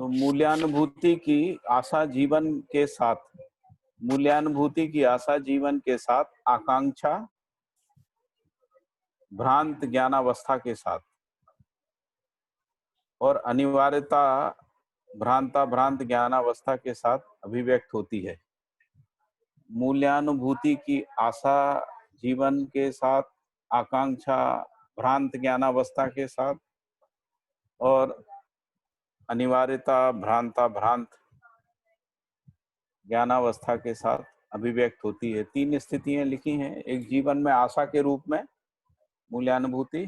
तो मूल्यानुभूति की आशा जीवन के साथ मूल्यानुभूति की आशा जीवन के साथ आकांक्षा भ्रांत ज्ञानावस्था के साथ और अनिवार्यता भ्रांत ज्ञानावस्था के साथ अभिव्यक्त होती है। मूल्यानुभूति की आशा जीवन के साथ आकांक्षा भ्रांत ज्ञानावस्था के साथ और अनिवार्यता भ्रांत ज्ञानावस्था के साथ अभिव्यक्त होती है। तीन स्थितियां लिखी हैं। एक जीवन में आशा के रूप में मूल्यानुभूति,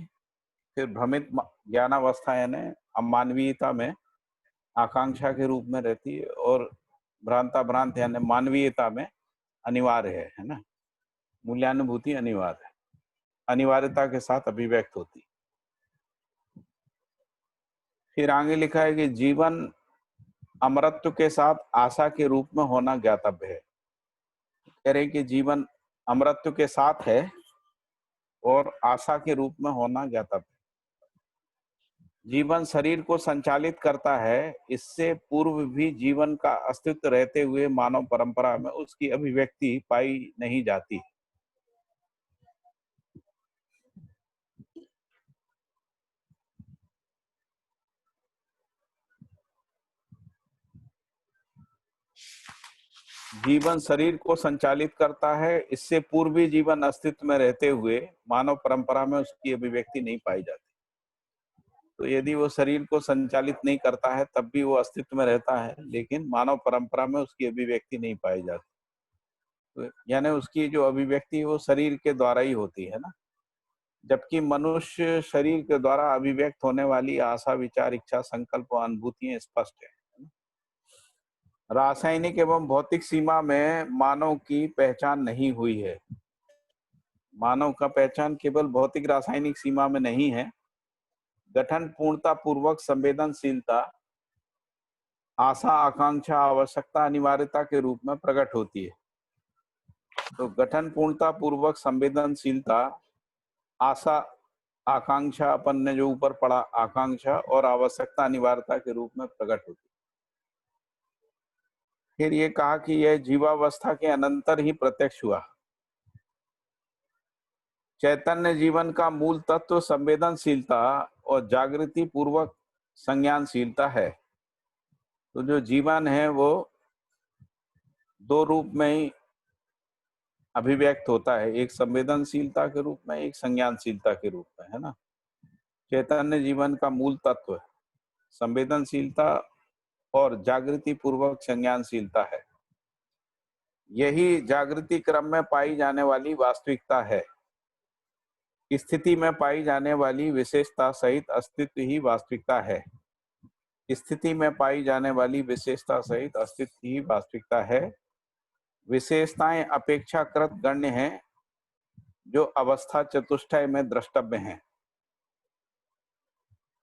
फिर भ्रमित ज्ञानावस्था यानी अमानवीयता में आकांक्षा के रूप में रहती है और भ्रांत यानी मानवीयता में अनिवार्य है ना। मूल्यानुभूति अनिवार्य है, अनिवार्यता के साथ अभिव्यक्त होती। फिर आगे लिखा है कि जीवन अमरत्व के साथ आशा के रूप में होना ज्ञातव्य है। कह रहे कि जीवन अमरत्व के साथ है और आशा के रूप में होना ज्ञातव्य। जीवन शरीर को संचालित करता है, इससे पूर्व भी जीवन का अस्तित्व रहते हुए मानव परंपरा में उसकी अभिव्यक्ति पाई नहीं जाती। जीवन शरीर को संचालित करता है, इससे पूर्वी जीवन अस्तित्व में रहते हुए मानव परंपरा में उसकी अभिव्यक्ति नहीं पाई जाती। तो यदि वो शरीर को संचालित नहीं करता है तब भी वो अस्तित्व में रहता है, लेकिन मानव परंपरा में उसकी अभिव्यक्ति नहीं पाई जाती। तो यानी उसकी जो अभिव्यक्ति है वो शरीर के द्वारा ही होती है ना। जबकि मनुष्य शरीर के द्वारा अभिव्यक्त होने वाली आशा, विचार, इच्छा, संकल्प और अनुभूतियां स्पष्ट है। रासायनिक एवं भौतिक सीमा में मानव की पहचान नहीं हुई है। मानव का पहचान केवल भौतिक रासायनिक सीमा में नहीं है। गठन पूर्णता पूर्वक संवेदनशीलता आशा, आकांक्षा, आवश्यकता, अनिवार्यता के रूप में प्रकट होती है। तो गठन पूर्णता पूर्वक संवेदनशीलता आशा, आकांक्षा, अपन ने जो ऊपर पढ़ा आकांक्षा, और आवश्यकता, अनिवार्यता के रूप में प्रकट होती है। फिर ये कहा कि यह जीवावस्था के अनंतर ही प्रत्यक्ष हुआ। चैतन्य जीवन का मूल तत्व संवेदनशीलता और जागृति पूर्वक संज्ञानशीलता है। तो जो जीवन है वो दो रूप में ही अभिव्यक्त होता है, एक संवेदनशीलता के रूप में, एक संज्ञानशीलता के रूप में, है ना। चैतन्य जीवन का मूल तत्व संवेदनशीलता और जागृति पूर्वक संज्ञानशीलता है। यही जागृति क्रम में पाई जाने वाली वास्तविकता है। स्थिति में पाई जाने वाली विशेषता सहित अस्तित्व ही वास्तविकता है। स्थिति में पाई जाने वाली विशेषता सहित अस्तित्व ही वास्तविकता है। विशेषताएं अपेक्षाकृत गण्य हैं, जो अवस्था चतुष्टय में द्रष्टव्य हैं।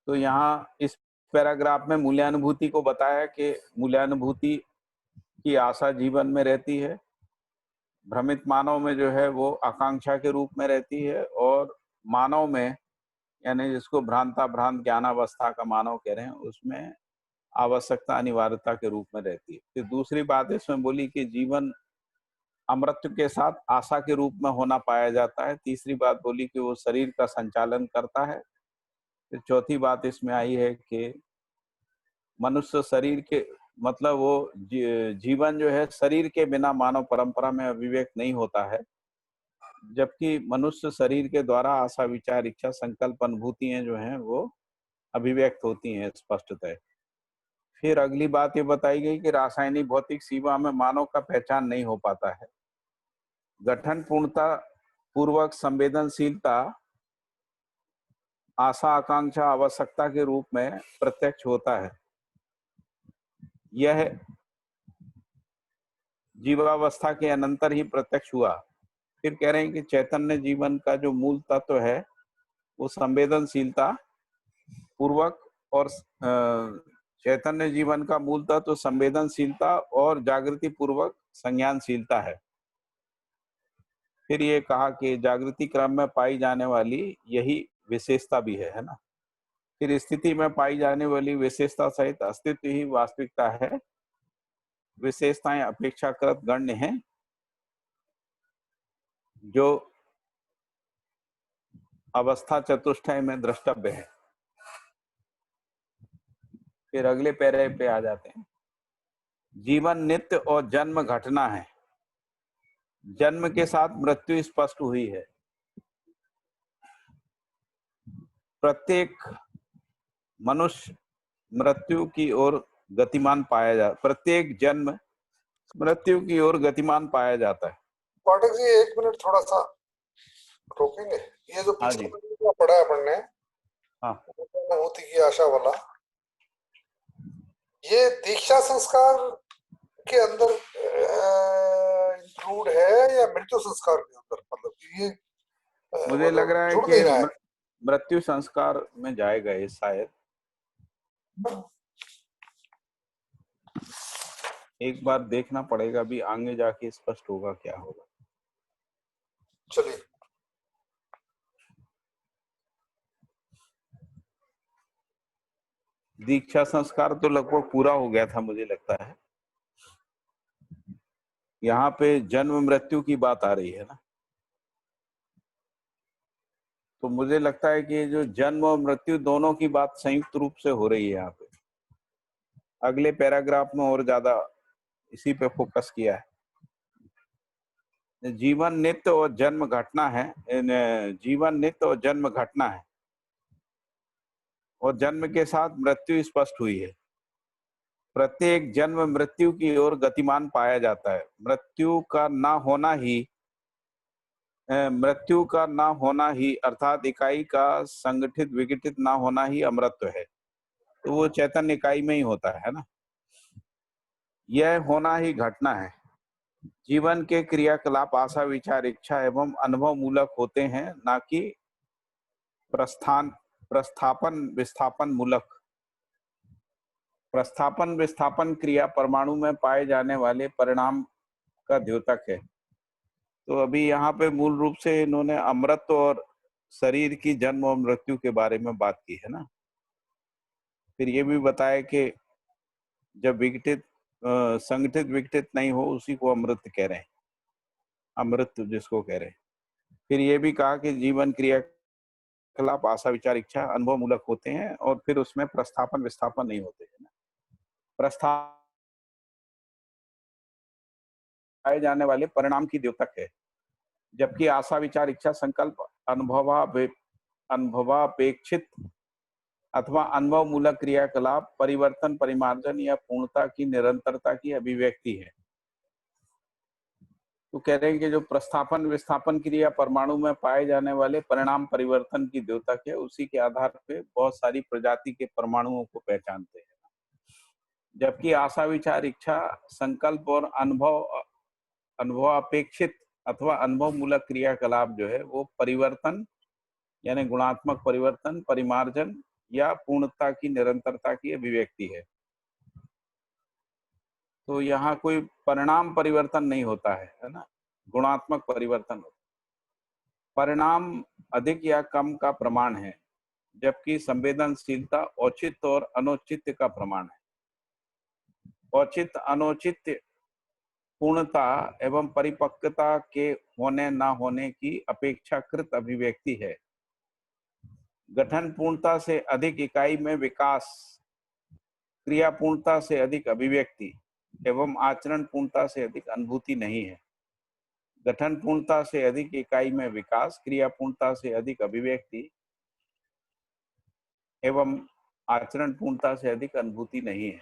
तो यहाँ इस पैराग्राफ में मूल्यानुभूति को बताया कि मूल्यानुभूति की आशा जीवन में रहती है। भ्रमित मानव में जो है वो आकांक्षा के रूप में रहती है, और मानव में यानी जिसको भ्रांत ज्ञानावस्था का मानव कह रहे हैं, उसमें आवश्यकता, अनिवार्यता के रूप में रहती है। फिर दूसरी बात इसमें बोली कि जीवन अमृत के साथ आशा के रूप में होना पाया जाता है। तीसरी बात बोली कि वो शरीर का संचालन करता है। फिर चौथी बात इसमें आई है कि मनुष्य शरीर के मतलब वो जीवन जो है शरीर के बिना मानव परंपरा में अभिव्यक्त नहीं होता है, जबकि मनुष्य शरीर के द्वारा आशा, विचार, इच्छा, संकल्प, अनुभूतियां जो हैं वो अभिव्यक्त होती हैं स्पष्टतः। फिर अगली बात ये बताई गई कि रासायनिक भौतिक सीमा में मानव का पहचान नहीं हो पाता है। गठन पूर्णता पूर्वक संवेदनशीलता आशा, आकांक्षा, आवश्यकता के रूप में प्रत्यक्ष होता है। यह जीवावस्था के अनंतर ही प्रत्यक्ष हुआ। फिर कह रहे हैं कि चैतन्य जीवन का जो मूल तत्व है वो संवेदनशीलता पूर्वक और चैतन्य जीवन का मूल तत्व संवेदनशीलता और जागृति पूर्वक संज्ञानशीलता है। फिर ये कहा कि जागृति क्रम में पाई जाने वाली यही विशेषता भी है ना। फिर स्थिति में पाई जाने वाली विशेषता सहित अस्तित्व ही वास्तविकता है। विशेषताएं अपेक्षाकृत गण्य हैं, जो अवस्था चतुष्टय में द्रष्टव्य है। फिर अगले पैरे पे आ जाते हैं। जीवन नित्य और जन्म घटना है, जन्म के साथ मृत्यु स्पष्ट हुई है। प्रत्येक मनुष्य मृत्यु की ओर गतिमान पाया जा प्रत्येक जन्म मृत्यु की ओर गतिमान पाया जाता है। पाठक जी 1 मिनट थोड़ा सा रोकेंगे। ये जो हाँ पिछला जी। पढ़ा है अपन ने, हाँ, अनुभूति की आशा वाला, ये दीक्षा संस्कार के अंदर इंक्लूड है या मृत्यु संस्कार के अंदर? मतलब ये मुझे लग रहा है जुड़ कि नहीं रहा है। मृत्यु संस्कार में जाएगा ये शायद। एक बार देखना पड़ेगा, भी आगे जाके स्पष्ट होगा क्या होगा। चलिए, दीक्षा संस्कार तो लगभग पूरा हो गया था मुझे लगता है। यहाँ पे जन्म मृत्यु की बात आ रही है ना, तो मुझे लगता है कि जो जन्म और मृत्यु दोनों की बात संयुक्त रूप से हो रही है यहाँ पे। अगले पैराग्राफ में और ज्यादा इसी पे फोकस किया है। जीवन नित्य और जन्म घटना है, जीवन नित्य और जन्म घटना है, और जन्म के साथ मृत्यु स्पष्ट हुई है। प्रत्येक जन्म मृत्यु की ओर गतिमान पाया जाता है। मृत्यु का ना होना ही अर्थात इकाई का संगठित विघटित ना होना ही अमरत्व है। तो वो चैतन्य इकाई में ही होता है ना। यह होना ही घटना है। जीवन के क्रियाकलाप आशा विचार इच्छा एवं अनुभव मूलक होते हैं, ना कि प्रस्थापन विस्थापन मूलक। प्रस्थापन विस्थापन क्रिया परमाणु में पाए जाने वाले परिणाम का द्योतक है। तो अभी यहाँ पे मूल रूप से इन्होंने अमृत और शरीर की जन्म और मृत्यु के बारे में बात की है ना। फिर ये भी बताया कि जब विघटित संगठित विघटित नहीं हो उसी को अमृत कह रहे हैं, अमृत जिसको कह रहे हैं। फिर ये भी कहा कि जीवन क्रियाकलाप आशा विचार इच्छा अनुभव मूलक होते हैं, और फिर उसमें प्रस्थापन विस्थापन नहीं होते है ना। प्रस्थान पाए जाने वाले परिणाम की द्योतक है, जबकि आशा विचार इच्छा संकल्प अनुभवापेक्षित अथवा अनुभव मूलक क्रियाकलाप परिवर्तन परिमार्जन या पूर्णता की निरंतरता की अभिव्यक्ति है। तो कह रहे हैं कि जो प्रस्थापन विस्थापन क्रिया परमाणु में पाए जाने वाले परिणाम परिवर्तन की द्योतक है, उसी के आधार पे बहुत सारी प्रजाति के परमाणुओं को पहचानते हैं। जबकि आशा विचार इच्छा संकल्प और अनुभवापेक्षित अथवा अनुभव मूलक क्रियाकलाप जो है वो परिवर्तन यानी गुणात्मक परिवर्तन परिमार्जन या पूर्णता की निरंतरता की अभिव्यक्ति है। तो यहाँ कोई परिणाम परिवर्तन नहीं होता है ना, गुणात्मक परिवर्तन होता है। परिणाम अधिक या कम का प्रमाण है, जबकि संवेदनशीलता औचित्य और अनौचित्य का प्रमाण है। औचित्य अनौचित्य पूर्णता एवं परिपक्वता के होने ना होने की अपेक्षाकृत अभिव्यक्ति है। गठन पूर्णता से अधिक इकाई में विकास, क्रिया पूर्णता से अधिक अभिव्यक्ति एवं आचरण पूर्णता से अधिक अनुभूति नहीं है। गठन पूर्णता से अधिक इकाई में विकास, क्रिया पूर्णता से अधिक अभिव्यक्ति एवं आचरण पूर्णता से अधिक अनुभूति नहीं है।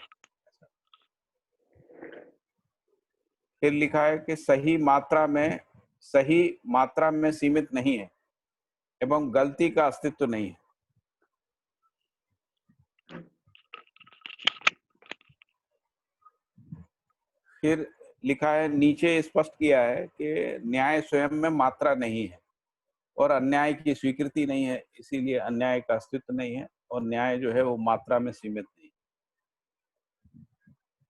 फिर लिखा है कि सही मात्रा में सीमित नहीं है एवं गलती का अस्तित्व नहीं है। फिर लिखा है, नीचे स्पष्ट किया है कि न्याय स्वयं में मात्रा नहीं है और अन्याय की स्वीकृति नहीं है, इसीलिए अन्याय का अस्तित्व नहीं है, और न्याय जो है वो मात्रा में सीमित नहीं।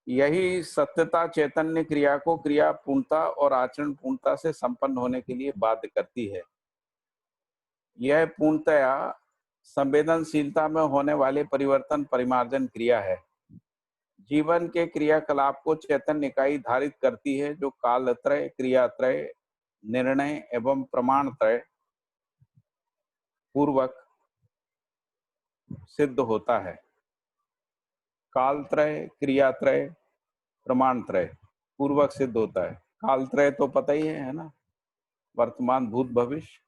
यही सत्यता चैतन्य क्रिया को क्रिया पूर्णता और आचरण पूर्णता से संपन्न होने के लिए बाध्य करती है। यह पूर्णतया संवेदनशीलता में होने वाले परिवर्तन परिमार्जन क्रिया है। जीवन के क्रियाकलाप को चैतन्य इकाई धारित करती है, जो कालत्रय, क्रियात्रय, निर्णय एवं प्रमाणत्रय पूर्वक सिद्ध होता है। कालत्रय, क्रियात्रय, प्रमाणत्रय पूर्वक सिद्ध होता है। कालत्रय तो पता ही है ना, वर्तमान, भूत, भविष्य।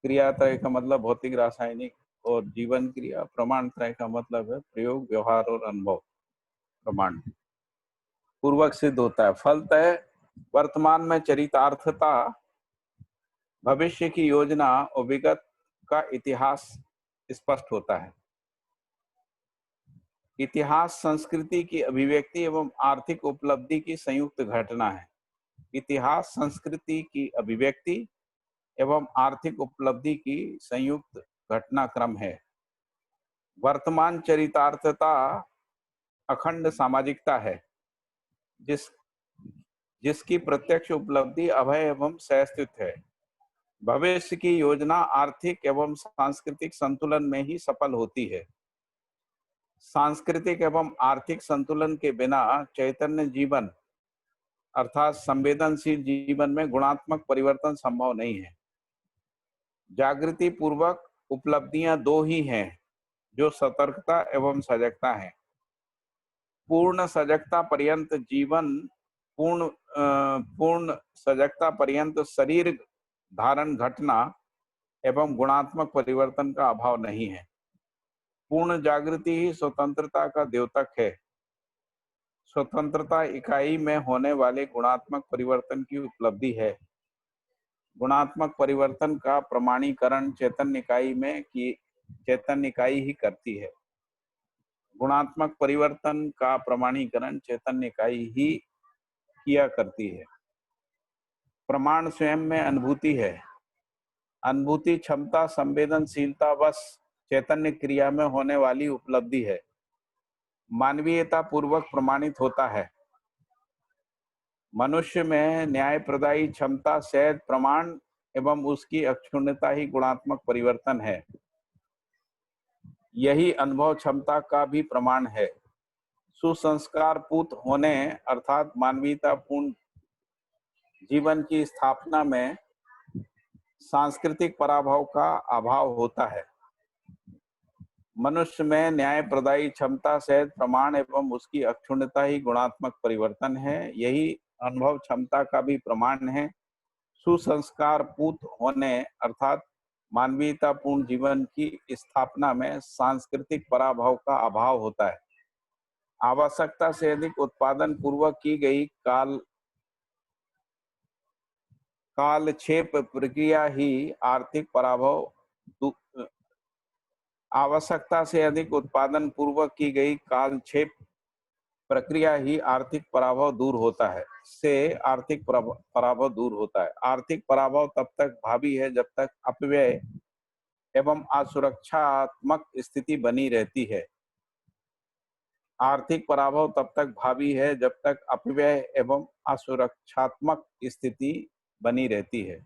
क्रियात्रय का मतलब भौतिक, रासायनिक और जीवन क्रिया। प्रमाणत्रय का मतलब है प्रयोग, व्यवहार और अनुभव। प्रमाण पूर्वक सिद्ध होता है। फलतः वर्तमान में चरितार्थता, भविष्य की योजना और विगत का इतिहास स्पष्ट होता है। इतिहास संस्कृति की अभिव्यक्ति एवं आर्थिक उपलब्धि की संयुक्त घटना है। इतिहास संस्कृति की अभिव्यक्ति एवं आर्थिक उपलब्धि की संयुक्त घटनाक्रम है। वर्तमान चरितार्थता अखंड सामाजिकता है, जिसकी प्रत्यक्ष उपलब्धि अभय एवं सहअस्तित्व है। भविष्य की योजना आर्थिक एवं सांस्कृतिक संतुलन में ही सफल होती है। सांस्कृतिक एवं आर्थिक संतुलन के बिना चैतन्य जीवन अर्थात संवेदनशील जीवन में गुणात्मक परिवर्तन संभव नहीं है। जागृति पूर्वक उपलब्धियां दो ही हैं, जो सतर्कता एवं सजगता है। पूर्ण सजगता पर्यंत जीवन पूर्ण सजगता पर्यंत शरीर धारण घटना एवं गुणात्मक परिवर्तन का अभाव नहीं है। पूर्ण जागृति ही स्वतंत्रता का द्योतक है। स्वतंत्रता इकाई में होने वाले गुणात्मक परिवर्तन की उपलब्धि है। गुणात्मक परिवर्तन का प्रमाणीकरण चैतन्य इकाई ही करती है। गुणात्मक परिवर्तन का प्रमाणीकरण चैतन्य इकाई ही किया करती है। प्रमाण स्वयं में अनुभूति है। अनुभूति क्षमता, संवेदनशीलता बस चैतन्य क्रिया में होने वाली उपलब्धि है। मानवीयता पूर्वक प्रमाणित होता है। मनुष्य में न्यायप्रदायी क्षमता सहज प्रमाण एवं उसकी अक्षुण्णता ही गुणात्मक परिवर्तन है। यही अनुभव क्षमता का भी प्रमाण है। सुसंस्कार पूत होने अर्थात मानवीयता पूर्ण जीवन की स्थापना में सांस्कृतिक पराभव का अभाव होता है। मनुष्य में न्यायप्रदायी क्षमता सहज प्रमाण एवं उसकी अक्षुण्णता ही गुणात्मक परिवर्तन है। यही अनुभव क्षमता का भी प्रमाण है। सुसंस्कार पूत होने अर्थात मानवीयता पूर्ण जीवन की स्थापना में सांस्कृतिक पराभव का अभाव होता है। आवश्यकता से अधिक उत्पादन पूर्वक की गई कालक्षेप प्रक्रिया ही आर्थिक पराभव आवश्यकता से अधिक उत्पादन पूर्वक की गई कालक्षेप प्रक्रिया ही आर्थिक पराभव दूर होता है से आर्थिक पराभव दूर होता है। आर्थिक पराभव तब तक भावी है जब तक अपव्यय एवं असुरक्षात्मक स्थिति बनी रहती है। आर्थिक पराभव तब तक भावी है जब तक अपव्यय एवं असुरक्षात्मक स्थिति बनी रहती है।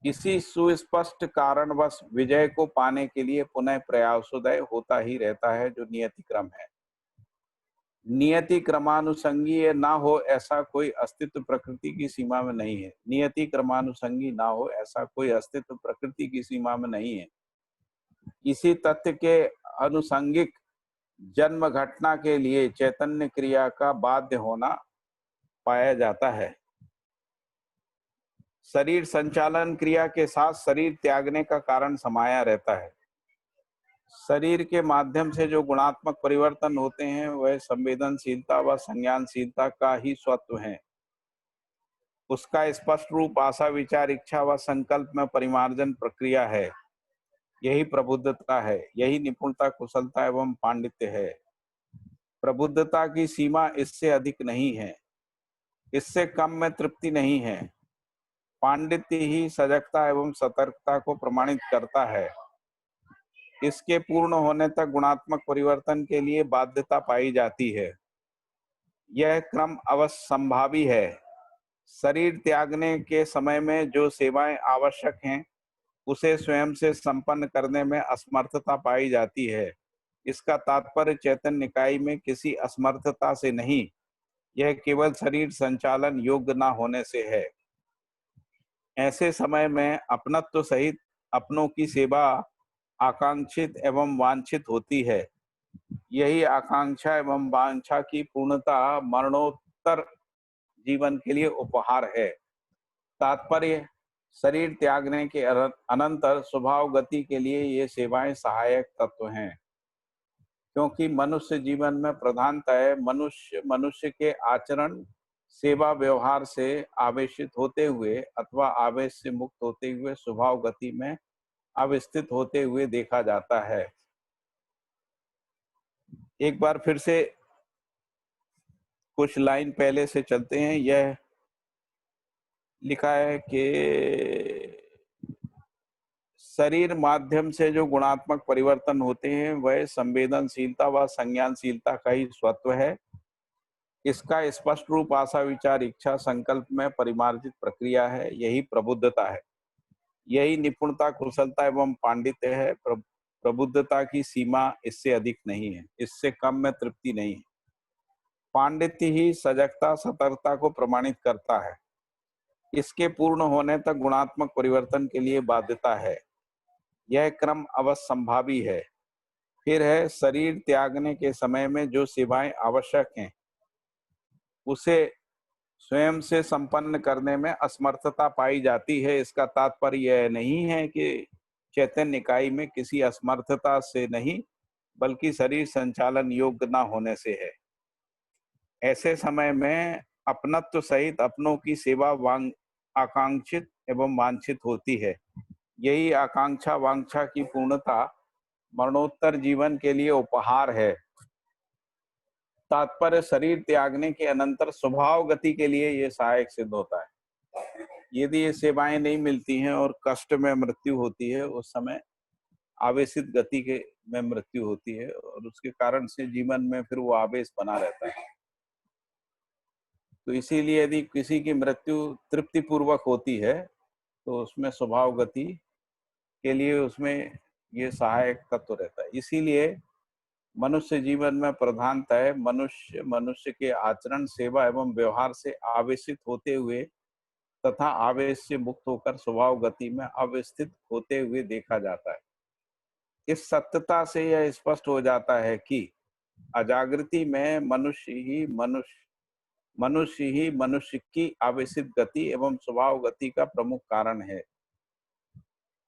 इसी सुस्पष्ट कारणवश विजय को पाने के लिए पुनः प्रयासोदय होता ही रहता है, जो नियति क्रम है। नियति क्रमानुसंगी ना हो ऐसा कोई अस्तित्व प्रकृति की सीमा में नहीं है। नियति क्रमानुसंगी ना हो ऐसा कोई अस्तित्व प्रकृति की सीमा में नहीं है। इसी तथ्य के अनुसंगिक जन्म घटना के लिए चैतन्य क्रिया का बाध्य होना पाया जाता है। शरीर संचालन क्रिया के साथ शरीर त्यागने का कारण समाया रहता है। शरीर के माध्यम से जो गुणात्मक परिवर्तन होते हैं वह संवेदनशीलता व संज्ञानशीलता का ही स्वत्व है। उसका स्पष्ट रूप आशा, विचार, इच्छा व संकल्प में परिमार्जन प्रक्रिया है। यही प्रबुद्धता है। यही निपुणता, कुशलता एवं पांडित्य है। प्रबुद्धता की सीमा इससे अधिक नहीं है, इससे कम में तृप्ति नहीं है। पांडित्य ही सजगता एवं सतर्कता को प्रमाणित करता है। इसके पूर्ण होने तक गुणात्मक परिवर्तन के लिए बाध्यता पाई जाती है। यह क्रम अवश्य संभावी है। शरीर त्यागने के समय में जो सेवाएं आवश्यक हैं उसे स्वयं से संपन्न करने में असमर्थता पाई जाती है। इसका तात्पर्य चैतन्य निकाय में किसी असमर्थता से नहीं, यह केवल शरीर संचालन योग्य न होने से है। ऐसे समय में अपनत्व सहित अपनों की सेवा आकांक्षित एवं वांछित होती है। यही आकांक्षा एवं वांछा की पूर्णता मरणोत्तर जीवन के लिए उपहार है। तात्पर्य, शरीर त्यागने के अनंतर स्वभाव गति के लिए ये सेवाएं सहायक तत्व हैं, क्योंकि मनुष्य जीवन में प्रधानतः मनुष्य के आचरण सेवा व्यवहार से आवेशित होते हुए अथवा आवेश से मुक्त होते हुए स्वभाव गति में अवस्थित होते हुए देखा जाता है। एक बार फिर से कुछ लाइन पहले से चलते हैं। यह लिखा है कि शरीर माध्यम से जो गुणात्मक परिवर्तन होते हैं वह संवेदनशीलता व संज्ञानशीलता का ही स्वत्व है। इसका स्पष्ट रूप आशा विचार इच्छा संकल्प में परिमार्जित प्रक्रिया है। यही प्रबुद्धता है, यही निपुणता कुशलता एवं पांडित्य है। प्रबुद्धता की सीमा इससे अधिक नहीं है, इससे कम में तृप्ति नहीं है। पांडित्य ही सजगता सतर्कता को प्रमाणित करता है। इसके पूर्ण होने तक गुणात्मक परिवर्तन के लिए बाध्यता है। यह क्रम अवश्यंभावी है। फिर है शरीर त्यागने के समय में जो सेवाएं आवश्यक हैं उसे स्वयं से संपन्न करने में असमर्थता पाई जाती है। इसका तात्पर्य यह नहीं है कि चैतन्य निकाय में किसी असमर्थता से नहीं, बल्कि शरीर संचालन योग्य न होने से है। ऐसे समय में अपनत्व सहित अपनों की सेवा आकांक्षित एवं वांछित होती है। यही आकांक्षा वांछा की पूर्णता मरणोत्तर जीवन के लिए उपहार है। तात्पर्य, शरीर त्यागने के अनंतर स्वभाव गति के लिए ये सहायक सिद्ध होता है। यदि ये सेवाएं नहीं मिलती हैं और कष्ट में मृत्यु होती है, उस समय आवेशित गति के में मृत्यु होती है और उसके कारण से जीवन में फिर वो आवेश बना रहता है। तो इसीलिए यदि किसी की मृत्यु तृप्ति पूर्वक होती है तो उसमें स्वभाव गति के लिए उसमें ये सहायक तत्व रहता है। इसीलिए मनुष्य जीवन में प्रधानतः मनुष्य के आचरण सेवा एवं व्यवहार से आवेशित होते हुए तथा आवेश से मुक्त होकर स्वभाव गति में अवस्थित होते हुए देखा जाता है। इस सत्यता से यह स्पष्ट हो जाता है कि अजागृति में मनुष्य ही मनुष्य की आवेशित गति एवं स्वभाव गति का प्रमुख कारण है।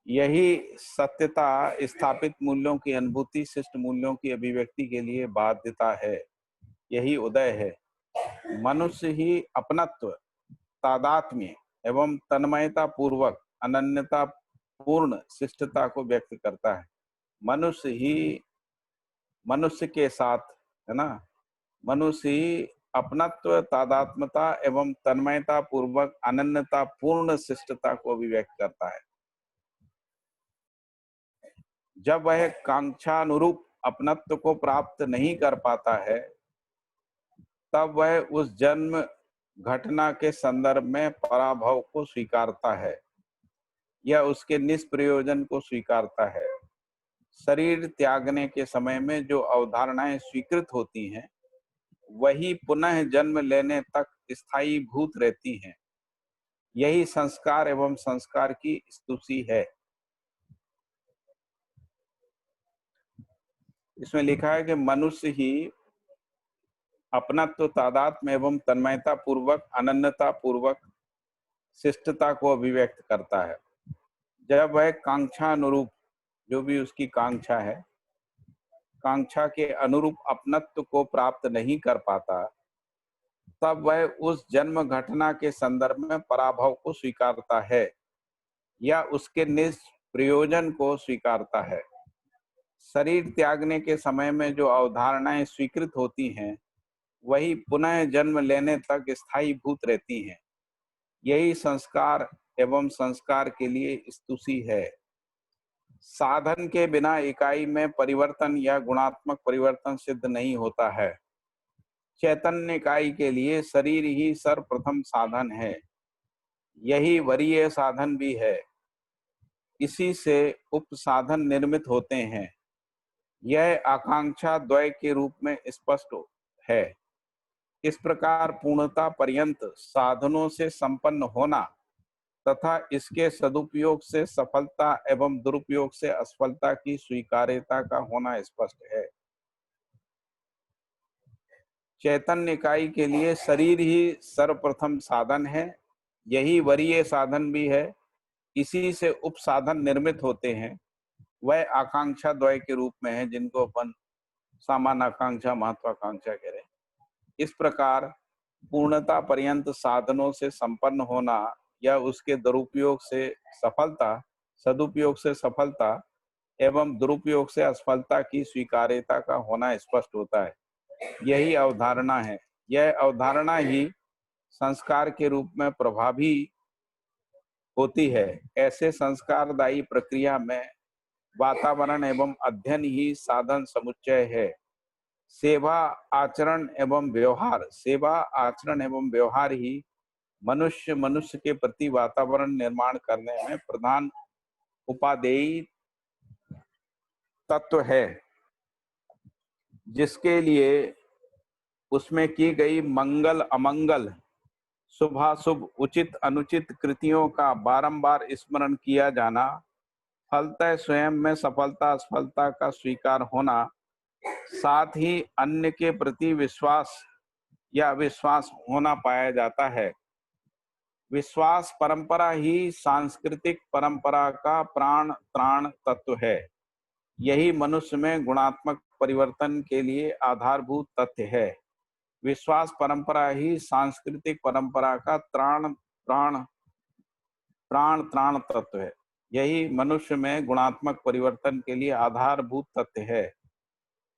यही सत्यता स्थापित मूल्यों की अनुभूति शिष्ट मूल्यों की अभिव्यक्ति के लिए बाध्यता है। यही उदय है। मनुष्य ही अपनत्व तादात्म्य एवं तन्मयता पूर्वक अनन्यता पूर्ण शिष्टता को व्यक्त करता है। मनुष्य ही मनुष्य के साथ, है ना, मनुष्य ही अपनत्व तादात्मता एवं तन्मयता पूर्वक अनन्यता पूर्ण शिष्टता को अभिव्यक्त करता है। जब वह कांक्षानुरूप अपनत्व को प्राप्त नहीं कर पाता है, तब वह उस जन्म घटना के संदर्भ में पराभव को स्वीकारता है या उसके निष्प्रयोजन को स्वीकारता है। शरीर त्यागने के समय में जो अवधारणाएं स्वीकृत होती हैं, वही पुनः जन्म लेने तक स्थायी भूत रहती हैं। यही संस्कार एवं संस्कार की स्तुति है। इसमें लिखा है कि मनुष्य ही अपनत्व तादात्म्य एवं तन्मयता पूर्वक अनन्यता पूर्वक शिष्टता को अभिव्यक्त करता है। जब वह कांक्षा अनुरूप, जो भी उसकी कांक्षा है, कांक्षा के अनुरूप अपनत्व को प्राप्त नहीं कर पाता, तब वह उस जन्म घटना के संदर्भ में पराभव को स्वीकारता है या उसके निष्प्रयोजन को स्वीकारता है। शरीर त्यागने के समय में जो अवधारणाएं स्वीकृत होती हैं, वही पुनः जन्म लेने तक स्थायी भूत रहती हैं। यही संस्कार एवं संस्कार के लिए स्तुति है। साधन के बिना इकाई में परिवर्तन या गुणात्मक परिवर्तन सिद्ध नहीं होता है। चैतन्य इकाई के लिए शरीर ही सर्वप्रथम साधन है। यही वरीय साधन भी है। इसी से उपसाधन निर्मित होते हैं। यह आकांक्षा द्वय के रूप में स्पष्ट है। इस प्रकार पूर्णता पर्यंत साधनों से संपन्न होना तथा इसके सदुपयोग से सफलता एवं दुरुपयोग से असफलता की स्वीकार्यता का होना स्पष्ट है। चैतन्य इकाई के लिए शरीर ही सर्वप्रथम साधन है, यही वरीय साधन भी है। इसी से उपसाधन निर्मित होते हैं। वह आकांक्षा द्वय के रूप में है, जिनको अपन सामान्य आकांक्षा महत्वाकांक्षा कह रहे हैं। इस प्रकार पूर्णता पर्यंत साधनों से संपन्न होना या उसके दुरुपयोग से सफलता, सदुपयोग से सफलता एवं दुरुपयोग से असफलता की स्वीकार्यता का होना स्पष्ट होता है। यही अवधारणा है। यह अवधारणा ही संस्कार के रूप में प्रभावी होती है। ऐसे संस्कारदायी प्रक्रिया में वातावरण एवं अध्ययन ही साधन समुच्चय है। सेवा आचरण एवं व्यवहार, सेवा आचरण एवं व्यवहार ही मनुष्य के प्रति वातावरण निर्माण करने में प्रधान उपादेय तत्व है, जिसके लिए उसमें की गई मंगल अमंगल, शुभाशुभ, उचित अनुचित कृतियों का बारंबार स्मरण किया जाना, फलतः स्वयं में सफलता असफलता का स्वीकार होना, साथ ही अन्य के प्रति विश्वास या अविश्वास होना पाया जाता है। विश्वास परंपरा ही सांस्कृतिक परंपरा का प्राण त्राण तत्व है। यही मनुष्य में गुणात्मक परिवर्तन के लिए आधारभूत तथ्य है। विश्वास परंपरा ही सांस्कृतिक परंपरा का प्राण त्राण तत्व है। यही मनुष्य में गुणात्मक परिवर्तन के लिए आधारभूत तथ्य है।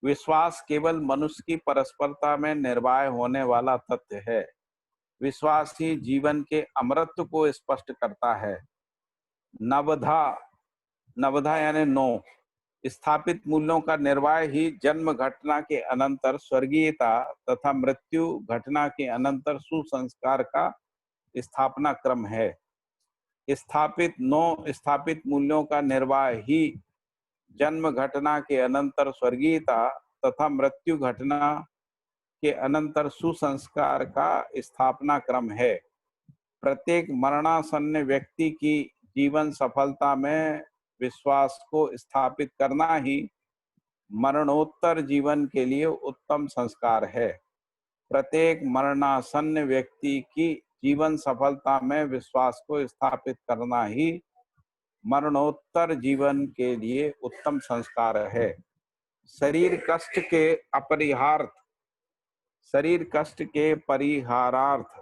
विश्वास केवल मनुष्य की परस्परता में निर्वाह होने वाला तथ्य है। विश्वास ही जीवन के अमरत्व को स्पष्ट करता है। नवधा, नवधा यानी नौ, स्थापित मूल्यों का निर्वाह ही जन्म घटना के अनंतर स्वर्गीयता तथा मृत्यु घटना के अनंतर सुसंस्कार का स्थापना क्रम है। स्थापित मूल्यों का निर्वाह ही जन्म घटना के अनंतर स्वर्गीयता तथा मृत्यु घटना के अनंतर सुसंस्कार का स्थापना क्रम है। प्रत्येक मरणासन्न व्यक्ति की जीवन सफलता में विश्वास को स्थापित करना ही मरणोत्तर जीवन के लिए उत्तम संस्कार है। प्रत्येक मरणासन्न व्यक्ति की जीवन सफलता में विश्वास को स्थापित करना ही मरणोत्तर जीवन के लिए उत्तम संस्कार है। शरीर कष्ट के अपरिहार्थ, शरीर कष्ट के परिहारार्थ,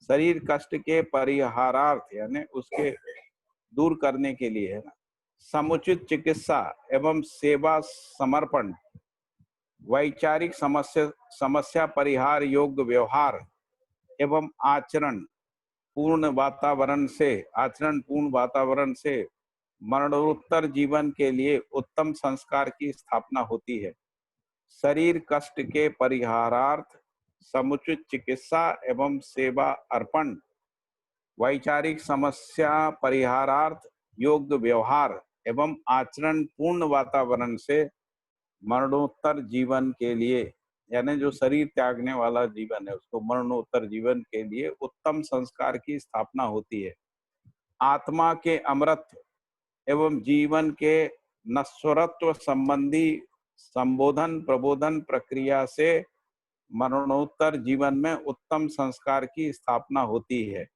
शरीर कष्ट के परिहारार्थ यानी उसके दूर करने के लिए है ना, समुचित चिकित्सा एवं सेवा समर्पण, वैचारिक समस्या परिहार योग्य व्यवहार एवं आचरण पूर्ण वातावरण से मरणोत्तर जीवन के लिए उत्तम संस्कार की स्थापना होती है। शरीर कष्ट के परिहारार्थ समुचित चिकित्सा एवं सेवा अर्पण, वैचारिक समस्या परिहारार्थ योग्य व्यवहार एवं आचरण पूर्ण वातावरण से मरणोत्तर जीवन के लिए यानी जो शरीर त्यागने वाला जीवन है उसको मरणोत्तर जीवन के लिए उत्तम संस्कार की स्थापना होती है। आत्मा के अमरत्व एवं जीवन के नश्वरत्व संबंधी संबोधन प्रबोधन प्रक्रिया से मरणोत्तर जीवन में उत्तम संस्कार की स्थापना होती है।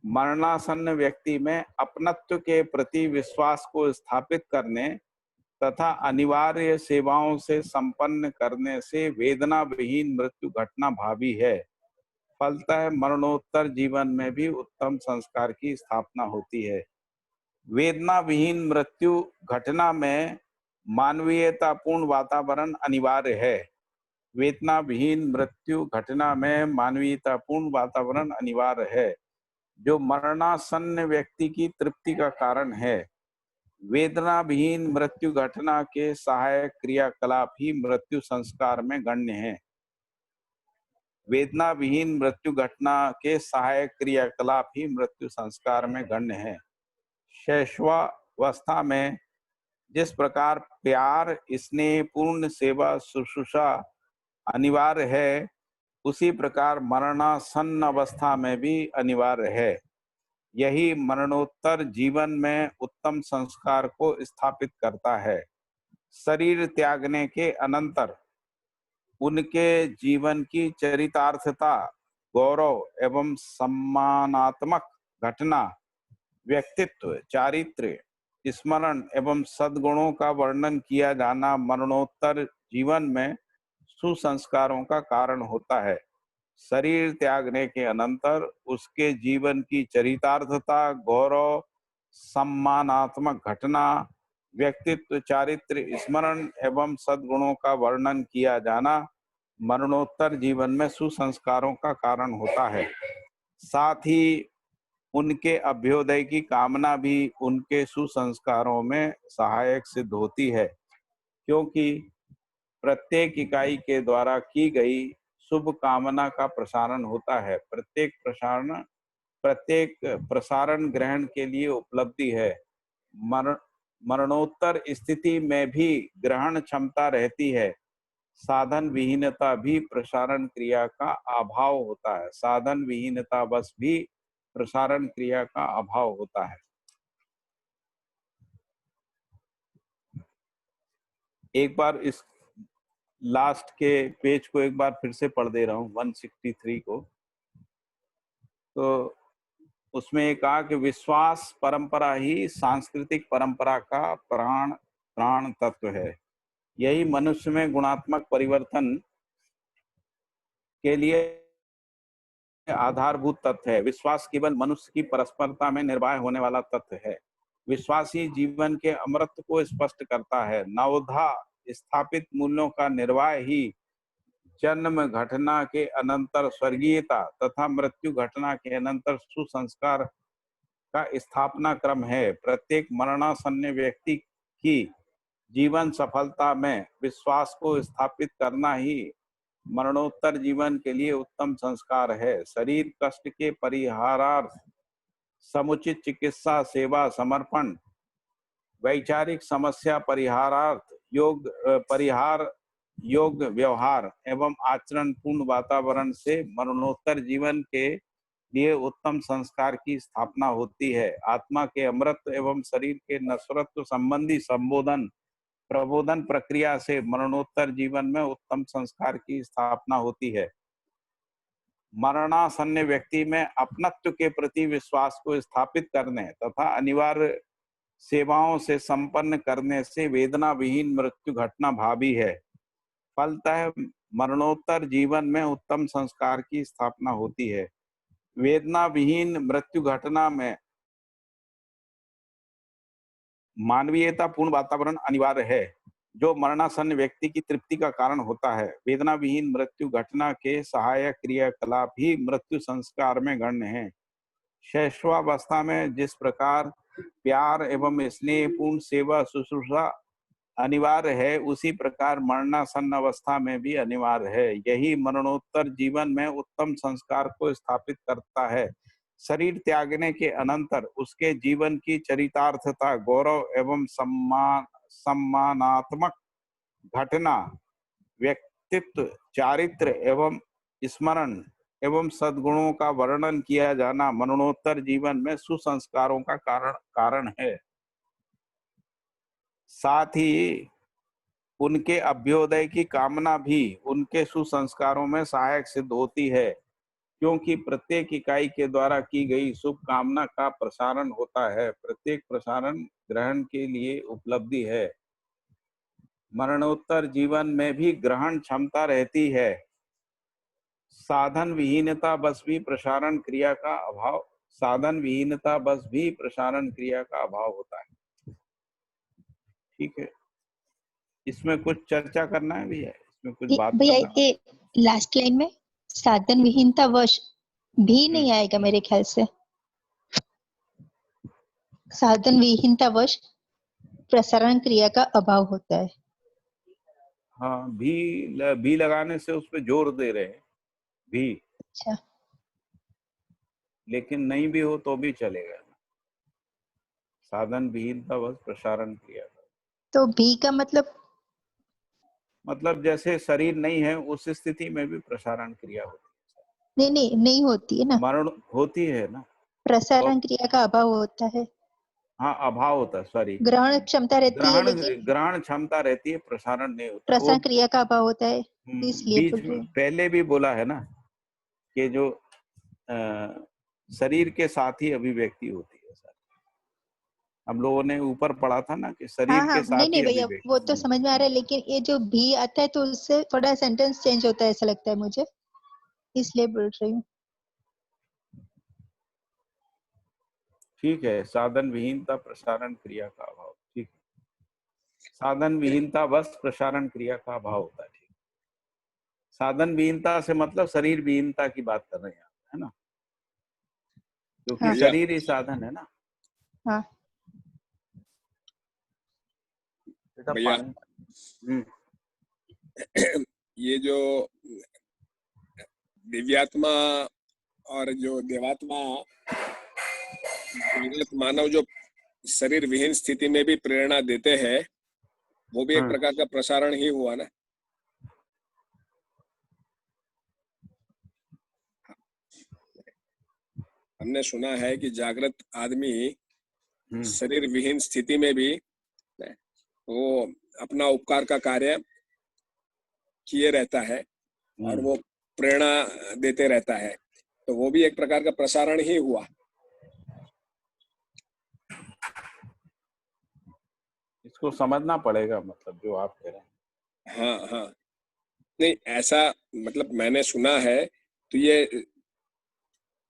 मरणासन्न व्यक्ति में अपनत्व के प्रति विश्वास को स्थापित करने तथा अनिवार्य सेवाओं से संपन्न करने से वेदना विहीन मृत्यु घटना भावी है। फलतः मरणोत्तर जीवन में भी उत्तम संस्कार की स्थापना होती है। वेदना विहीन मृत्यु घटना में मानवीयतापूर्ण वातावरण अनिवार्य है। वेदना विहीन मृत्यु घटना में मानवीयतापूर्ण वातावरण अनिवार्य है, जो मरणासन्न व्यक्ति की तृप्ति का कारण है। वेदना विहीन मृत्यु घटना के सहायक क्रियाकलाप ही मृत्यु संस्कार में गण्य है। वेदना विहीन मृत्यु घटना के सहायक क्रियाकलाप ही मृत्यु संस्कार में गण्य है। शैशवावस्था में जिस प्रकार प्यार, स्नेह, पूर्ण सेवा, शुश्रूषा अनिवार्य है, उसी प्रकार मरणासन्न अवस्था में भी अनिवार्य है। यही मरणोत्तर जीवन में उत्तम संस्कार को स्थापित करता है। शरीर त्यागने के अनंतर उनके जीवन की चरितार्थता, गौरव एवं सम्मानात्मक घटना, व्यक्तित्व, चारित्र्य, स्मरण एवं सद्गुणों का वर्णन किया जाना मरणोत्तर जीवन में सुसंस्कारों का कारण होता है। शरीर त्यागने के अनंतर उसके जीवन की चरितार्थता, गौरव, सम्मानात्मक घटना, व्यक्तित्व, चारित्र्य, स्मरण एवं सद्गुणों का वर्णन किया जाना मरणोत्तर जीवन में सुसंस्कारों का कारण होता है। साथ ही उनके अभ्युदय की कामना भी उनके सुसंस्कारों में सहायक सिद्ध होती है, क्योंकि प्रत्येक इकाई के द्वारा की गई शुभ कामना का प्रसारण होता है। प्रत्येक प्रसारण ग्रहण के लिए उपलब्धि है। मरणोत्तर स्थिति में भी ग्रहण क्षमता रहती है। साधन विहीनता भी प्रसारण क्रिया का अभाव होता है। साधन विहीनता बस भी प्रसारण क्रिया का अभाव होता है। एक बार इस लास्ट के पेज को एक बार फिर से पढ़ दे रहा हूं, 163 को। तो उसमें एक कहा कि विश्वास परंपरा ही सांस्कृतिक परंपरा का प्राण तत्व है। यही मनुष्य में गुणात्मक परिवर्तन के लिए आधारभूत तत्व है। विश्वास केवल मनुष्य की परस्परता में निर्वाह होने वाला तत्व है। विश्वास ही जीवन के अमृत को स्पष्ट करता है। नवोधा स्थापित मूल्यों का निर्वाह ही जन्म घटना के अनंतर स्वर्गीयता तथा मृत्यु घटना के अनंतर सुसंस्कार का स्थापना क्रम है। प्रत्येक मरणासन्न व्यक्ति की जीवन सफलता में विश्वास को स्थापित करना ही मरणोत्तर जीवन के लिए उत्तम संस्कार है। शरीर कष्ट के परिहारार्थ समुचित चिकित्सा सेवा, समर्पण, वैचारिक समस्या परिहारार्थ योग व्यवहार एवं आचरण पूर्ण वातावरण से मरणोत्तर जीवन के लिए उत्तम संस्कार की स्थापना होती है। आत्मा के अमृत एवं शरीर के नश्वरत्व संबंधी प्रबोधन प्रक्रिया से मरणोत्तर जीवन में उत्तम संस्कार की स्थापना होती है। मरणासन्न व्यक्ति में अपनत्व के प्रति विश्वास को स्थापित करने तथा अनिवार्य सेवाओं से संपन्न करने से वेदना विहीन मृत्यु घटना भावी है। फलतः मरणोत्तर जीवन में उत्तम संस्कार की स्थापना होती है। वेदना विहीन मृत्यु घटना में मानवीयता पूर्ण वातावरण अनिवार्य है, जो मरणासन्न व्यक्ति की तृप्ति का कारण होता है। वेदना विहीन मृत्यु घटना के सहायक क्रियाकलाप ही मृत्यु संस्कार में गण्य है। शैशवावस्था में जिस प्रकार प्यार एवं स्नेह पूर्ण सेवा शुश्रूषा अनिवार्य है, उसी प्रकार मरणासन्न अवस्था में भी अनिवार्य है। यही मरणोत्तर जीवन में उत्तम संस्कार को स्थापित करता है। शरीर त्यागने के अनंतर उसके जीवन की चरितार्थता, गौरव एवं सम्मानात्मक घटना, व्यक्तित्व, चारित्र्य एवं स्मरण एवं सद्गुणों का वर्णन किया जाना मरणोत्तर जीवन में सुसंस्कारों का कारण है। साथ ही उनके अभ्युदय की कामना भी उनके सुसंस्कारों में सहायक सिद्ध होती है, क्योंकि प्रत्येक इकाई के द्वारा की गई शुभ कामना का प्रसारण होता है। प्रत्येक प्रसारण ग्रहण के लिए उपलब्धि है। मरणोत्तर जीवन में भी ग्रहण क्षमता रहती है। साधन विहीनता बस भी प्रसारण क्रिया का अभाव होता है। ठीक है, इसमें कुछ चर्चा करना है भैया? इसमें कुछ बात भैया करना है? ये लास्ट लाइन में साधन विहीनता वश भी नहीं आएगा मेरे ख्याल से। साधन विहीनता वश प्रसारण क्रिया का अभाव होता है। हाँ, भी लगाने से उस पर जोर दे रहे हैं भी। अच्छा, लेकिन नहीं भी हो तो भी चलेगा। साधन विहीनता बस प्रसारण क्रिया का। तो भी का मतलब जैसे शरीर नहीं है उस स्थिति में भी प्रसारण क्रिया होती नहीं नहीं नहीं होती है ना, है, मरण होती है ना। तो प्रसारण क्रिया का अभाव होता है, हाँ, अभाव होता है, सॉरी, ग्रहण क्षमता रहती है ग्रहण लेकिन ग्रहण क्षमता रहती है, प्रसारण नहीं होता है। वो प्रसारण क्रिया का अभाव होता है, इसलिए बीच बोल में रही हूँ। पहले भी बोला है ना कि जो शरीर के साथ ही अभिव्यक्ति होती है सर। हम लोगों ने ऊपर पढ़ा था ना कि हाँ शरीर हाँ, के नहीं साथ नहीं ही भैया, वो तो अभिव्यक्ति। समझ में आ रहा है, लेकिन ये जो भी आता है तो उससे थोड़ा सेंटेंस चेंज होता है ऐसा लगता है मुझे, इसलिए बोल रही हूँ। ठीक है, साधन विहीनता प्रसारण क्रिया का अभाव, ठीक है। साधन विहीनता बस प्रसारण क्रिया का अभाव होता है, ठीक। साधन विहीनता से मतलब शरीर विहीनता की बात कर रहे हैं आप, है ना, क्योंकि हाँ भैया शरीर ही साधन है ना। हाँ बेटा भैया पानी। ये जो दिव्यात्मा और जो देवात्मा, जागृत मानव जो शरीर विहीन स्थिति में भी प्रेरणा देते हैं, वो भी एक प्रकार का प्रसारण ही हुआ ना। हमने सुना है कि जागृत आदमी शरीर विहीन स्थिति में भी वो अपना उपकार का कार्य किए रहता है और वो प्रेरणा देते रहता है, तो वो भी एक प्रकार का प्रसारण ही हुआ। इसको समझना पड़ेगा, मतलब जो आप कह रहे हैं। हाँ हाँ, नहीं ऐसा मतलब मैंने सुना है, तो ये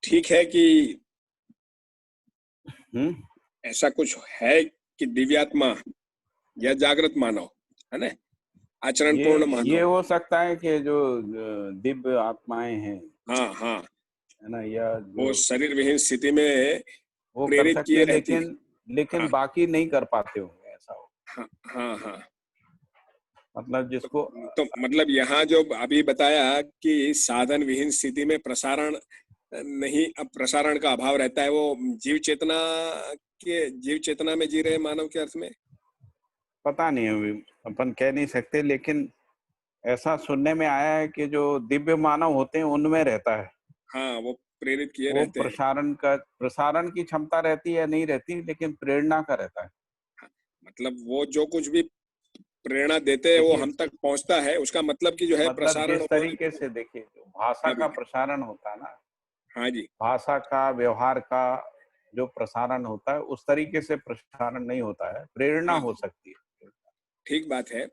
ठीक है कि ऐसा कुछ है कि दिव्यात्मा या जागृत मानव, है ना, आचरण पूर्ण ये मानव। हो सकता है कि जो दिव्य आत्माएं हैं, हाँ हाँ, है ना, या वो जो शरीर विहीन स्थिति में वो कर प्रेरित सकते किए हैं, रहती है। लेकिन हाँ बाकी नहीं कर पाते होंगे, ऐसा हो। हाँ हाँ हाँ, मतलब जिसको तो मतलब यहाँ जो अभी बताया कि साधन विहीन स्थिति में प्रसारण नहीं, अब प्रसारण का अभाव रहता है, वो जीव चेतना में जी रहे मानव के अर्थ में पता नहीं, अभी अपन कह नहीं सकते, लेकिन ऐसा सुनने में आया है कि जो दिव्य मानव होते हैं उनमें रहता है, हाँ वो प्रेरित किए वो रहते हैं। प्रसारण की क्षमता रहती है, नहीं रहती, लेकिन प्रेरणा का रहता है। मतलब वो जो कुछ भी प्रेरणा देते हैं वो देखिए, हम तक पहुंचता है, उसका मतलब कि जो है मतलब प्रसारण जिस वो। तरीके से देखिए, जो भाषा हाँ का भैया, प्रसारण होता है ना, हाँ जी, भाषा का, व्यवहार का जो प्रसारण होता है, उस तरीके से प्रसारण नहीं होता है, प्रेरणा हाँ हो सकती है। ठीक बात है।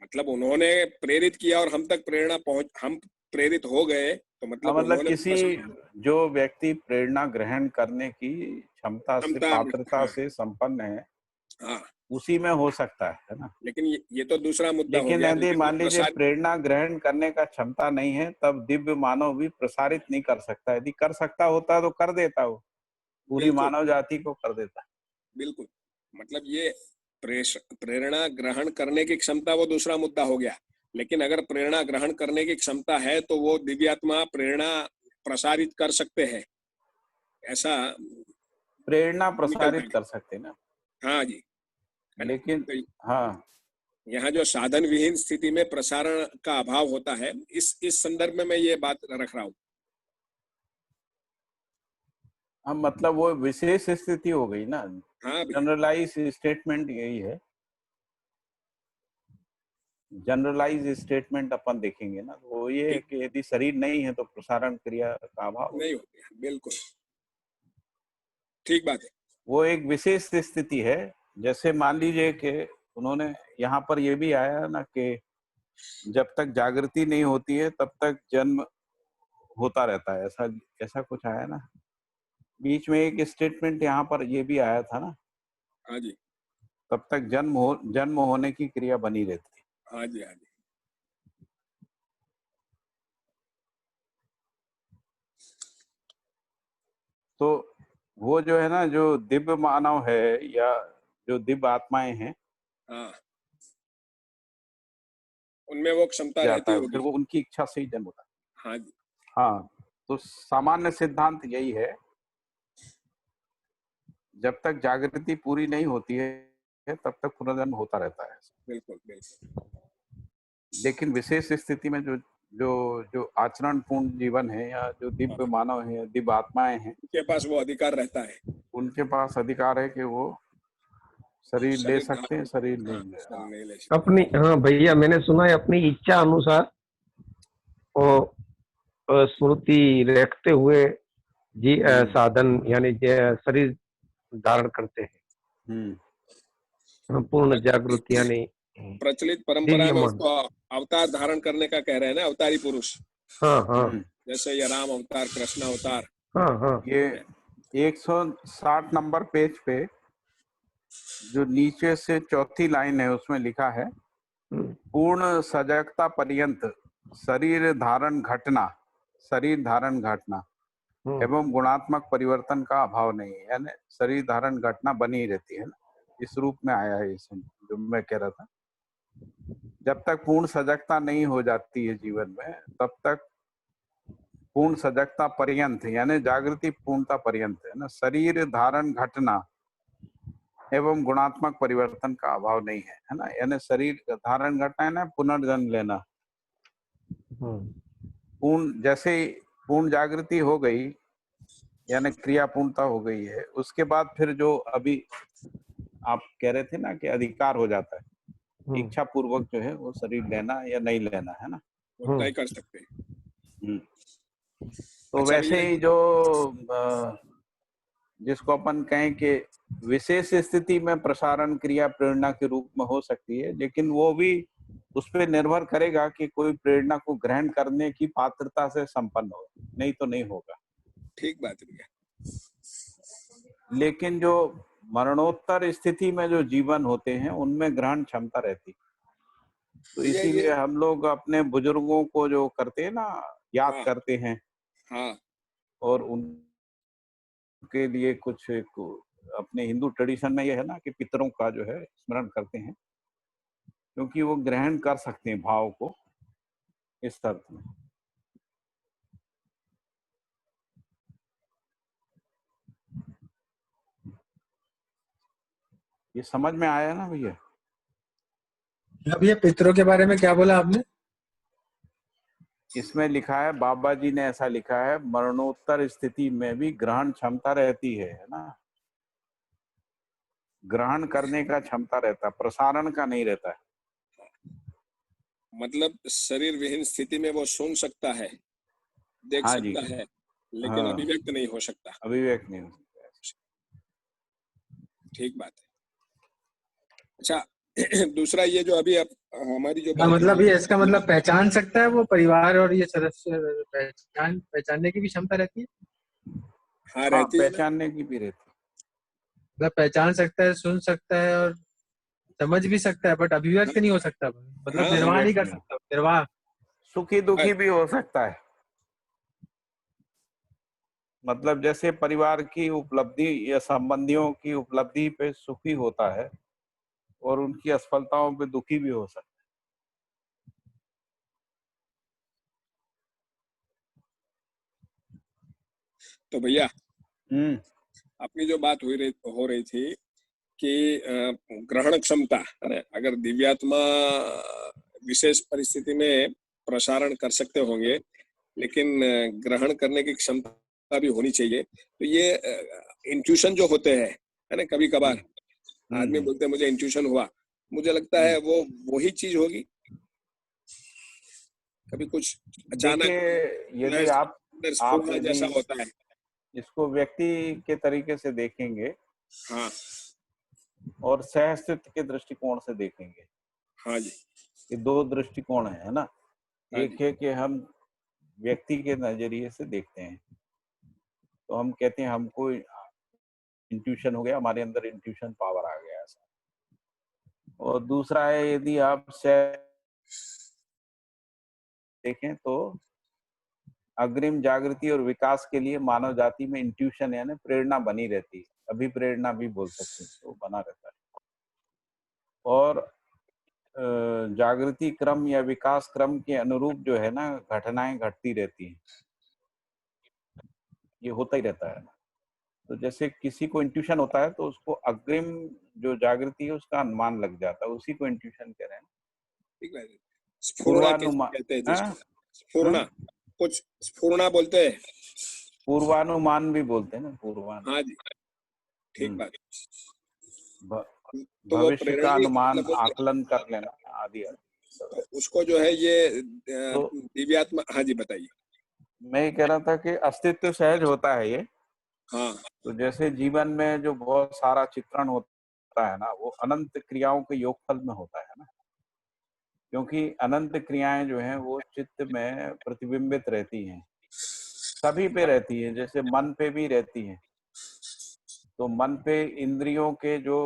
मतलब उन्होंने प्रेरित किया और हम तक प्रेरणा हम प्रेरित हो गए, तो हाँ, मतलब मतलब उन्होंने किसी, जो व्यक्ति प्रेरणा ग्रहण करने की क्षमता से, क्षमता। पात्रता हाँ से संपन्न है, हाँ, उसी में हो सकता है ना। लेकिन ये तो दूसरा मुद्दा हो लेकिन गया, यदि लेकिन वो मान लीजिए प्रसाद। प्रेरणा ग्रहण करने का क्षमता नहीं है, तब दिव्य मानव भी प्रसारित नहीं कर सकता। यदि कर सकता होता तो कर देता, वो पूरी बिल्कुल मानव जाति को कर देता। बिल्कुल, मतलब ये प्रेरणा ग्रहण करने की क्षमता वो दूसरा मुद्दा हो गया, लेकिन अगर प्रेरणा ग्रहण करने की क्षमता है तो वो दिव्यात्मा प्रेरणा प्रसारित कर सकते हैं, ऐसा प्रेरणा निकलता प्रसारित है। कर सकते ना, हाँ जी, है ना। लेकिन तो हाँ, यहाँ जो साधन विहीन स्थिति में प्रसारण का अभाव होता है, इस संदर्भ में मैं ये बात रख रहा हूँ। हम मतलब वो विशेष स्थिति हो गई ना, हाँ भैया, जनरलाइज स्टेटमेंट यही है। जनरलाइज स्टेटमेंट अपन देखेंगे ना, तो वो ये है ठीक, कि यदि शरीर नहीं है तो प्रसारण क्रिया का अभाव नहीं होता है। होते, बिल्कुल ठीक बात है। वो एक विशेष स्थिति है। जैसे मान लीजिए कि उन्होंने यहाँ पर ये भी आया ना कि जब तक जागृति नहीं होती है तब तक जन्म होता रहता है, ऐसा ऐसा कुछ आया ना। बीच में एक स्टेटमेंट यहाँ पर ये भी आया था ना, हाँ जी, तब तक जन्म होने की क्रिया बनी रहती है। हाँ जी, हाँ जी, तो वो जो है ना, जो दिव्य मानव है या जो दिव्य आत्माएं हैं, हाँ उनमें वो क्षमता जाता रहती है, फिर होगी। वो उनकी इच्छा से ही जन्म होता हाँ जी, है। हाँ, तो सामान्य सिद्धांत यही है, जब तक जागृति पूरी नहीं होती है तब तक पुनर्जन्म होता रहता है। बिल्कुल बिल्कुल। लेकिन विशेष स्थिति में जो जो जो आचरण पूर्ण जीवन है या जो दिव्य मानव है, दिव्य आत्माएं हैं, उनके पास वो अधिकार रहता है, उनके पास अधिकार है कि वो शरीर ले शरीर सकते हैं, शरीर नहीं हाँ, ले। शरीर हाँ। नहीं ले सकते। अपनी, हाँ भैया, मैंने सुना है अपनी इच्छा अनुसार वो स्मृति रखते हुए जी साधन यानी शरीर धारण करते हैं, पूर्ण जागृति यानी प्रचलित परंपरा दिव्य में मन। उसको अवतार धारण करने का कह रहे हैं ना, अवतारी पुरुष, हाँ हाँ जैसे ये राम अवतार, कृष्ण अवतार। हाँ हाँ। ये 160 नंबर पेज पे जो नीचे से चौथी लाइन है उसमें लिखा है, पूर्ण सजगता पर्यंत शरीर धारण घटना एवं गुणात्मक परिवर्तन का अभाव नहीं है। यानी शरीर धारण घटना बनी ही रहती है ना, इस रूप में आया है। इसमें जो मैं कह रहा था, जब तक पूर्ण सजगता नहीं हो जाती है जीवन में, तब तक पूर्ण सजगता पर्यंत यानी जागृति पूर्णता पर्यंत है ना, शरीर धारण घटना एवं गुणात्मक परिवर्तन का अभाव नहीं है ना। यानी शरीर धारण घटना है ना, पुनर्जन्म लेना। पूर्ण जैसे पूर्ण जागृति हो गई यानी क्रिया पूर्णता हो गई है, उसके बाद फिर जो अभी आप कह रहे थे ना कि अधिकार हो जाता है, इच्छा पूर्वक जो है वो शरीर लेना या नहीं लेना, है ना, वो तय कर सकते हैं। तो अच्छा वैसे ही जो जिसको अपन कहें कि विशेष स्थिति में प्रसारण क्रिया प्रेरणा के रूप में हो सकती है, लेकिन वो भी उस पर निर्भर करेगा कि कोई प्रेरणा को ग्रहण करने की पात्रता से संपन्न हो, नहीं तो नहीं होगा। ठीक बात है। लेकिन जो मरणोत्तर स्थिति में जो जीवन होते हैं उनमें ग्रहण क्षमता रहती, तो इसीलिए हम लोग अपने बुजुर्गों को जो करते हैं ना, याद करते हैं, और उनके लिए कुछ अपने हिंदू ट्रेडिशन में यह है ना कि पितरों का जो है स्मरण करते हैं, क्योंकि वो ग्रहण कर सकते हैं भाव को इस अर्थ में। ये समझ में आया ना भैया? अब ये पितरों के बारे में क्या बोला आपने? इसमें लिखा है, बाबा जी ने ऐसा लिखा है, मरणोत्तर स्थिति में भी ग्रहण क्षमता रहती है ना, ग्रहण करने का क्षमता रहता, प्रसारण का नहीं रहता है। मतलब शरीर विहीन स्थिति में वो सुन सकता है, देख सकता है, लेकिन अभिव्यक्त नहीं हो सकता। अभिव्यक्त नहीं हो सकता। ठीक बात है। अच्छा, दूसरा ये जो अभी हमारी जो मतलब ये इसका मतलब पहचान सकता है वो परिवार और ये सदस्य, पहचानने की भी क्षमता रहती है। हाँ, रहती है, पहचानने की भी रहती है। मतलब पहचान सकता है, सुन सकता है और समझ भी सकता है, बट अभिव्यक्त नहीं हो सकता, मतलब निर्वाह नहीं कर सकता। निर्वाह सुखी दुखी भी हो सकता है। मतलब जैसे परिवार की उपलब्धि या संबंधियों की उपलब्धि पे सुखी होता है और उनकी असफलताओं पे दुखी भी हो सकता है। तो भैया अपनी जो बात हो रही थी कि ग्रहण क्षमता, अगर दिव्यात्मा विशेष परिस्थिति में प्रसारण कर सकते होंगे, लेकिन ग्रहण करने की क्षमता भी होनी चाहिए। तो ये इंट्यूशन जो होते हैं, है ना, कभी कभार आदमी बोलते हैं मुझे इंट्यूशन हुआ, मुझे लगता है वो वही चीज होगी। कभी कुछ अचानक यदि आप जैसा होता है, इसको व्यक्ति के तरीके से देखेंगे, हाँ, और सहअस्तित्व के दृष्टिकोण से देखेंगे, हाँ जी, ये दो दृष्टिकोण है ना। एक है कि हम व्यक्ति के नजरिए से देखते हैं, तो हम कहते हैं हमको इंट्यूशन हो गया, हमारे अंदर इंट्यूशन पावर आ गया ऐसा। और दूसरा है, यदि आप देखें तो अग्रिम जागृति और विकास के लिए मानव जाति में इंट्यूशन यानी प्रेरणा बनी रहती है, अभिप्रेरणा भी बोल सकते हैं, तो बना रहता है। और जागृति क्रम या विकास क्रम के अनुरूप जो है ना घटनाएं घटती रहती हैं, ये होता ही रहता है ना। तो जैसे किसी को इंट्यूशन होता है तो उसको अग्रिम जो जागृति है उसका अनुमान लग जाता है, उसी को इंट्यूशन कह रहे हैं। ठीक है, स्फुरना पूर्वानुमान, कहते हैं हाँ? जिसको, स्फुरना, कुछ स्फुरना बोलते हैं। पूर्वानुमान भी बोलते हैं ना, पूर्वानुमान। हाँ जी, ठीक बात। तो वो भविष्य का प्रेरणी अनुमान, मतलब आकलन कर लेना आदि आदि। तो उसको जो है ये तो दिव्यात्मा, हाँ जी बताइए। मैं ये कह रहा था कि अस्तित्व सहज होता है ये। हाँ तो जैसे जीवन में जो बहुत सारा चित्रण होता है ना, वो अनंत क्रियाओं के योगफल में होता है ना, क्योंकि अनंत क्रियाएं जो हैं वो चित्त में प्रतिबिंबित रहती हैं, सभी पे रहती है, जैसे मन पे भी रहती है। तो मन पे इंद्रियों के जो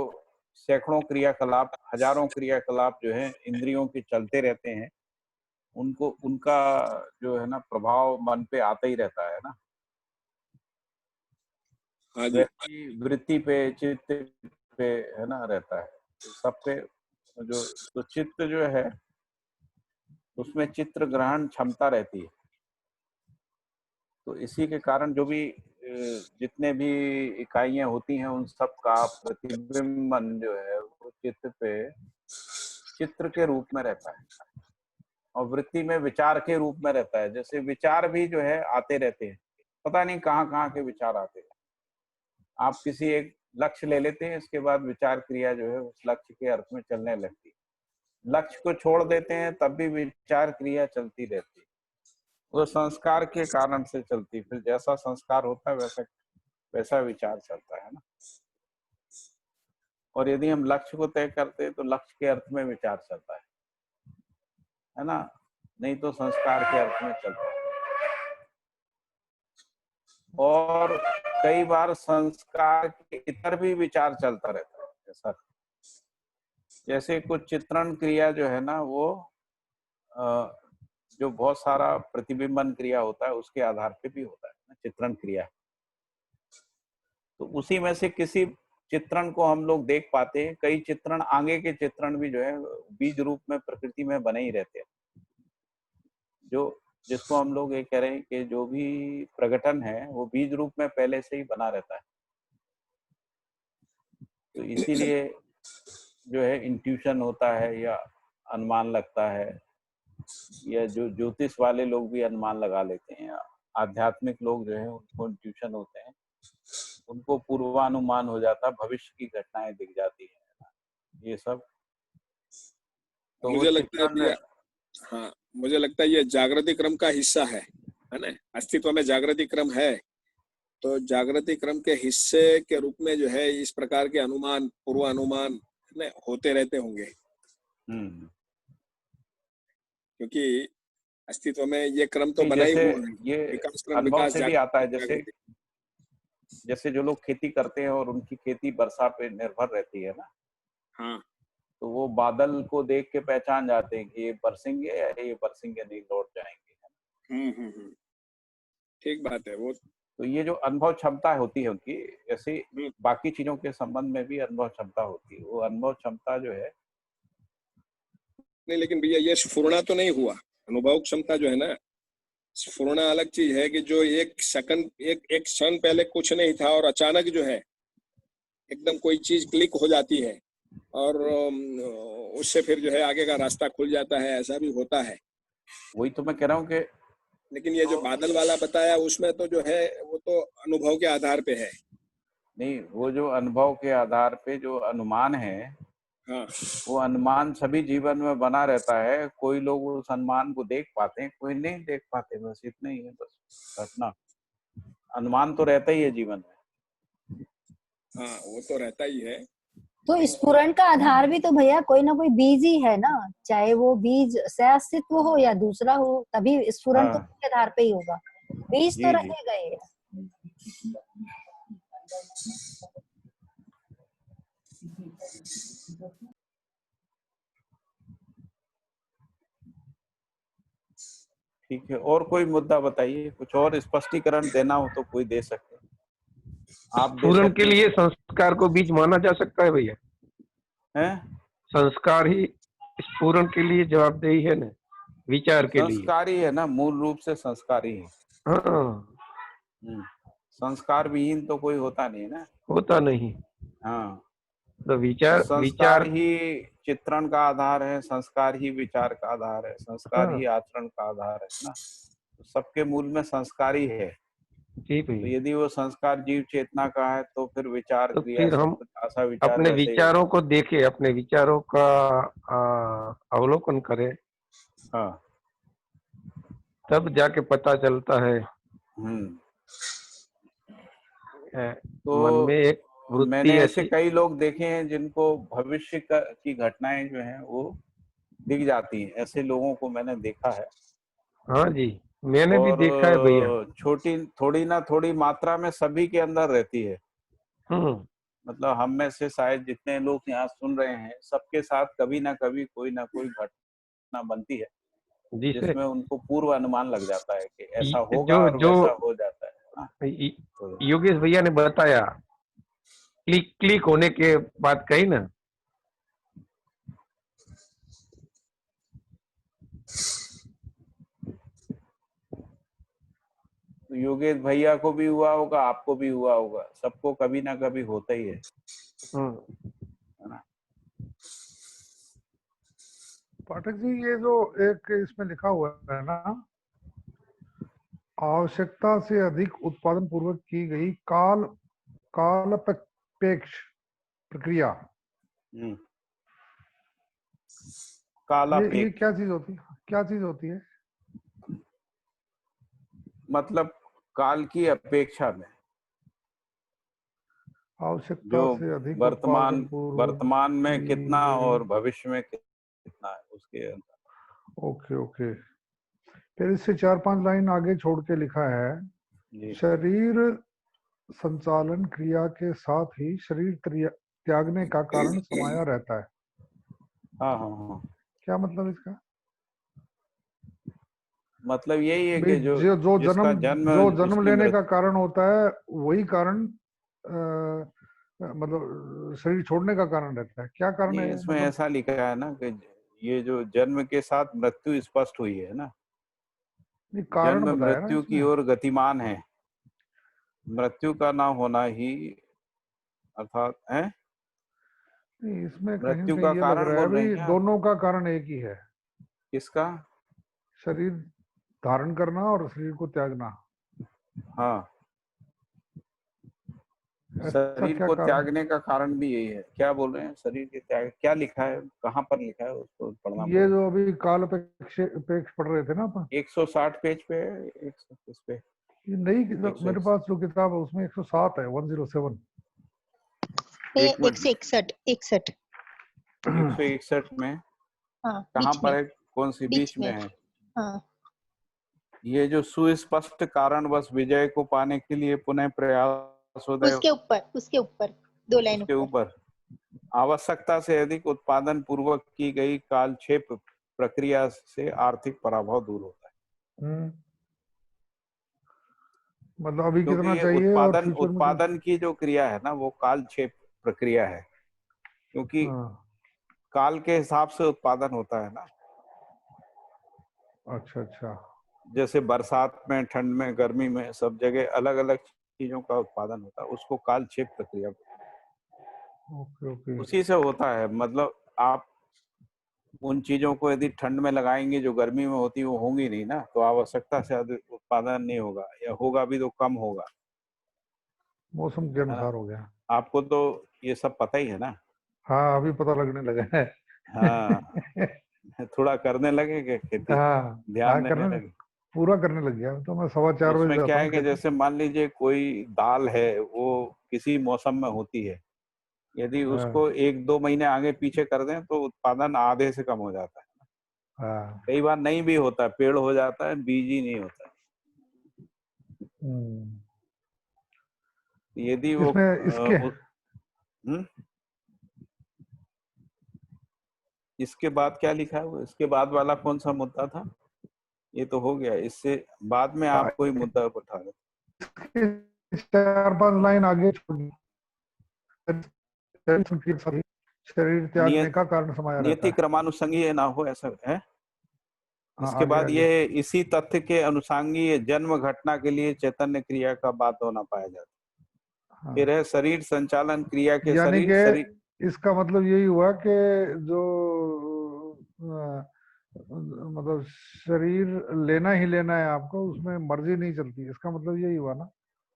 सैकड़ों क्रियाकलाप, हजारों क्रियाकलाप जो है इंद्रियों के चलते रहते हैं, उनको उनका जो है ना प्रभाव मन पे आता ही रहता है ना। हाँ जी, वैसी वृत्ति पे, चित्त पे है ना रहता है, तो सब पे जो, तो चित्त जो है उसमें चित्र ग्रहण क्षमता रहती है। तो इसी के कारण जो भी जितने भी इकाइयां होती हैं उन सब का प्रतिबिंबन जो है वो चित्त पे चित्र के रूप में रहता है, और वृत्ति में विचार के रूप में रहता है। जैसे विचार भी जो है आते रहते हैं, पता नहीं कहाँ कहाँ के विचार आते हैं। आप किसी एक लक्ष्य ले लेते हैं, इसके बाद विचार क्रिया जो है उस लक्ष्य के अर्थ में चलने लगती है। लक्ष्य को छोड़ देते हैं तब भी विचार क्रिया चलती रहती है, वो संस्कार के कारण से चलती। फिर जैसा संस्कार होता है वैसा वैसा विचार चलता है ना। और यदि हम लक्ष्य को तय करते हैं तो लक्ष्य के अर्थ में विचार चलता है ना, नहीं तो संस्कार के अर्थ में चलता है। और कई बार संस्कार के इतर भी विचार चलता रहता है। ऐसा जैसे कुछ चित्रण क्रिया जो है ना वो जो बहुत सारा प्रतिबिंबन क्रिया होता है उसके आधार पे भी होता है ना चित्रण क्रिया। तो उसी में से किसी चित्रण को हम लोग देख पाते हैं, कई चित्रण आगे के चित्रण भी जो है बीज रूप में प्रकृति में बने ही रहते हैं। जो जिसको हम लोग ये कह रहे हैं कि जो भी प्रगटन है वो बीज रूप में पहले से ही बना रहता है। तो इसीलिए जो है इंट्यूशन होता है या अनुमान लगता है, या जो ज्योतिष वाले लोग भी अनुमान लगा लेते हैं, आध्यात्मिक लोग जो है उनको इंट्यूशन होते हैं, उनको पूर्वानुमान हो जाता है, भविष्य की घटनाएं दिख जाती है ये सब। तो मुझे लगता है भैया, हाँ मुझे लगता है ये जागृति क्रम का हिस्सा है ना। अस्तित्व में जागृति क्रम है, तो जागृति क्रम के हिस्से के रूप में जो है इस प्रकार के अनुमान, पूर्वानुमान होते रहते होंगे। क्योंकि अस्तित्व में ये क्रम तो बना ही हुआ है, ये विकास क्रम, अनुभव विकास से भी आता है। जैसे जो लोग खेती करते हैं और उनकी खेती वर्षा पे निर्भर रहती है ना, हाँ, तो वो बादल को देख के पहचान जाते हैं कि ये बरसेंगे या ये बरसेंगे नहीं, लौट जाएंगे। ठीक बात है वो। तो ये जो अनुभव क्षमता होती है उनकी, ऐसे बाकी चीजों के संबंध में भी अनुभव क्षमता होती है। वो अनुभव क्षमता जो है नहीं, लेकिन भैया ये स्फुरना तो नहीं हुआ। अनुभव क्षमता जो है ना, स्फुरना अलग चीज है कि जो एक सेकंड, एक क्षण पहले कुछ नहीं था और अचानक जो है एकदम कोई चीज क्लिक हो जाती है और उससे फिर जो है आगे का रास्ता खुल जाता है, ऐसा भी होता है। वही तो मैं कह रहा हूँ कि लेकिन ये जो बादल वाला बताया उसमें तो जो है वो तो अनुभव के आधार पे है। नहीं, वो जो अनुभव के आधार पे जो अनुमान है, हाँ, वो अनुमान सभी जीवन में बना रहता है। कोई लोग उस अनुमान को देख पाते हैं, कोई नहीं देख पाते, बस इतना ही है। बस घटना, अनुमान तो रहता ही है जीवन में। हाँ वो तो रहता ही है। तो स्फुरण का आधार भी तो भैया कोई ना कोई बीज ही है ना, चाहे वो बीज सहअस्तित्व हो या दूसरा हो, तभी स्फुरण तो उसके आधार पे ही होगा। बीज तो रह गए। ठीक है, और कोई मुद्दा बताइए, कुछ और स्पष्टीकरण देना हो तो कोई दे सकते हैं। आप स्फुरण के लिए संस्कार को बीज माना जा सकता है भैया? हैं? संस्कार ही स्फुरण के लिए जवाबदेही है ना, विचार के लिए। संस्कारी है ना, मूल रूप से संस्कारी है। हाँ, संस्कार विहीन तो कोई होता नहीं ना। होता नहीं। हाँ, तो विचार संस्कार ही चित्रण का आधार है, संस्कार ही विचार का आधार है, संस्कार हाँ ही आचरण का आधार है ना। तो सबके मूल में संस्कार ही है। जी तो भैया। यदि वो संस्कार जीव चेतना का है तो फिर विचार तो क्रिया फिर सब हम कुछ आशा विचार अपने वैसे ही विचारों होगा। को देखें, अपने विचारों का अवलोकन करें, हाँ। तब जाके पता चलता है। तो मन में एक वृत्ति मैंने ऐसे ऐसी। कई लोग देखे हैं जिनको भविष्य की घटनाएं जो हैं वो दिख जाती हैं। ऐसे लोगों को मैंने देखा है। हाँ जी, मैंने भी और देखा है भैया। छोटी थोड़ी ना थोड़ी मात्रा में सभी के अंदर रहती है। मतलब हम में से शायद जितने लोग यहाँ सुन रहे हैं, सबके साथ कभी ना कभी कोई ना कोई घटना बनती है जिसे जिसमें उनको पूर्व अनुमान लग जाता है कि ऐसा होगा जो और जो वैसा हो जाता है ना। तो योगेश भैया ने बताया, क्लिक होने के बाद कही ना। योगेश भैया को भी हुआ होगा, आपको भी हुआ होगा, सबको कभी ना कभी होता ही है ना। पाठक जी, ये जो एक इसमें लिखा हुआ है ना, आवश्यकता से अधिक उत्पादन पूर्वक की गई कालापेक्ष प्रक्रिया, ये क्या चीज होती है? क्या चीज होती है? मतलब काल की अपेक्षा में आवश्यकता जो से अधिक वर्तमान उत्पादन पूर्वक वर्तमान में की कितना गई। और भविष्य में कितना है उसके अंदर। Okay okay. फिर इससे 4-5 लाइन आगे छोड़ के लिखा है, जी। शरीर संचालन क्रिया के साथ ही शरीर त्यागने का कारण समाया रहता है। हाँ हाँ हाँ। क्या मतलब इसका? मतलब यही है भाई कि जो जो जिसका जन्म जन्म उसकी लेने का मृत्यु। कारण होता है, वही कारण मतलब शरीर छोड़ने का कारण रहता है। क्या कारण ये है इसमें मतलब? ऐसा लिखा है ना कि ये जो जन्म के साथ मृत्यु स्पष्ट हुई है ना, ये कारण जन्म बताया ना मृत्यु की इसमें। ओर गतिमान है। मृत्यु का ना होना ही अर्थात है नहीं, इसमें कहीं ना मृत्यु का कहीं ये लग कारण रहा है बोल रहे हैं भाई, क्या? दोनों का कारण एक ही है। किसका? शरीर धारण करना और शरीर को त्यागना। हाँ, ऐसा शरीर क्या को कारण? त्यागने का कारण भी यही है। क्या बोल रहे हैं? शरीर के त्याग क्या लिखा है, कहाँ पर लिखा है, उसको पढ़ना ये पड़ेगा। जो अभी कालापेक्ष पढ़ रहे थे ना अपन, 160 पेज पे है, 130 पे। ये नई मेरे 161 पास जो किताब है उसमें 107 है, 107। ये एक मिनट। 161 61। 161 में हाँ, कहाँ बीच पर में, है? कौन सी बीच में है? हाँ, ये जो सुस्पष्ट कारणवश विजय को पाने के लिए पुनः प्रयासोदय, उसके ऊपर 2 लाइन उसके ऊपर। ऊपर आवश्यकता से अधिक उत्पादन पूर्वक की गई कालक्षेप प्रक्रिया से आर्थिक पराभव दूर होता है। मतलब अभी क्योंकि कितना ये चाहिए और फ्यूचर में कितना? उत्पादन की जो क्रिया है ना, वो कालक्षेप प्रक्रिया है। क्योंकि हाँ, काल के हिसाब से उत्पादन होता है ना। अच्छा अच्छा। जैसे बरसात में, ठंड में, गर्मी में, सब जगह अलग अलग चीजों का उत्पादन होता है, उसको कालक्षेप प्रक्रिया ओके ओके। उसी से होता है। मतलब आप उन चीजों को यदि ठंड में लगाएंगे जो गर्मी में होती, वो होंगी नहीं ना, तो आवश्यकता से अधिक उत्पादन नहीं होगा, या होगा भी तो कम होगा, मौसम के है ना। अनुसार हो गया। आपको तो ये सब पता ही है ना। हाँ, अभी पता लगने लगा है। हाँ, थोड़ा करने लगे क्या खेती, हाँ ध्यान हाँ, देने लगे? पूरा करने लग गया। तो मैं 4:15 बजे उसमें क्या जाता है हूँ कि खेत। जैसे मान लीजिए कोई दाल है, वो किसी मौसम में होती है, यदि हाँ उसको 1-2 महीने आगे पीछे कर दें तो उत्पादन आधे से कम हो जाता है। हाँ। कई बार नहीं भी होता, पेड़ हो जाता है, बीज ही नहीं होता है। यदि वो इसमें इसके हम्म, इसके बाद क्या लिखा है? वो इसके बाद वाला कौन सा मुद्दा था? ये तो हो गया, इससे बाद में आप कोई मुद्दा उठा रहे। 4-5 लाइन आगे छोड़ दी। शरीर त्यागने नियत का कारण समाया रहता नियति है। क्रमानुसंगी ना हो, ऐसा है। इसके आगे बाद आगे। ये इसी तथ्य के अनुसांगी जन्म घटना के लिए चैतन्य क्रिया का बाध्य होना पाया जाता है। हाँ, फिर है शरीर संचालन क्रिया के यानी शरीर कि इसका मतलब यही हुआ कि जो मतलब शरीर लेना ही लेना है आपको, उसमें मर्जी नहीं चलती, इसका मतलब यही हुआ ना?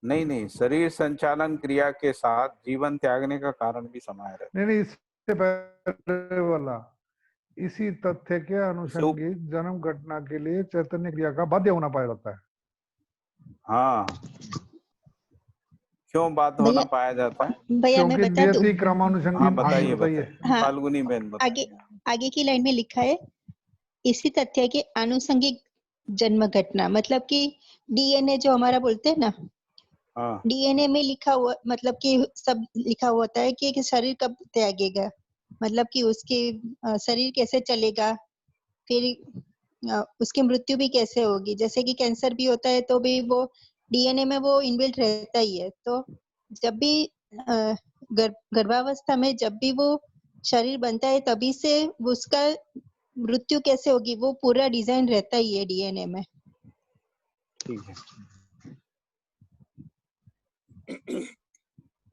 नहीं, शरीर संचालन क्रिया के साथ जीवन त्यागने का कारण भी समाया रहता है। नहीं, इससे पहले वाला, इसी तथ्य के इसे अनुषंगी जन्म घटना के लिए चैतन्य क्रिया का बाध्य होना पाया जाता है। हाँ, क्यों बाध्य होना पाया जाता है? भैया मैं क्योंकि बता दूं। नियति क्रमानुषंगी। हाँ बताइए बताइए। हाँ, फाल्गुनी बहन आगे बताइए। आगे की लाइन में लिखा है इसी तथ्य के आनुषंगिक जन्म घटना, मतलब कि डीएनए जो हमारा बोलते हैं ना, हाँ डीएनए में लिखा हुआ, मतलब कि सब लिखा हुआ होता है कि शरीर कब त्यागेगा, मतलब कि उसके शरीर कैसे चलेगा, फिर उसकी मृत्यु भी कैसे होगी। जैसे कि कैंसर भी होता है तो भी वो डीएनए में वो इनबिल्ट रहता ही है। तो जब भी गर्भावस्था में जब भी वो शरीर बनता है तभी से उसका मृत्यु कैसे होगी वो पूरा डिजाइन रहता ही है डीएनए में। ठीक है।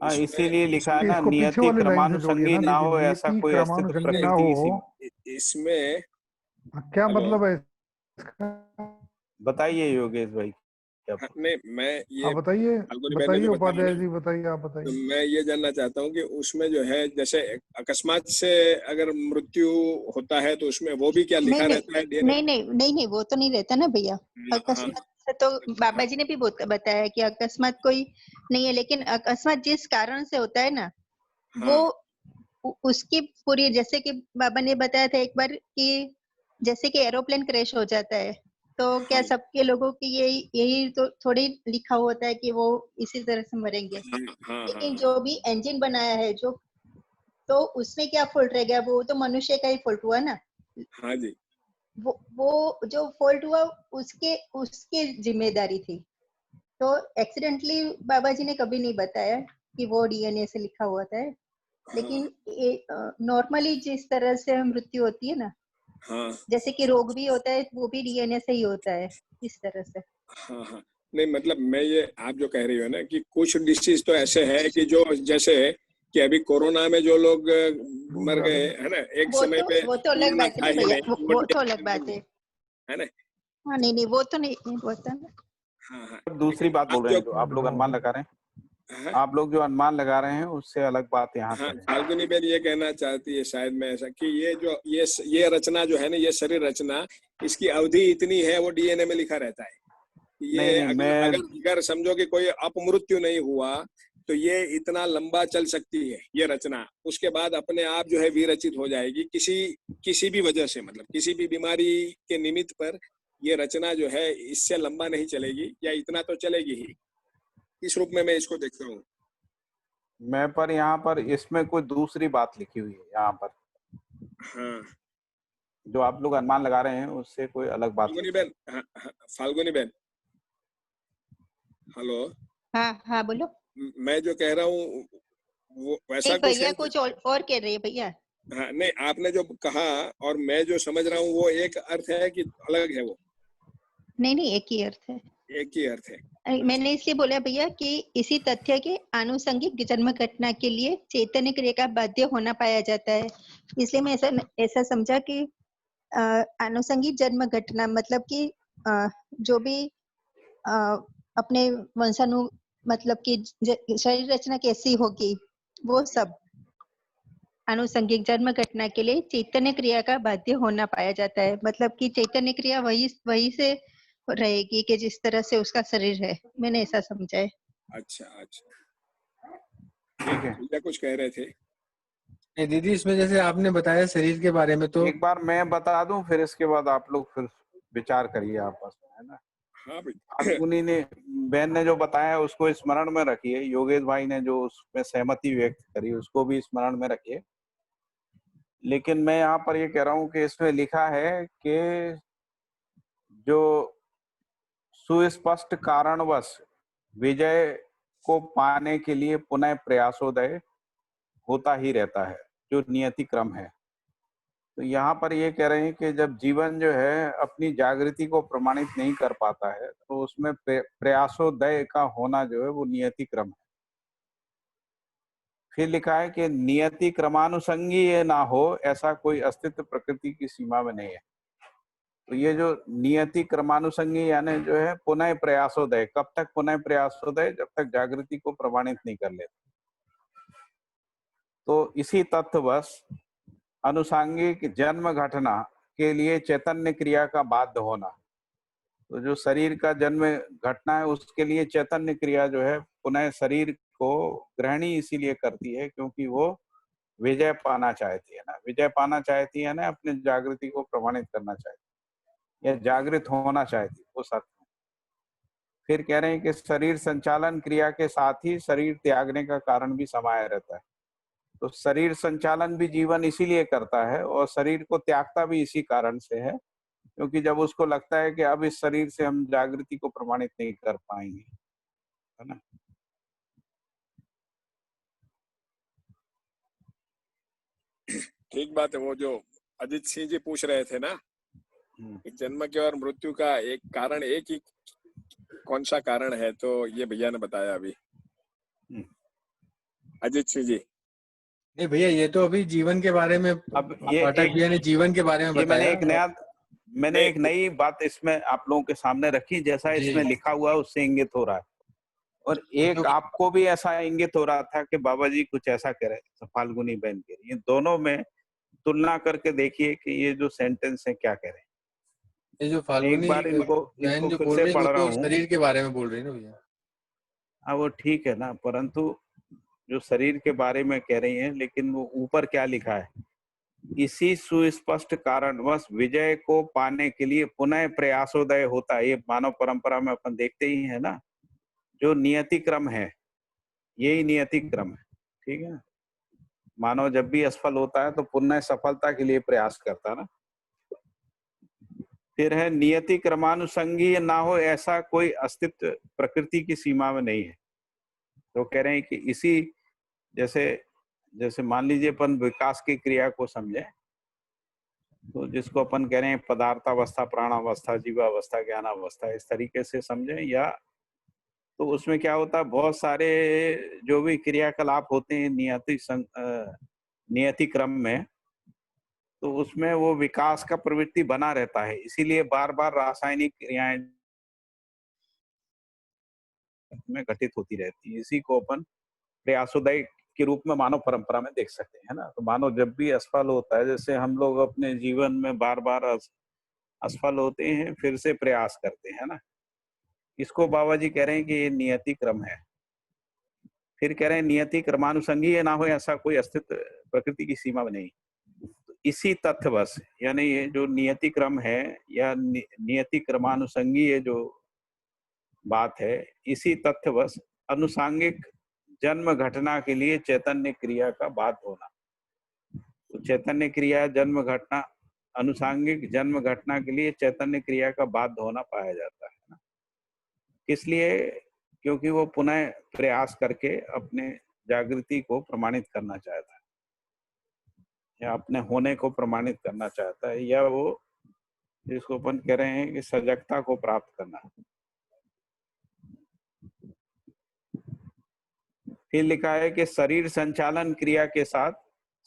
हाँ, इसीलिए लिखा है ना, इसको पीछे नियति वाली लाइन से जोड़िए क्रमानुसंगी ना, ना दीदी, हो ऐसा नियति कोई अस्तित्व क्रमानुषंगी ना प्रकृति की हो। सीमा। इसमें क्या हेलो। मतलब है इसका? बताइए योगेश भाई क्या? हाँ, नहीं मैं ये बताइए, फाल्गुनी बहन ने जो बताया उपाध्याय ना, जी बताइए, आप तो बताइए। मैं ये जानना चाहता हूँ कि उसमें जो है जैसे अकस्मात से अगर मृत्यु होता है तो उसमें वो भी क्या नहीं लिखा नहीं रहता है डीएनए? नहीं, वो तो नहीं रहता ना भैया। हाँ अकस्मात से तो बाबा जी ने भी बताया कि अकस्मात कोई नहीं है, लेकिन अकस्मात जिस कारण से होता है ना, वो उसकी पूरी, जैसे कि बाबा ने बताया था एक बार कि जैसे कि एरोप्लेन क्रैश हो जाता है तो क्या सबके लोगों की यही तो थोड़ी लिखा होता है कि वो इसी तरह से मरेंगे। लेकिन जो भी इंजन बनाया है जो, तो उसमें क्या फॉल्ट रह गया, वो तो मनुष्य का ही फॉल्ट हुआ ना। हाँ जी। वो जो फॉल्ट हुआ उसके उसकी जिम्मेदारी थी। तो एक्सीडेंटली बाबा जी ने कभी नहीं बताया कि वो डीएनए से लिखा हुआ था। लेकिन नॉर्मली जिस तरह से मृत्यु होती है ना, जैसे कि रोग भी होता है वो भी डीएनए से ही होता है, इस तरह से। हाँ नहीं मतलब मैं ये आप जो कह रही हो ना कि कुछ डिसीज तो ऐसे है कि जो जैसे कि अभी कोरोना में जो लोग मर गए है ना, एक समय पे वो तो अलग कोरोना बात था है ही भैया, नहीं, वो तो अलग बात है ना। हाँ नहीं वो तो नहीं होता ना। हाँ दूसरी बात बोल रहे हैं, जो आप लोग अनुमान लगा रहे हैं, आप लोग जो अनुमान लगा रहे हैं उससे अलग बात यहाँ हाँ पर है। फाल्गुनी बेन ये कहना चाहती है शायद मैं ऐसा कि ये जो ये रचना जो है ना, ये शरीर रचना, इसकी अवधि इतनी है वो डीएनए में लिखा रहता है। ये अगर समझो कि कोई अपमृत्यु नहीं हुआ तो ये इतना लंबा चल सकती है ये रचना, उसके बाद अपने आप जो है विरचित हो जाएगी किसी भी वजह से, मतलब किसी भी बीमारी के निमित्त पर ये रचना जो है इससे लंबा नहीं चलेगी, या इतना तो चलेगी ही। इस रूप में मैं इसको देखता हूँ। मैं पर यहाँ पर इसमें कोई दूसरी बात लिखी हुई है यहाँ पर। हाँ जो आप लोग अनुमान लगा रहे हैं उससे कोई अलग बात। Falguni Ben, Falguni Ben hello. हाँ बोलो। मैं जो कह रहा हूँ वो वैसा कुछ भैया है। कुछ और कह रहे हैं भैया। हाँ नहीं आपने जो कहा और मैं जो समझ रहा हूँ वो एक अर्थ है कि अलग है? वो नहीं एक ही अर्थ है। एक ही अर्थ है। मैंने इसलिए बोला भैया कि इसी तथ्य के आनुषंगिक जन्म घटना के लिए चैतन्य क्रिया का बाध्य होना पाया जाता है। इसलिए मैं ऐसा समझा कि आनुषंगिक जन्म घटना मतलब कि जो भी अपने वंशाणु, मतलब कि शरीर रचना कैसी होगी वो सब आनुषंगिक जन्म घटना के लिए चैतन्य क्रिया का बाध्य होना पाया जाता है। मतलब कि चैतन्य क्रिया वही से रहेगी कि जिस तरह से उसका शरीर है। मैंने ऐसा समझा है। अच्छा ठीक है। भैया कुछ कह रहे थे? नहीं दीदी, इसमें जैसे आपने बताया शरीर के बारे में, तो एक बार मैं बता दूं फिर इसके बाद आप लोग फिर विचार करिए आपस में, है ना। हाँ फाल्गुनी ने बहन ने जो बताया उसको स्मरण में रखिए, योगेश भाई ने जो उसमें सहमति व्यक्त करी उसको भी स्मरण में रखिए। लेकिन मैं यहाँ पर ये कह रहा हूँ कि इसमें लिखा है कि जो सुस्पष्ट कारणवश विजय को पाने के लिए पुनः प्रयासोदय होता ही रहता है, जो नियति क्रम है। तो यहाँ पर ये कह रहे हैं कि जब जीवन जो है अपनी जागृति को प्रमाणित नहीं कर पाता है तो उसमें प्रयासोदय का होना जो है वो नियति क्रम है। फिर लिखा है कि नियति क्रमानुसंगी ये ना हो ऐसा कोई अस्तित्व प्रकृति की सीमा में नहीं है। तो ये जो नियति क्रमानुसंगी यानी जो है पुनः प्रयासोदय, कब तक पुनः प्रयासोदय? जब तक जागृति को प्रमाणित नहीं कर लेते। तो इसी तत्ववश अनुसांगिक जन्म घटना के लिए चैतन्य क्रिया का बाध्य होना। तो जो शरीर का जन्म घटना है उसके लिए चैतन्य क्रिया जो है पुनः शरीर को ग्रहणी इसीलिए करती है क्योंकि वो विजय पाना चाहती है ना, विजय पाना चाहती है ना, अपने जागृति को प्रमाणित करना चाहती है या जागृत होना चाहती है, वो सत्य है। फिर कह रहे हैं कि शरीर संचालन क्रिया के साथ ही शरीर त्यागने का कारण भी समाया रहता है। तो शरीर संचालन भी जीवन इसीलिए करता है और शरीर को त्यागता भी इसी कारण से है क्योंकि जब उसको लगता है कि अब इस शरीर से हम जागृति को प्रमाणित नहीं कर पाएंगे, है ना। ठीक बात है। वो जो अजित सिंह जी पूछ रहे थे ना, जन्म के और मृत्यु का एक कारण एक ही कौन सा कारण है, तो ये भैया ने बताया अभी, अजित सिंह जी। नहीं भैया, ये तो अभी जीवन के बारे में, अब ये पाठक भैया ने जीवन के बारे में बताया। मैंने एक नई बात इसमें आप लोगों के सामने रखी, जैसा इसमें लिखा हुआ है उससे इंगित हो रहा है। और एक आपको भी ऐसा इंगित हो रहा था कि बाबा जी कुछ ऐसा कह रहे हैं फाल्गुनी बहन के। ये दोनों में तुलना करके देखिए कि ये जो सेंटेंस है क्या कह रहे हैं। ये जो फाल्गुनी एक बार इनको जो फिर बोल से रही पढ़ है रहा तो हूँ। शरीर के बारे में बोल रही है ना भैया। हाँ वो ठीक है ना, परंतु जो शरीर के बारे में कह रही हैं, लेकिन वो ऊपर क्या लिखा है, इसी सुस्पष्ट कारणवश विजय को पाने के लिए पुनः प्रयासोदय होता है। ये मानव परंपरा में अपन देखते ही है ना, जो नियति क्रम है यही नियति क्रम है, ठीक है। मानव जब भी असफल होता है तो पुनः सफलता के लिए प्रयास करता है ना। फिर है नियति क्रमानुसंगी ना हो ऐसा कोई अस्तित्व प्रकृति की सीमा में नहीं है। तो कह रहे हैं कि इसी जैसे मान लीजिए अपन विकास की क्रिया को समझे, तो जिसको अपन कह रहे हैं पदार्थावस्था, प्राणावस्था, जीवावस्था, ज्ञानावस्था, इस तरीके से समझे, या तो उसमें क्या होता है, बहुत सारे जो भी क्रियाकलाप होते हैं नियति क्रम में, तो उसमें वो विकास का प्रवृत्ति बना रहता है। इसीलिए बार बार रासायनिक क्रियाएं में घटित होती रहती है। इसी को अपन प्रयासोदय के रूप में मानव परंपरा में देख सकते हैं ना। तो मानव जब भी असफल होता है, जैसे हम लोग अपने जीवन में बार बार असफल होते हैं, फिर से प्रयास करते हैं ना, इसको बाबा जी कह रहे हैं कि ये नियति क्रम है। फिर कह रहे हैं नियति क्रमानुसंगी ना हो ऐसा कोई अस्तित्व प्रकृति की सीमा में नहीं। तो इसी तथ्यवश, यानी ये जो नियति क्रम है या नियति क्रमानुसंगी ये जो बात है, इसी तथ्यवश अनुसांगिक जन्म घटना के लिए चैतन्य क्रिया का बाध्य होना। तो चैतन्य क्रिया जन्म घटना, अनुसांगिक जन्म घटना के लिए चैतन्य क्रिया का बाध्य होना पाया जाता है ना। इसलिए क्योंकि वो पुनः प्रयास करके अपने जागृति को प्रमाणित करना चाहता है या अपने होने को प्रमाणित करना चाहता है, या वो जिसको अपन कह रहे हैं कि सजगता को प्राप्त करना। फिर लिखा है कि शरीर संचालन क्रिया के साथ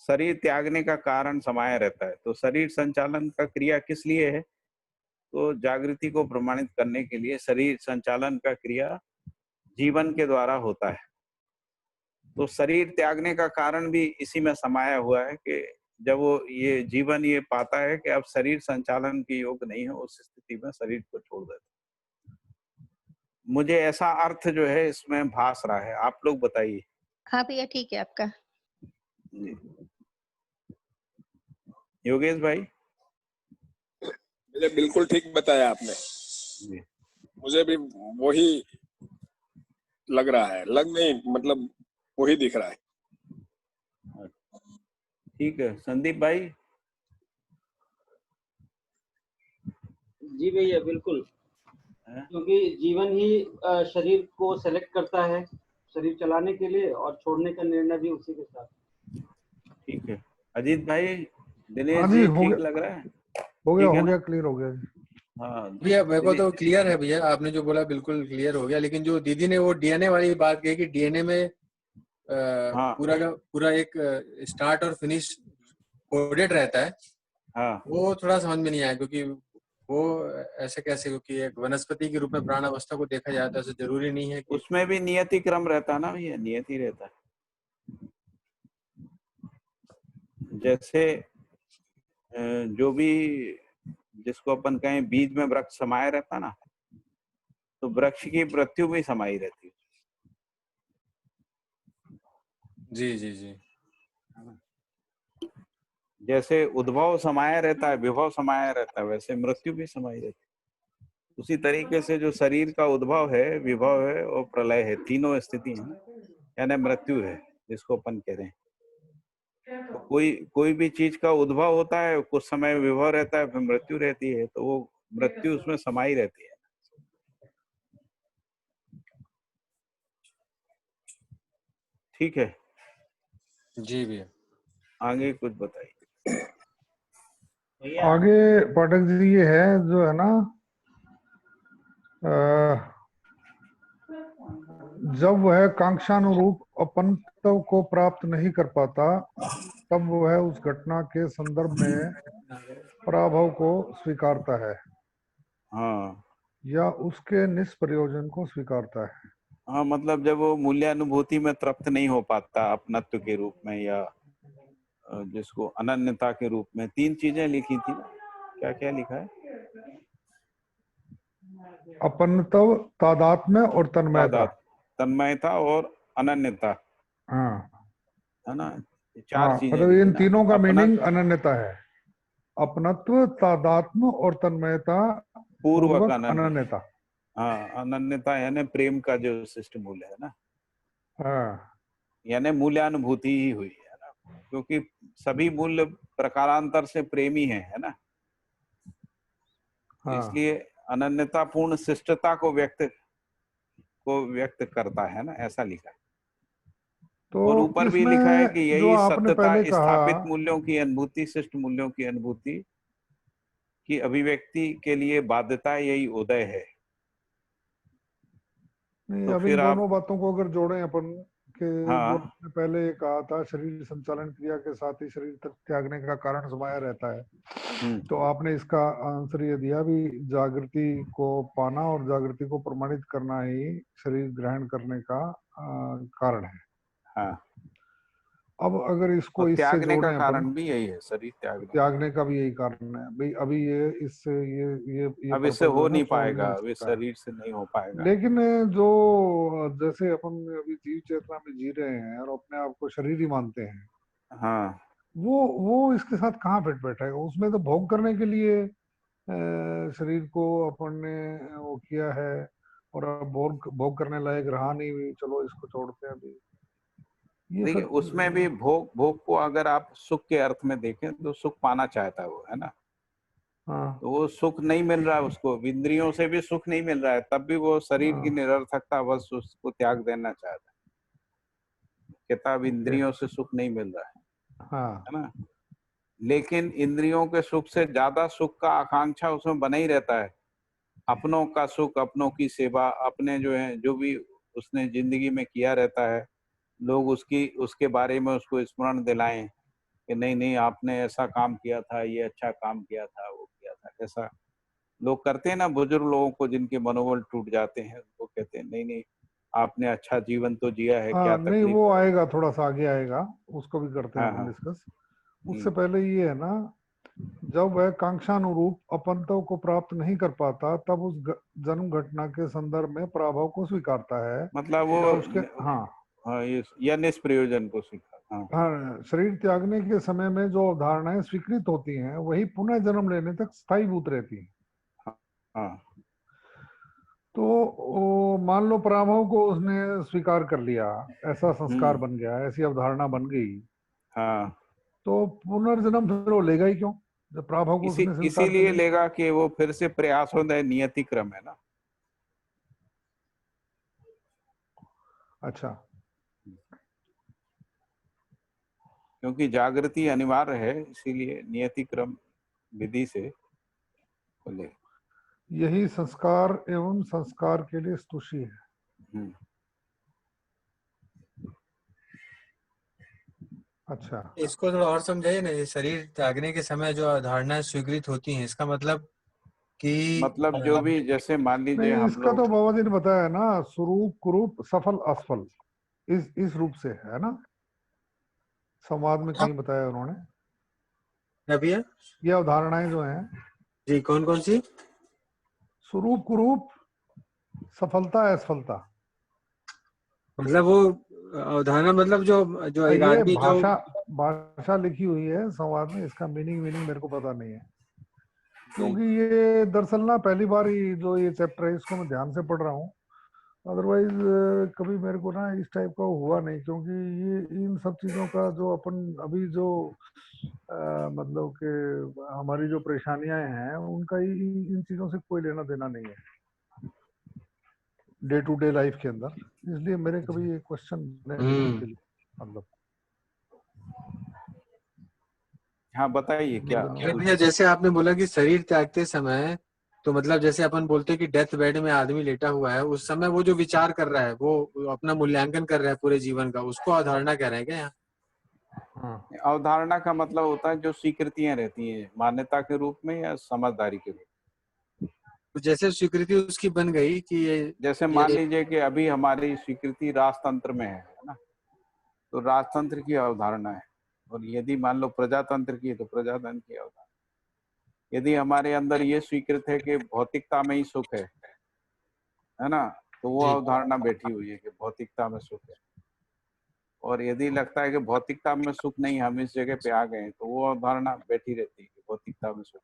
शरीर त्यागने का कारण समाया रहता है। तो शरीर संचालन का क्रिया किस लिए है, तो जागृति को प्रमाणित करने के लिए शरीर संचालन का क्रिया जीवन के द्वारा होता है। तो शरीर त्यागने का कारण भी इसी में समाया हुआ है कि जब वो ये जीवन ये पाता है कि अब शरीर संचालन के योग नहीं है, उस स्थिति में शरीर को छोड़ देता है। मुझे ऐसा अर्थ जो है इसमें भास रहा है, आप लोग बताइए। हाँ भैया ठीक है आपका। योगेश भाई? मुझे बिल्कुल ठीक बताया आपने जी। मुझे भी वही लग रहा है, लग नहीं मतलब वही दिख रहा है। ठीक है संदीप भाई? जी भैया बिल्कुल, क्योंकि जीवन ही शरीर को सेलेक्ट करता है शरीर चलाने के लिए, और छोड़ने का निर्णय भी उसी के साथ। ठीक है अजीत भाई? दिनेश हाँ जी जी, हो ठीक गया लग रहा है? हो गया ठीक है हो ना? गया, क्लियर हो गया जी। हाँ भैया मेरे को तो दिनेश, क्लियर है भैया, आपने जो बोला बिल्कुल क्लियर हो गया। लेकिन जो दीदी ने वो डीएनए वाली बात कही कि डीएनए में हाँ पूरा का पूरा एक स्टार्ट और फिनिश कोडेड रहता है, हाँ वो थोड़ा समझ में नहीं आया। क्योंकि वो ऐसे कैसे, क्योंकि एक वनस्पति के रूप में प्राणावस्था को देखा जाता है, ऐसा जरूरी नहीं है कि उसमें भी नियति क्रम रहता है ना भैया, नियति रहता है। जैसे जो भी जिसको अपन कहें बीज में वृक्ष समाये रहता ना, तो वृक्ष की मृत्यु भी समाई रहती है। जी जी जी जैसे उद्भव समाया रहता है, विभव समाया रहता है, वैसे मृत्यु भी समाई रहती है। उसी तरीके से जो शरीर का उद्भव है, विभव है और प्रलय है, तीनों स्थिति है ना, यानी मृत्यु है जिसको अपन कह रहे हैं। तो कोई भी चीज का उद्भव होता है, कुछ समय विभव रहता है, फिर मृत्यु रहती है, तो वो मृत्यु उसमें समाई रहती है। ठीक है, जी भैया। आगे कुछ बताइए। आगे पाठक जी ये है जो है ना, जब वह कांक्षानुरूप अपनत्व को प्राप्त नहीं कर पाता, तब वह उस घटना के संदर्भ में पराभव को स्वीकारता है हाँ या उसके निष्प्रयोजन को स्वीकारता है। हाँ, मतलब जब वो मूल्यानुभूति में तृप्त नहीं हो पाता अपनत्व के रूप में, या जिसको अनन्यता के रूप में, तीन चीजें लिखी थी ना, क्या क्या लिखा है? अपनत्व, तादात्म्य और तन्मयता। तन्मयता और अनन्यता, हाँ है ना, ये चार हाँ, चीजें मतलब लिखी इन ना। तीनों का अपना मीनिंग अनन्यता है। अपनत्व, तादात्म्य और तन्मयता पूर्वक पूर्वक अनन्य, अनन्यता। हाँ अनन्यता यानी प्रेम का जो शिष्ट मूल्य है ना, हाँ यानी मूल्यानुभूति ही हुई है ना, क्योंकि सभी मूल्य प्रकारांतर से प्रेमी है ना। तो हाँ, इसलिए अनन्यता पूर्ण शिष्टता को व्यक्त करता है ना, ऐसा लिखा है। तो और ऊपर भी लिखा है कि इसमें जो यही आपने सत्यता पहले स्थापित कहा, मूल्यों की अनुभूति, शिष्ट मूल्यों की अनुभूति की अभिव्यक्ति के लिए बाध्यता, यही उदय है। नहीं तो अब इन फिर आप, दोनों बातों को अगर जोड़ें अपन के, जो हाँ आपने पहले कहा था शरीर संचालन क्रिया के साथ ही शरीर त्यागने का कारण समाया रहता है, तो आपने इसका आंसर ये दिया भी जागृति को पाना और जागृति को प्रमाणित करना ही शरीर ग्रहण करने का कारण है। हाँ, अब अगर और इसको इससे त्यागने का जोड़ें अपन, कारण भी यही है, शरीर त्यागने का। त्यागने का भी यही कारण है भाई। अभी ये इससे ये अब इससे पर्पस जो हो है ना नहीं सॉल्व नहीं पाएगा, हो अब इस सकता है। शरीर से नहीं हो पाएगा। लेकिन जो जैसे अपन अभी जीव चेतना में जी रहे हैं और अपने आप को शरीर ही मानते हैं, हाँ वो इसके साथ कहाँ फिट बैठेगा? उसमें तो भोग करने के लिए शरीर को अपन ने वो किया है, और अब भोग करने लायक रहा नहीं, चलो इसको छोड़ते हैं अभी। ये देखिए, सब उसमें भी भोग को अगर आप सुख के अर्थ में देखें तो सुख पाना चाहता है वो, है ना। हाँ तो वो सुख नहीं मिल रहा है उसको, इंद्रियों से भी सुख नहीं मिल रहा है, तब भी वो शरीर की हाँ निरर्थकता बस उसको त्याग देना चाहता है। कहता अब ओके, इंद्रियों से सुख नहीं मिल रहा हाँ है ना। लेकिन इंद्रियों के सुख से ज्यादा सुख का आकांक्षा उसमें बना ही रहता है। अपनों का सुख, अपनों की सेवा, अपने जो है जो भी उसने जिंदगी में किया रहता है, लोग उसके बारे में उसको स्मरण दिलाएं कि नहीं नहीं आपने ऐसा काम किया था, ये अच्छा काम किया था, वो किया था, ऐसा लोग करते हैं ना। बुजुर्ग लोगों को जिनके मनोबल टूट जाते हैं, वो कहते हैं नहीं नहीं आपने अच्छा जीवन तो जिया है, क्या हाँ, नहीं तकलीफ वो है। आएगा, थोड़ा सा आगे आएगा, उसको भी करते हैं हाँ अपन हाँ। डिस्कस। उससे पहले ये है ना, जब वह कांक्षानुरूप अपनत्व को प्राप्त नहीं कर पाता, तब उस जन्म घटना के संदर्भ में पराभव को स्वीकारता है मतलब या वो, उसके, हाँ हाँ ये या निष्प्रयोजन को स्वीकार, हाँ हाँ, शरीर त्यागने के समय में जो अवधारणाएं स्वीकृत होती हैं वही पुनः जन्म लेने तक स्थायीभूत रहती हैं। हाँ तो मान लो पराभव को उसने स्वीकार कर लिया, ऐसा संस्कार बन गया, ऐसी अवधारणा बन गई, हाँ। तो पुनर्जन्म फिर वो लेगा ही क्यों, जब पराभव को उसने स्वीकार कर इसीलिए लिया। लेगा कि वो फिर से प्रयास होता है, नियति क्रम है ना। अच्छा, क्योंकि जागृति अनिवार्य है, इसीलिए नियति क्रम विधि से बोले। यही संस्कार एवं संस्कार के लिए स्तुषी है। अच्छा, इसको थोड़ा और समझाइए ना, ये शरीर त्यागने के समय जो अवधारणाएं स्वीकृत होती हैं, इसका मतलब कि मतलब जो भी, जैसे मान लीजिए नहीं, हम इसका लोग, तो बाबा जी ने बताया है ना, स्वरूप कुरूप सफल असफल, इस रूप से है ना, संवाद में कहीं बताया उन्होंने। भैया ये अवधारणाएं जो हैं जी, कौन कौन सी? स्वरूप कुरूप सफलता असफलता, मतलब वो अवधारणा, मतलब जो जो एक ये आदमी जो भाषा लिखी हुई है संवाद में, इसका मीनिंग मेरे को पता नहीं है, क्योंकि ये दरअसल ना पहली बार ही जो ये चैप्टर है इसको मैं ध्यान से पढ़ रहा हूँ। अदरवाइज कभी मेरे को ना इस टाइप का हुआ नहीं, क्योंकि ये इन सब चीजों का जो अपन अभी जो मतलब कि हमारी जो परेशानियां हैं उनका इन चीजों से कोई लेना देना नहीं है डे टू डे लाइफ के अंदर, इसलिए मेरे कभी ये क्वेश्चन नहीं इसके लिए मतलब। हाँ बताइए क्या। भैया, जैसे आपने बोला कि शरीर त्यागते समय, तो मतलब जैसे अपन बोलते हैं कि डेथ बेड में आदमी लेटा हुआ है, उस समय वो जो विचार कर रहा है, वो अपना मूल्यांकन कर रहा है पूरे जीवन का, उसको अवधारणा कह रहे हैं क्या यहाँ? अवधारणा का मतलब होता है जो स्वीकृतियां रहती हैं मान्यता के रूप में या समझदारी के रूप में। तो जैसे स्वीकृति उसकी बन गई कि जैसे मान लीजिए कि अभी हमारी स्वीकृति राजतंत्र में है ना, तो राजतंत्र की अवधारणा है, और यदि मान लो प्रजातंत्र की है तो प्रजातंत्र की अवधारणा। यदि हमारे अंदर ये स्वीकृत है कि भौतिकता में ही सुख है ना, तो वो अवधारणा बैठी हुई है कि भौतिकता में सुख है। और यदि लगता है कि भौतिकता में सुख नहीं, हम इस जगह पे आ गए हैं, तो वो अवधारणा बैठी रहती है कि भौतिकता में सुख।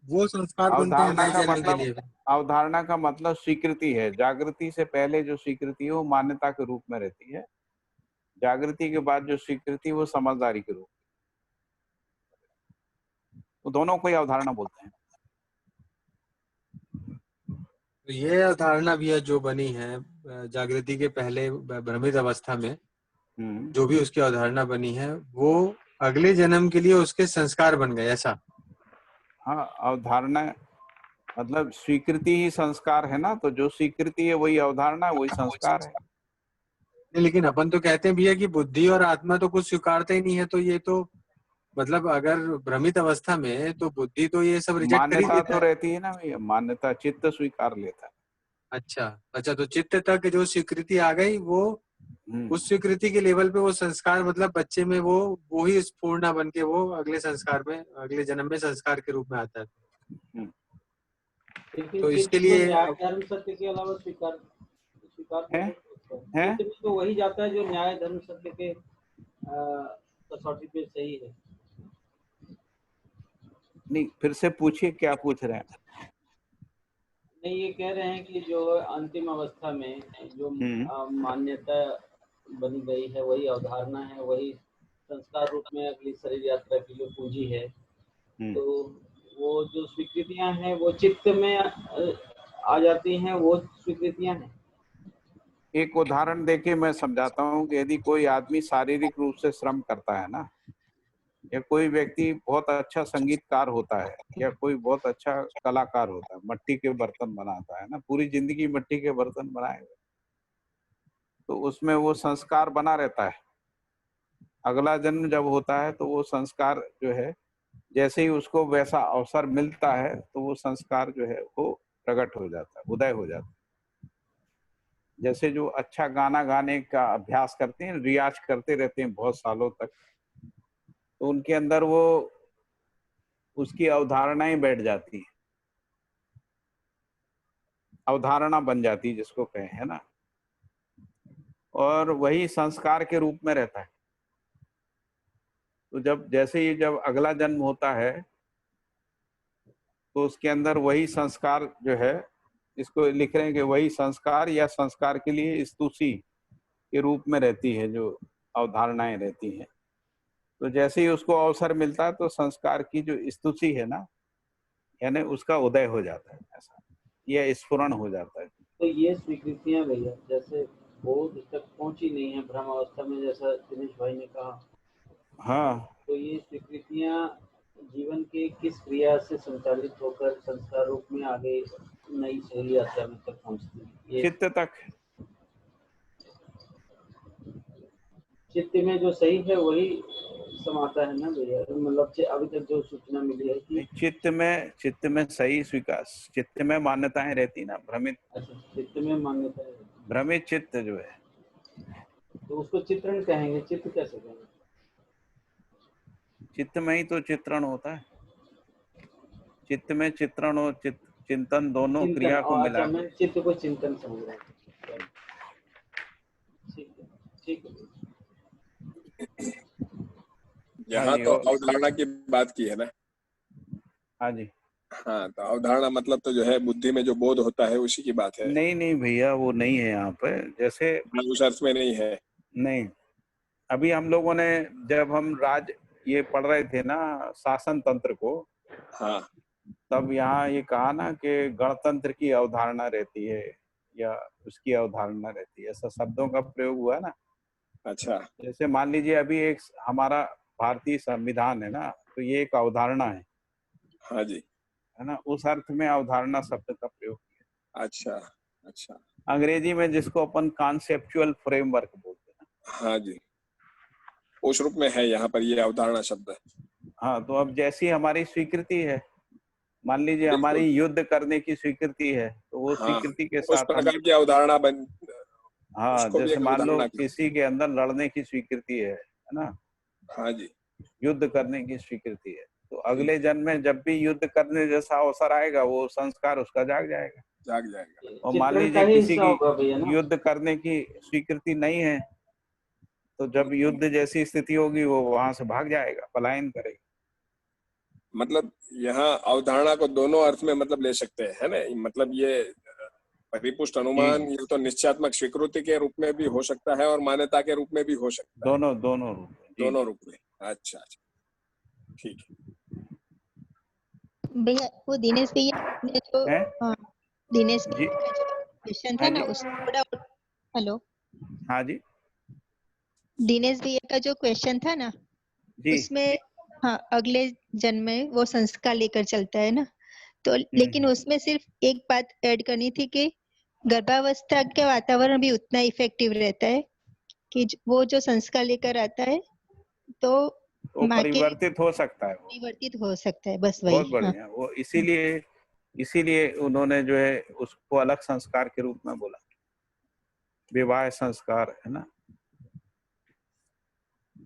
वो संस्कार बनते हैं नए जन्म के लिए। अवधारणा का मतलब स्वीकृति है। जागृति से पहले जो स्वीकृति है वो मान्यता के रूप में रहती है, जागृति के बाद जो स्वीकृति वो समझदारी के रूप में, तो दोनों को ही अवधारणा बोलते हैं। तो ये अवधारणा भी है जो बनी है जागृति के पहले भ्रमित अवस्था में, जो भी उसकी अवधारणा बनी है वो अगले जन्म के लिए उसके संस्कार बन गए, ऐसा? हाँ, अवधारणा मतलब स्वीकृति ही संस्कार है ना, तो जो स्वीकृति है वही अवधारणा, वही संस्कार है। लेकिन अपन तो कहते हैं भैया कि बुद्धि और आत्मा तो कुछ स्वीकारते ही नहीं है, तो ये तो मतलब अगर भ्रमित अवस्था में, तो बुद्धि तो ये सब रिजेक्ट कर ही देता है। मान्यता तो रहती है ना भैया, मान्यता चित्त स्वीकार लेता है। अच्छा, तो चित्त तक जो स्वीकृति आ गई, वो उस स्वीकृति के लेवल पे वो संस्कार, मतलब बच्चे में वो ही स्फूर्णा बन के वो अगले संस्कार में, अगले जन्म में संस्कार के रूप में आता है। तो इसके लिए न्याय धर्म सत्य के अलावा स्वीकार है? तो वही जाता है जो न्याय धर्म सत्य के कसौटी पे सही है। नहीं, फिर से पूछिए क्या पूछ रहे हैं। नहीं, ये कह रहे हैं कि जो अंतिम अवस्था में जो मान्यता बनी गई है वही अवधारणा है, वही संस्कार रूप में अगली शरीर यात्रा की जो पूंजी है, तो वो जो स्वीकृतियां हैं वो चित्त में आ जाती हैं, वो स्वीकृतियां हैं। एक उदाहरण देके मैं समझाता हूँ कि यदि कोई आदमी शारीरिक रूप से श्रम करता है ना, या कोई व्यक्ति बहुत अच्छा संगीतकार होता है, या कोई बहुत अच्छा कलाकार होता है, मट्टी के बर्तन बनाता है ना, पूरी जिंदगी मट्टी के बर्तन बनाए हुए, तो उसमें वो संस्कार बना रहता है। अगला जन्म जब होता है तो वो संस्कार जो है, जैसे ही उसको वैसा अवसर मिलता है तो वो संस्कार जो है वो प्रकट हो जाता है, उदय हो जाता है। जैसे जो अच्छा गाना गाने का अभ्यास करते हैं, रियाज करते रहते हैं बहुत सालों तक, तो उनके अंदर वो उसकी अवधारणाएं बैठ जाती है, अवधारणा बन जाती है जिसको कहें, है ना, और वही संस्कार के रूप में रहता है। तो जब अगला जन्म होता है तो उसके अंदर वही संस्कार जो है, इसको लिख रहे हैं कि वही संस्कार या संस्कार के लिए स्तुति के रूप में रहती है जो अवधारणाएं रहती हैं। तो जैसे ही उसको अवसर मिलता है तो संस्कार की जो स्तुति है ना, यानी उसका उदय हो जाता है, ऐसा यह स्फुरण हो जाता है। तो ये स्वीकृतियां भैया, जैसे बोध तक पहुंची नहीं है भ्रम अवस्था में, जैसा दिनेश भाई ने कहा। हाँ, तो ये स्वीकृतियां जीवन के किस क्रिया से संचालित होकर संस्कार रूप में आगे नई शैली यात्रा में तक पहुंचती है? ये चित्त तक। चित्त में जो सही है वही समाता है ना भैया, मतलब अभी तक जो सूचना मिली है कि चित्त में सही स्वीकार, चित्त में मान्यताएं रहती ना, भ्रमित। अच्छा, चित्त में मान्यता है, भ्रमित चित्त जो है, तो उसको चित्रण कहेंगे, चित्त कैसे कहेंगे? चित्त में ही तो चित्रण होता है। चित्त में चित्रण और चिंतन दोनों चिंतन, क्रिया को मिला अच्छा, मैं चित्त को चिंतन समझ रहा हूँ। ठीक है, ठीक है। यहाँ तो अवधारणा की बात की है ना। हाँ जी। हाँ, तो अवधारणा मतलब तो जो है बुद्धि में जो बोध होता है उसी की बात है। नहीं भैया, वो नहीं है यहाँ पे। जैसे उस अर्थ में नहीं है। नहीं, अभी हम लोगों ने जब हम ये पढ़ रहे थे ना शासन तंत्र को, हाँ, तब यहाँ ये कहा ना कि गणतंत्र की अवधारणा रहती है या उसकी अवधारणा रहती है, ऐसा शब्दों का प्रयोग हुआ ना। अच्छा। जैसे मान लीजिए अभी एक हमारा भारतीय संविधान है ना, तो ये एक अवधारणा है। हाँ जी, है ना, उस अर्थ में अवधारणा शब्द का प्रयोग किया। अच्छा अच्छा। अंग्रेजी में जिसको अपन कॉन्सेप्चुअल फ्रेमवर्क बोलते हैं। हाँ जी, उस रूप में है यहाँ पर ये अवधारणा शब्द। हाँ, तो अब जैसी हमारी स्वीकृति है, मान लीजिए हमारी युद्ध करने की स्वीकृति है, तो वो हाँ, स्वीकृति के उस साथ प्रकार की अवधारणा हाँ, जैसे मान लो किसी के अंदर लड़ने की स्वीकृति है ना। हाँ जी, युद्ध करने की स्वीकृति है, तो अगले जन्म में जब भी युद्ध करने जैसा अवसर आएगा, वो संस्कार उसका जाग जाएगा। और मान लीजिए किसी की युद्ध करने की स्वीकृति नहीं है, तो जब युद्ध जैसी स्थिति होगी वो वहां से भाग जाएगा, पलायन करेगा। मतलब यहाँ अवधारणा को दोनों अर्थ में मतलब ले सकते हैं, है ना। मतलब ये परिपुष्ट अनुमान या तो निश्चयात्मक स्वीकृति के रूप में भी हो सकता है और मान्यता के रूप में भी हो सकता है। दोनों रूप में। अच्छा, ठीक है भैया। वो दिनेश भैया ने जो दिनेश भैया का जो क्वेश्चन था ना, उस थोड़ा, हेलो, हाँ जी, दिनेश भैया का जो क्वेश्चन था ना, उसमें हाँ, अगले जन्म में वो संस्कार लेकर चलता है ना, तो लेकिन उसमें सिर्फ एक बात ऐड करनी थी कि गर्भावस्था के वातावरण भी उतना इफेक्टिव रहता है कि वो जो संस्कार लेकर आता है तो परिवर्तित हो सकता है, बस वही। बहुत बढ़िया। वो इसीलिए उन्होंने जो है उसको अलग संस्कार के रूप में बोला, विवाह संस्कार, है ना।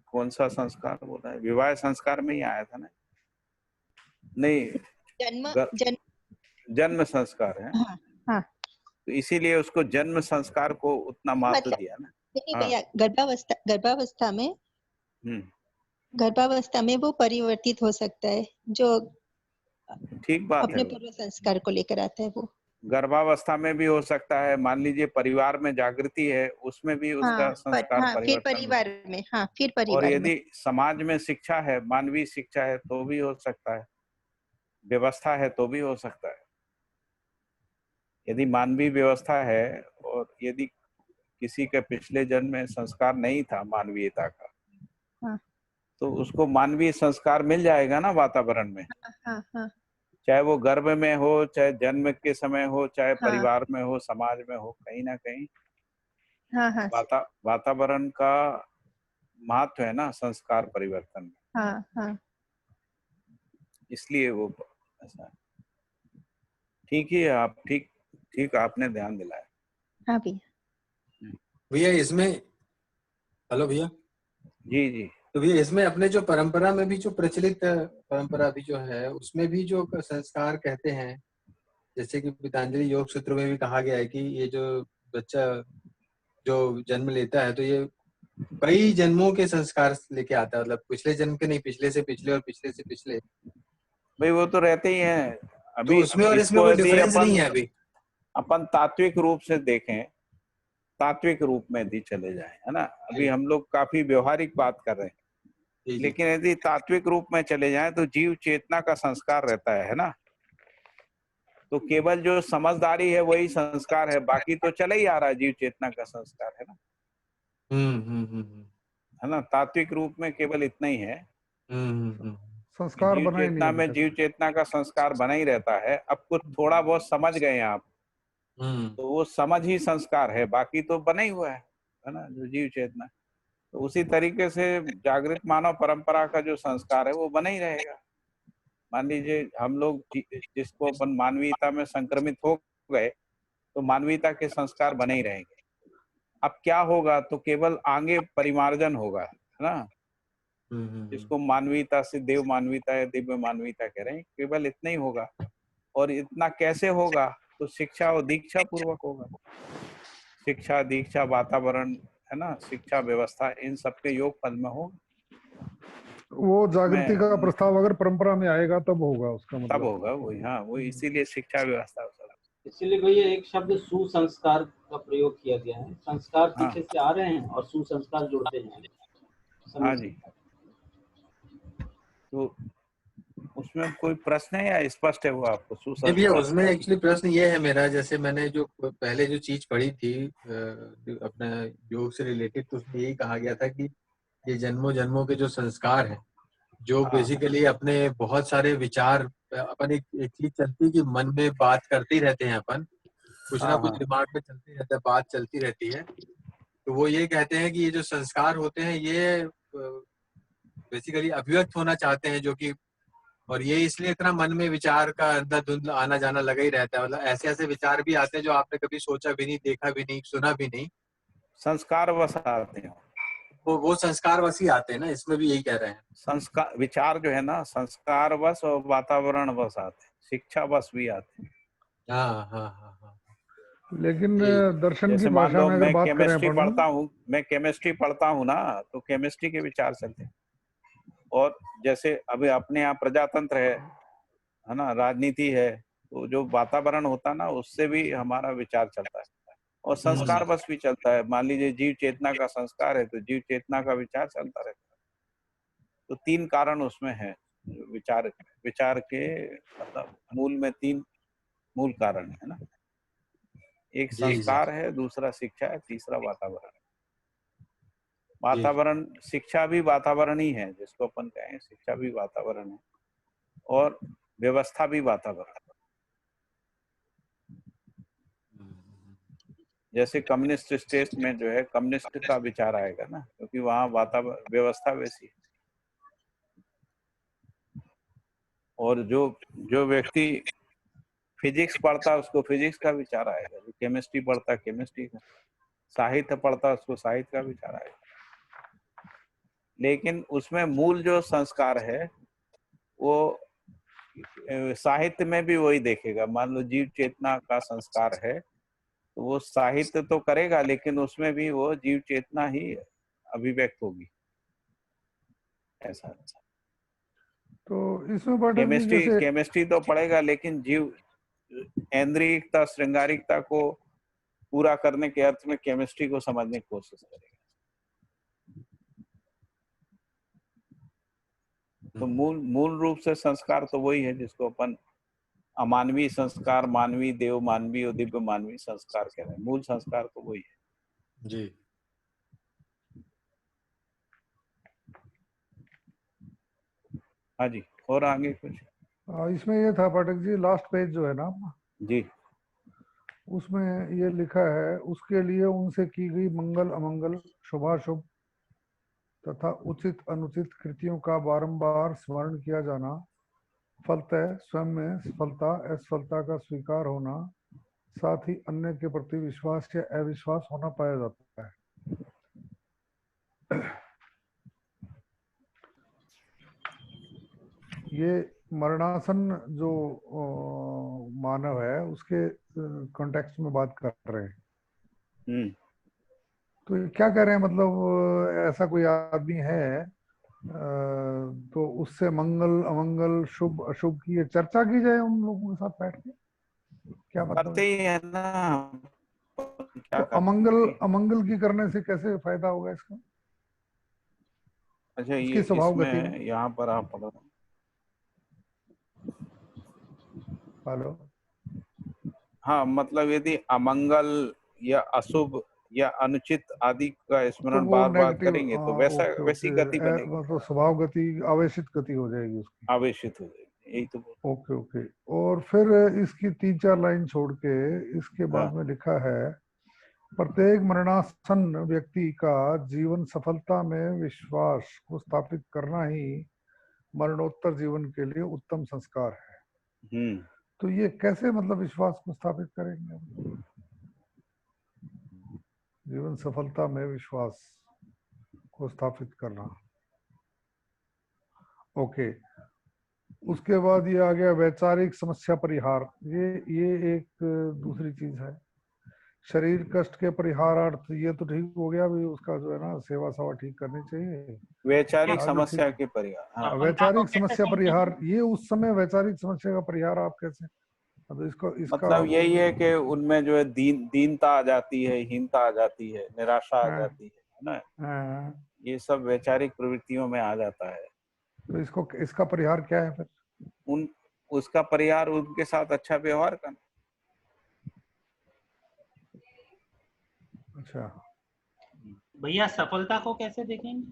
कौन सा संस्कार बोला है? विवाह संस्कार में ही आया था ना। नहीं, जन्म संस्कार है। हाँ, हाँ। तो इसीलिए उसको जन्म संस्कार को उतना महत्व दिया ना। नहीं भैया, गर्भावस्था में वो परिवर्तित हो सकता है, जो ठीक बात अपने पूर्व संस्कार को लेकर आता है। वो गर्भावस्था में भी हो सकता है। मान लीजिए परिवार में जागृति है, उसमें भी उसका संस्कार फिर परिवार में, फिर परिवार और यदि समाज में शिक्षा है, मानवीय शिक्षा है, तो भी हो सकता है। व्यवस्था है तो भी हो सकता है। यदि मानवीय व्यवस्था है और यदि किसी के पिछले जन्म में संस्कार नहीं था मानवीयता का, तो उसको मानवीय संस्कार मिल जाएगा ना वातावरण में। चाहे वो गर्भ में हो, चाहे जन्म के समय हो, चाहे परिवार में हो, समाज में हो, कहीं ना कहीं वातावरण का महत्व है ना संस्कार परिवर्तन में। इसलिए वो ऐसा। ठीक है, आप ठीक आपने ध्यान दिलाया। हाँ भैया इसमें, हेलो भैया जी, तो भैया इसमें अपने जो परंपरा में भी जो प्रचलित परंपरा भी जो है उसमें भी जो संस्कार कहते हैं, जैसे कि पतंजलि योग सूत्र में भी कहा गया है कि ये जो बच्चा जो जन्म लेता है तो ये कई जन्मों के संस्कार लेके आता है, मतलब पिछले जन्म के नहीं, पिछले से पिछले और पिछले से पिछले। भाई वो तो रहते ही हैं। अभी तो उसमें और इसमें कोई डिफरेंस नहीं है। अभी अपन तात्विक रूप से देखें, तात्विक रूप में यदि चले जाएं, है ना। अभी हम लोग काफी व्यवहारिक बात कर रहे हैं, लेकिन यदि तात्विक रूप में चले जाएं तो जीव चेतना का संस्कार रहता है ना। तो केवल जो समझदारी है वही संस्कार है, बाकी तो चला ही आ रहा है, जीव चेतना का संस्कार है ना। है ना, तात्विक रूप में केवल इतना ही है। संस्कार जीव बना ही चेतना नहीं में है। जीव चेतना का संस्कार बना ही रहता है। अब कुछ थोड़ा बहुत समझ गए हैं आप, तो वो समझ ही संस्कार है, बाकी तो बना ही हुआ है ना, जो जीव चेतना। तो उसी तरीके से जागृत मानव परंपरा का जो संस्कार है वो बना ही रहेगा। मान लीजिए हम लोग जिसको अपन मानवीयता में संक्रमित हो गए, तो मानवीयता के संस्कार बने ही रहेंगे। अब क्या होगा, तो केवल आगे परिमार्जन होगा, है ना, जिसको मानवीयता से देव मानवीयता या दिव्य मानवीयता कह रहे हैं, केवल इतना ही होगा। और इतना कैसे होगा, तो शिक्षा और दीक्षा पूर्वक होगा। शिक्षा, दीक्षा, वातावरण, है ना, शिक्षा व्यवस्था, इन सबके योग फल में हो। वो जागृति का प्रस्ताव अगर परंपरा में आएगा तब होगा, उसका मतलब तब होगा वही। हाँ, वो इसीलिए शिक्षा व्यवस्था। इसीलिए भैया एक शब्द सुसंस्कार का प्रयोग किया गया है। संस्कार पीछे से आ रहे हैं और सुसंस्कार जुड़ते जा रहे हैं। हाँ जी। तो उसमें कोई प्रश्न है या स्पष्ट है वो आपको? नहीं भैया, उसमें एक्चुअली प्रश्न ये है मेरा, जैसे मैंने जो पहले जो चीज पढ़ी थी अपना योग से रिलेटेड, तो उसमें यही कहा गया था कि ये जन्मों जन्मों के जो संस्कार हैं, जो बेसिकली अपने बहुत सारे विचार, अपन एक चीज चलती है कि मन में बात करते ही रहते हैं अपन, कुछ ना कुछ दिमाग में चलती रहता है, बात चलती रहती है। तो वो ये कहते हैं कि ये जो संस्कार होते हैं ये बेसिकली अभिव्यक्त होना चाहते हैं, जो कि, और ये इसलिए इतना मन में विचार का अंधाधुंध आना जाना लगा ही रहता है। मतलब ऐसे ऐसे विचार भी आते हैं जो आपने कभी सोचा भी नहीं, देखा भी नहीं, सुना भी नहीं, संस्कार वश आते हैं। वो संस्कार वश ही आते हैं ना, इसमें भी यही कह रहे हैं। संस्कार विचार जो है ना, संस्कार वश और वातावरण वश आते हैं, शिक्षा वश भी आते हैं। हाँ हाँ हाँ हाँ। लेकिन दर्शन की मान भाषा लो में अगर मैं बात करें केमिस्ट्री अपन, पढ़ता हूँ, मैं केमिस्ट्री पढ़ता हूँ ना, तो केमिस्ट्री के विचार चलते हैं। और जैसे अभी अपने यहाँ प्रजातंत्र है ना, राजनीति है, तो जो वातावरण होता है ना, उससे भी हमारा विचार चलता है। और संस्कार बस भी चलता है। मान लीजिए जीव चेतना का संस्कार है, तो जीव चेतना का विचार चलता रहता है। तो 3 कारण उसमें है। विचार के मतलब मूल में 3 मूल कारण है ना। एक संस्कार है, दूसरा शिक्षा है, तीसरा वातावरण। वातावरण, शिक्षा भी वातावरण ही है, जिसको अपन कहें शिक्षा भी वातावरण है, और व्यवस्था भी वातावरण। जैसे कम्युनिस्ट स्टेट में जो है कम्युनिस्ट का विचार आएगा ना, क्योंकि वहाँ वातावरण व्यवस्था वैसी है। और जो व्यक्ति फिजिक्स पढ़ता है उसको फिजिक्स का विचार आएगा, जो केमिस्ट्री पढ़ता है केमिस्ट्री का, साहित्य पढ़ता है उसको साहित्य का विचार आएगा। लेकिन उसमें मूल जो संस्कार है वो साहित्य में भी वही देखेगा। मान लो जीव चेतना का संस्कार है, तो वो साहित्य तो करेगा, लेकिन उसमें भी वो जीव चेतना ही अभिव्यक्त होगी, ऐसा। तो इसमें पाठक जी जैसे केमिस्ट्री तो पढ़ेगा, लेकिन जीव ऐन्द्रियकता, श्रृंगारिकता को पूरा करने के अर्थ में केमिस्ट्री को समझने की कोशिश करेगा। तो मूल रूप से संस्कार तो वही है जिसको अपन अमानवीय संस्कार, मानवीय, देव मानवीय और दिव्य मानवीय संस्कार कह रहे हैं। मूल संस्कार तो वही है जी। हाँ जी। और आगे कुछ इसमें ये था पाठक जी, लास्ट पेज जो है ना जी, उसमें ये लिखा है, उसके लिए उनसे की गई मंगल अमंगल, शुभाशुभ तथा उचित अनुचित कृतियों का बारंबार स्मरण किया जाना, फलतः स्वयं में सफलता असफलता का स्वीकार होना, साथ ही अन्य के प्रति विश्वास या अविश्वास होना पाया जाता है। ये मरणासन जो मानव है उसके कॉन्टेक्स्ट में बात कर रहे हैं। तो क्या कह रहे हैं, मतलब ऐसा कोई आदमी है तो उससे मंगल अमंगल शुभ अशुभ की चर्चा की जाए उन लोगों के साथ बैठ के, क्या मतलब करते ही है ना। तो अमंगल की करने से कैसे फायदा होगा इसका? अच्छा, ये स्वभाव गति में यहाँ पर आप पढ़ो। हेलो, हाँ, मतलब यदि अमंगल या अशुभ या अनुचित आदि का तो स्मरण वो बार बार नेगेटिव, करेंगे तो वैसा ओके वैसी ओके, गति बनेगी, मतलब स्वभाव गति, आवेशित गति हो जाएगी उसकी। आवेशित हो जाएगी, यही तो ओके ओके। और फिर इसकी 3-4 लाइन छोड़ के इसके बाद हाँ। में लिखा है, प्रत्येक मरणासन व्यक्ति का जीवन सफलता में विश्वास को स्थापित करना ही मरणोत्तर जीवन के लिए उत्तम संस्कार है। तो ये कैसे मतलब विश्वास को स्थापित करेंगे? जीवन सफलता में विश्वास को स्थापित करना, ओके। उसके बाद ये आ गया वैचारिक समस्या परिहार। ये एक दूसरी चीज है। शरीर कष्ट के परिहारार्थ, ये तो ठीक हो गया भी, उसका जो है ना सेवा सावा ठीक करनी चाहिए। वैचारिक आगे समस्या ठीक, के परिहार। हाँ। वैचारिक समस्या परिहार, ये उस समय वैचारिक समस्या का परिहार आप कैसे, तो इसका मतलब यही है कि उनमें जो है दीनता आ जाती है, हीनता आ जाती है, निराशा आ जाती है ना, ये सब वैचारिक प्रवृत्तियों में आ जाता है। तो इसका परिहार क्या है फिर? उसका परिहार उनके साथ अच्छा व्यवहार करना। अच्छा भैया, सफलता को कैसे देखेंगे?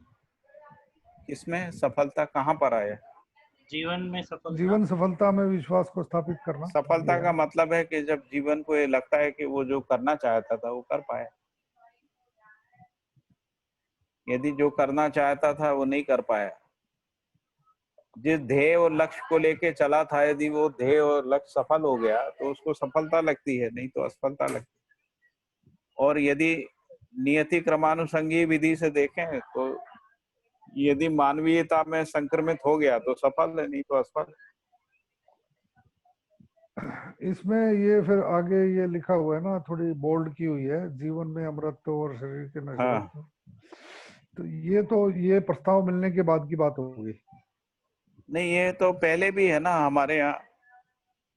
इसमें सफलता कहाँ पर आया? जीवन में सफलता, जीवन सफलता में विश्वास को स्थापित करना। सफलता का मतलब है कि जब जीवन को ये लगता है कि वो जो करना चाहता था वो कर पाया। यदि जो करना चाहता था वो नहीं कर पाया, जिस ध्येय और लक्ष्य को लेके चला था, यदि वो ध्येय और लक्ष्य सफल हो गया तो उसको सफलता लगती है, नहीं तो असफलता लगती है। और यदि नियति क्रमानुसंगी विधि से देखें तो यदि मानवीयता में संक्रमित हो गया तो सफल है, नहीं तो असफल। इसमें ये फिर आगे ये लिखा हुआ है ना, थोड़ी बोल्ड की हुई है, जीवन में अमरत्व और शरीर के नश्वरत्व। हाँ। तो ये प्रस्ताव मिलने के बाद की बात होगी। नहीं, ये तो पहले भी है ना हमारे यहाँ,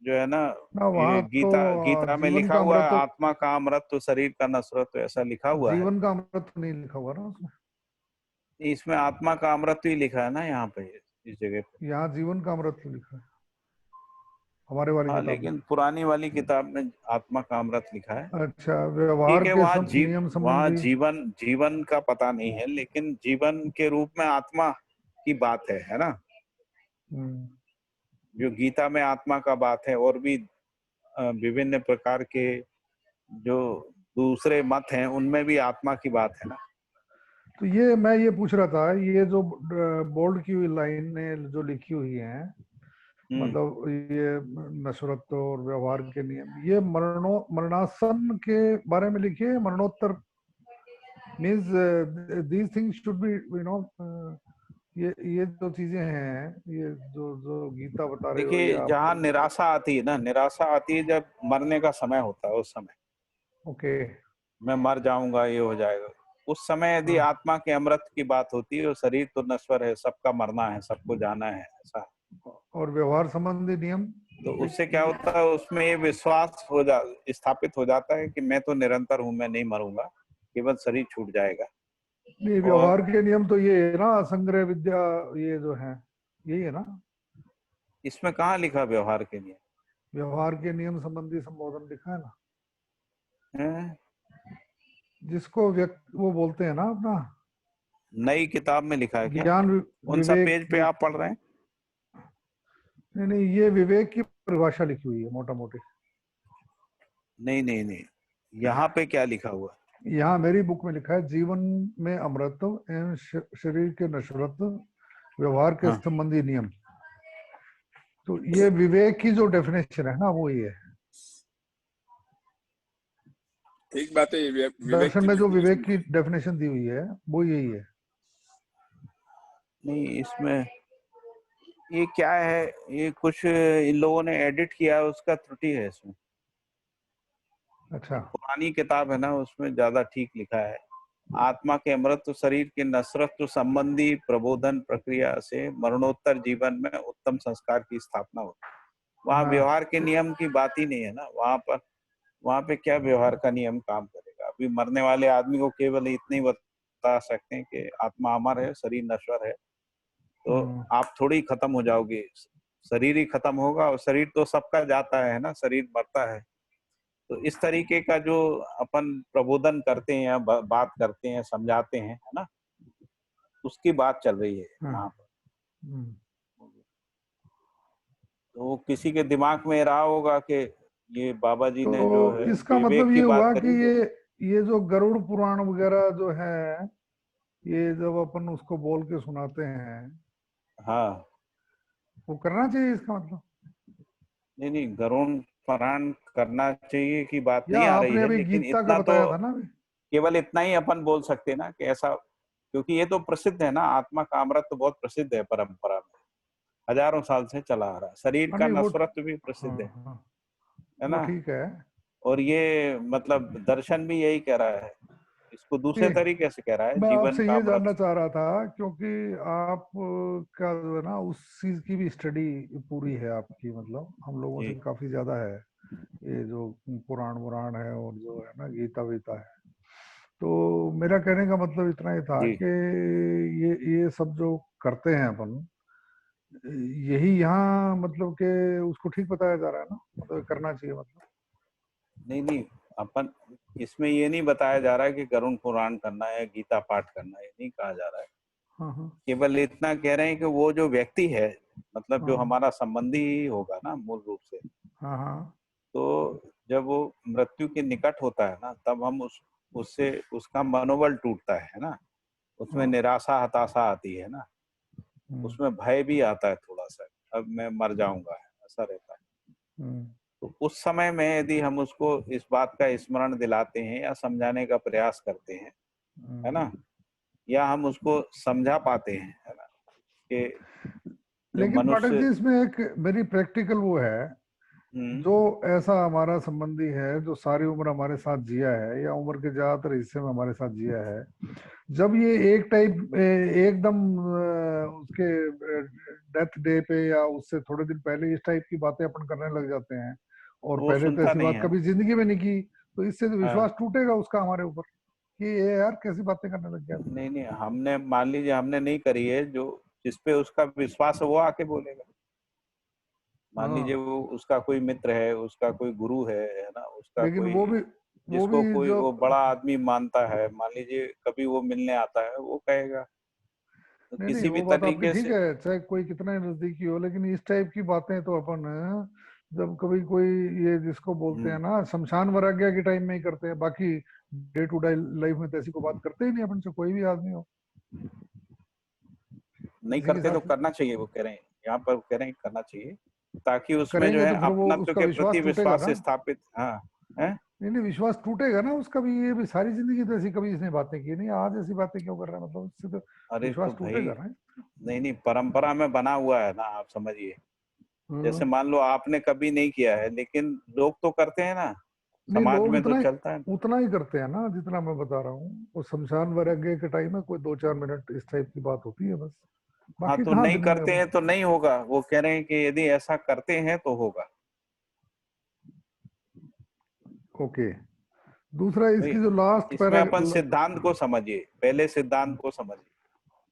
जो है ना ये गीता में लिखा हुआ है, आत्मा का अमरत्व शरीर का नश्वरत्व, ऐसा लिखा हुआ है। जीवन का अमरत्व नहीं लिखा हुआ ना उसमें? इसमें आत्मा का अमरत्व ही लिखा है ना यहाँ पे, इस जगह पे। यहाँ जीवन का अमरत्व लिखा है हमारे वाली किताब, लेकिन पुरानी वाली किताब में आत्मा का अमृत लिखा है। अच्छा, व्यवहार के नियम संबंधी, वहाँ जीवन का पता नहीं है, लेकिन जीवन के रूप में आत्मा की बात है ना। जो गीता में आत्मा का बात है, और भी विभिन्न प्रकार के जो दूसरे मत हैं उनमें भी आत्मा की बात है ना। तो ये मैं ये पूछ रहा था, ये जो बोल्ड की हुई लाइन जो लिखी हुई है, मतलब ये नश्वरत्व और व्यवहार के नियम, ये मरणासन के बारे में लिखी है, मरणोत्तर means these things should be ये जो चीजें हैं, ये जो गीता बता रहे हो। देखिए, जहाँ निराशा आती है ना, निराशा आती है जब मरने का समय होता है, उस समय ओके मैं मर जाऊंगा, ये हो जाएगा, उस समय यदि आत्मा के अमृत की बात होती है, शरीर तो नश्वर है, सबका मरना है, सबको जाना है, ऐसा। और व्यवहार संबंधी नियम, तो उससे क्या होता है, उसमें ये विश्वास स्थापित हो जाता है कि मैं तो निरंतर हूँ, मैं नहीं मरूंगा, केवल शरीर छूट जाएगा। नहीं, व्यवहार के नियम तो ये है ना, असंग्रह विद्या, ये जो है यही है ना। इसमें कहाँ लिखा व्यवहार के नियम? व्यवहार के नियम संबंधी संबोधन लिखा है ना, जिसको वो बोलते हैं ना अपना, नई किताब में लिखा है क्या? ज्ञान कौन सा पेज पे आप पढ़ रहे हैं? नहीं, ये विवेक की परिभाषा लिखी हुई है मोटा मोटी। नहीं, यहाँ पे क्या लिखा हुआ? यहाँ मेरी बुक में लिखा है, जीवन में अमरत्व एवं शरीर के नश्वरत्व, व्यवहार के संबंधी नियम। तो ये विवेक की जो डेफिनेशन है ना, वो ये है। एक बात है, दर्शन में जो विवेक की डेफिनेशन दी हुई है वो यही है। नहीं, इसमें ये क्या है, ये कुछ इन लोगों ने एडिट किया है, उसका त्रुटि है इसमें। अच्छा, पुरानी किताब है ना, उसमें ज्यादा ठीक लिखा है, आत्मा के अमृत शरीर के नश्वरत्व संबंधी प्रबोधन प्रक्रिया से मरणोत्तर जीवन में उत्तम संस्कार की स्थापना होती है। वहाँ व्यवहार के नियम की बात ही नहीं है ना। वहाँ पे क्या व्यवहार का नियम काम करेगा? अभी मरने वाले आदमी को केवल इतने ही बता सकते हैं कि आत्मा अमर है, शरीर नश्वर है, तो आप थोड़ी खत्म हो जाओगे, शरीर ही खत्म होगा, और शरीर तो सबका जाता है ना, शरीर मरता है, तो इस तरीके का जो अपन प्रबोधन करते हैं या बात करते हैं, समझाते हैं, है ना, उसकी बात चल रही है यहाँ पर। तो किसी के दिमाग में रहा होगा कि ये बाबा जी ने जो है इसका विवेक मतलब की ये बात हुआ करी कि ये जो गरुड़ पुराण वगैरह जो है, ये जब अपन उसको बोल के सुनाते हैं, हाँ, वो करना चाहिए, इसका मतलब? नहीं, गरुड़ पुराण करना चाहिए की बात या नहीं आ रही आपने है, अभी लेकिन गीता का इतना तो बताया था ना अभी? केवल इतना ही अपन बोल सकते ना कि ऐसा, क्योंकि ये तो प्रसिद्ध है ना, आत्मा का अमृत तो बहुत प्रसिद्ध है परंपरा में, हजारों साल से चला आ रहा है। शरीर का नहीं, वो नस्वरत्व भी प्रसिद्ध है हाँ, वो ना। ठीक है। और ये मतलब दर्शन भी यही कह रहा है, इसको दूसरे नहीं, तरीके से कह रहा है, मैं जीवन आपसे का ये अमृत। जानना चाह रहा था, क्योंकि आप का जो है ना, उस चीज की भी स्टडी पूरी है आपकी, मतलब हम लोगों से जी काफी ज्यादा है, ये जो पुराण वुराण है और जो है ना गीता वीता है। तो मेरा कहने का मतलब इतना ही था जी, कि ये सब जो करते हैं अपन, यही यहाँ मतलब कि उसको ठीक बताया जा रहा है ना, मतलब करना चाहिए, मतलब? नहीं, अपन इसमें ये नहीं बताया जा रहा है कि गरुड़ पुराण करना है, गीता पाठ करना है, ये नहीं कहा जा रहा है। हाँ, केवल इतना कह रहे हैं कि वो जो व्यक्ति है, मतलब जो हाँ, हमारा संबंधी ही होगा ना मूल रूप से, हाँ, हाँ, तो जब वो मृत्यु के निकट होता है ना, तब हम उससे उसका मनोबल टूटता है ना, उसमें हाँ, निराशा हताशा आती है ना, हम्म, उसमें भय भी आता है थोड़ा सा, अब मैं मर जाऊंगा, ऐसा रहता है। हम्म, तो उस समय में यदि हम उसको इस बात का स्मरण दिलाते हैं या समझाने का प्रयास करते हैं, है ना, या हम उसको समझा पाते हैं, है ना, कि जो लेकिन पाठक मनुष्य। जी, इसमें एक मेरी प्रैक्टिकल वो है, जो ऐसा हमारा संबंधी है जो सारी उम्र हमारे साथ जिया है या उम्र के ज्यादातर हिस्से में हमारे साथ जिया है, जब ये एकदम उसके डेथ डे पे या उससे थोड़े दिन पहले इस टाइप की बातें अपन करने लग जाते हैं, और वो पहले तो सुनता ऐसी नहीं बात है ना। कभी जिंदगी में नहीं की, तो इससे तो हाँ, विश्वास टूटेगा उसका हमारे ऊपर कि ये यार कैसी बातें करने लग गया तू। नहीं, हमने मान लीजिए हमने नहीं करी है, जो जिस पे उसका विश्वास है वो आके बोलेगा। मान लीजिए हाँ, वो उसका कोई मित्र है, उसका कोई गुरु है ना, उसका लेकिन कोई वो भी जिसको कोई जो, वो बड़ा आदमी मानता है, मान लीजिए कभी वो मिलने आता है, वो कहेगा। तो नहीं नहीं, किसी भी वो बात आपकी तरीके ठीक से। है, चाहे कोई कितना ही नजदीकी हो, लेकिन इस टाइप की बातें तो अपन जब कभी कोई, ये जिसको बोलते हैं ना शमशान वराग्या के टाइम में ही करते हैं, बाकी डे टू डे लाइफ में तो ऐसी कोई बात करते ही नहीं अपन से, कोई भी आदमी हो नहीं किसी के करते तो साथ। करना चाहिए, वो कह रहे हैं, यहाँ पर कह रहे हैं करना चाहिए, ताकि उसमें जो करेंगे है तो फिर वो अपनत्व उसका के विश्वास प्रति टूटेगा विश्वास ना। स्थापित। हाँ है। नहीं नहीं, विश्वास टूटेगा ना उसका भी, ये भी सारी जिंदगी तो ऐसी कभी इसने बातें की नहीं, आज ऐसी बातें क्यों कर रहा है, मतलब इससे तो अरे तो विश्वास भाई, टूटेगा ना। नहीं, परंपरा में बना हुआ है ना, आप समझिए। जैसे हम्म। मान लो आपने कभी नहीं किया है, लेकिन लोग तो करते हैं ना, नहीं, समाज लोग में तो चलता है। उतना ही करते हैं ना जितना मैं बता रहा हूँ, वो शमशान वैराग्य के टाइम में कोई 2-4 मिनट इस टाइप की बात होती है बस, हाँ, बाकी तो कहाँ नहीं दिन में करते हैं तो नहीं होगा, वो कह रहे हैं कि यदि ऐसा करते हैं तो होगा। ओके। दूसरा भाई इसकी जो लास्ट इसमें अपन पैराग्राफ। सिद्धांत को समझिए, पहले सिद्धांत को समझिए।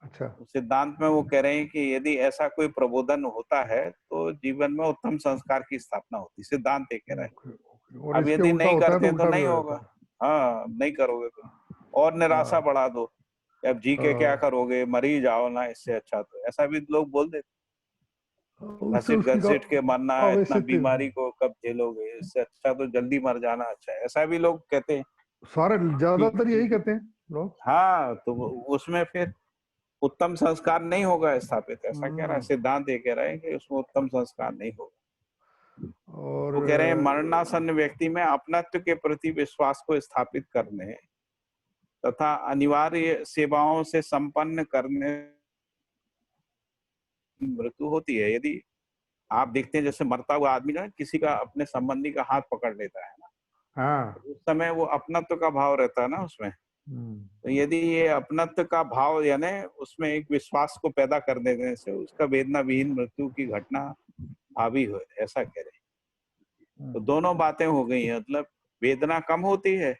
अच्छा। सिद्धांत में वो कह रहे हैं कि यदि ऐसा कोई प्रबोधन होता है तो जीवन में उत्तम संस्कार की स्थापना होती, सिद्धांत ये कह रहा है। Okay, okay. और अब इसके यदि उल्टा नहीं होता है तो करते तो उल्टा भी नहीं हो होगा। जाता है। हाँ, नहीं करोगे तो और निराशा हाँ, बढ़ा दो, अब जी के क्या हाँ। करोगे, मर ही जाओ ना, इससे अच्छा तो ऐसा भी लोग बोल देते, उससे घसीट उसकी घसीट के मरना है, इतना अवश्य बीमारी को कब झेलोगे, इससे अच्छा तो जल्दी मर जाना अच्छा है, ऐसा भी लोग कहते हैं सारे कि। ज्यादातर यही कहते हैं लोग। हाँ, तो उसमें फिर उत्तम संस्कार नहीं होगा स्थापित, ऐसा कह रहा है हम्म। सिद्धांत, ये कह रहे हैं कि उसमें उत्तम संस्कार नहीं होगा। और वो कह रहे हैं मरणासन्न व्यक्ति में अपनत्व के प्रति विश्वास को स्थापित करने तथा अनिवार्य सेवाओं से संपन्न करने मृत्यु होती है। यदि आप देखते हैं जैसे मरता हुआ आदमी ना किसी का अपने संबंधी का हाथ पकड़ लेता है ना, हाँ। तो उस समय वो अपनत्व का भाव रहता है ना उसमें। हम्म। तो यदि ये अपनत्व का भाव यानी उसमें एक विश्वास को पैदा कर देने से उसका वेदना विहीन मृत्यु की घटना हावी हो, ऐसा कह रहे हैं। तो दोनों बातें हो गई हैं, मतलब वेदना कम होती है,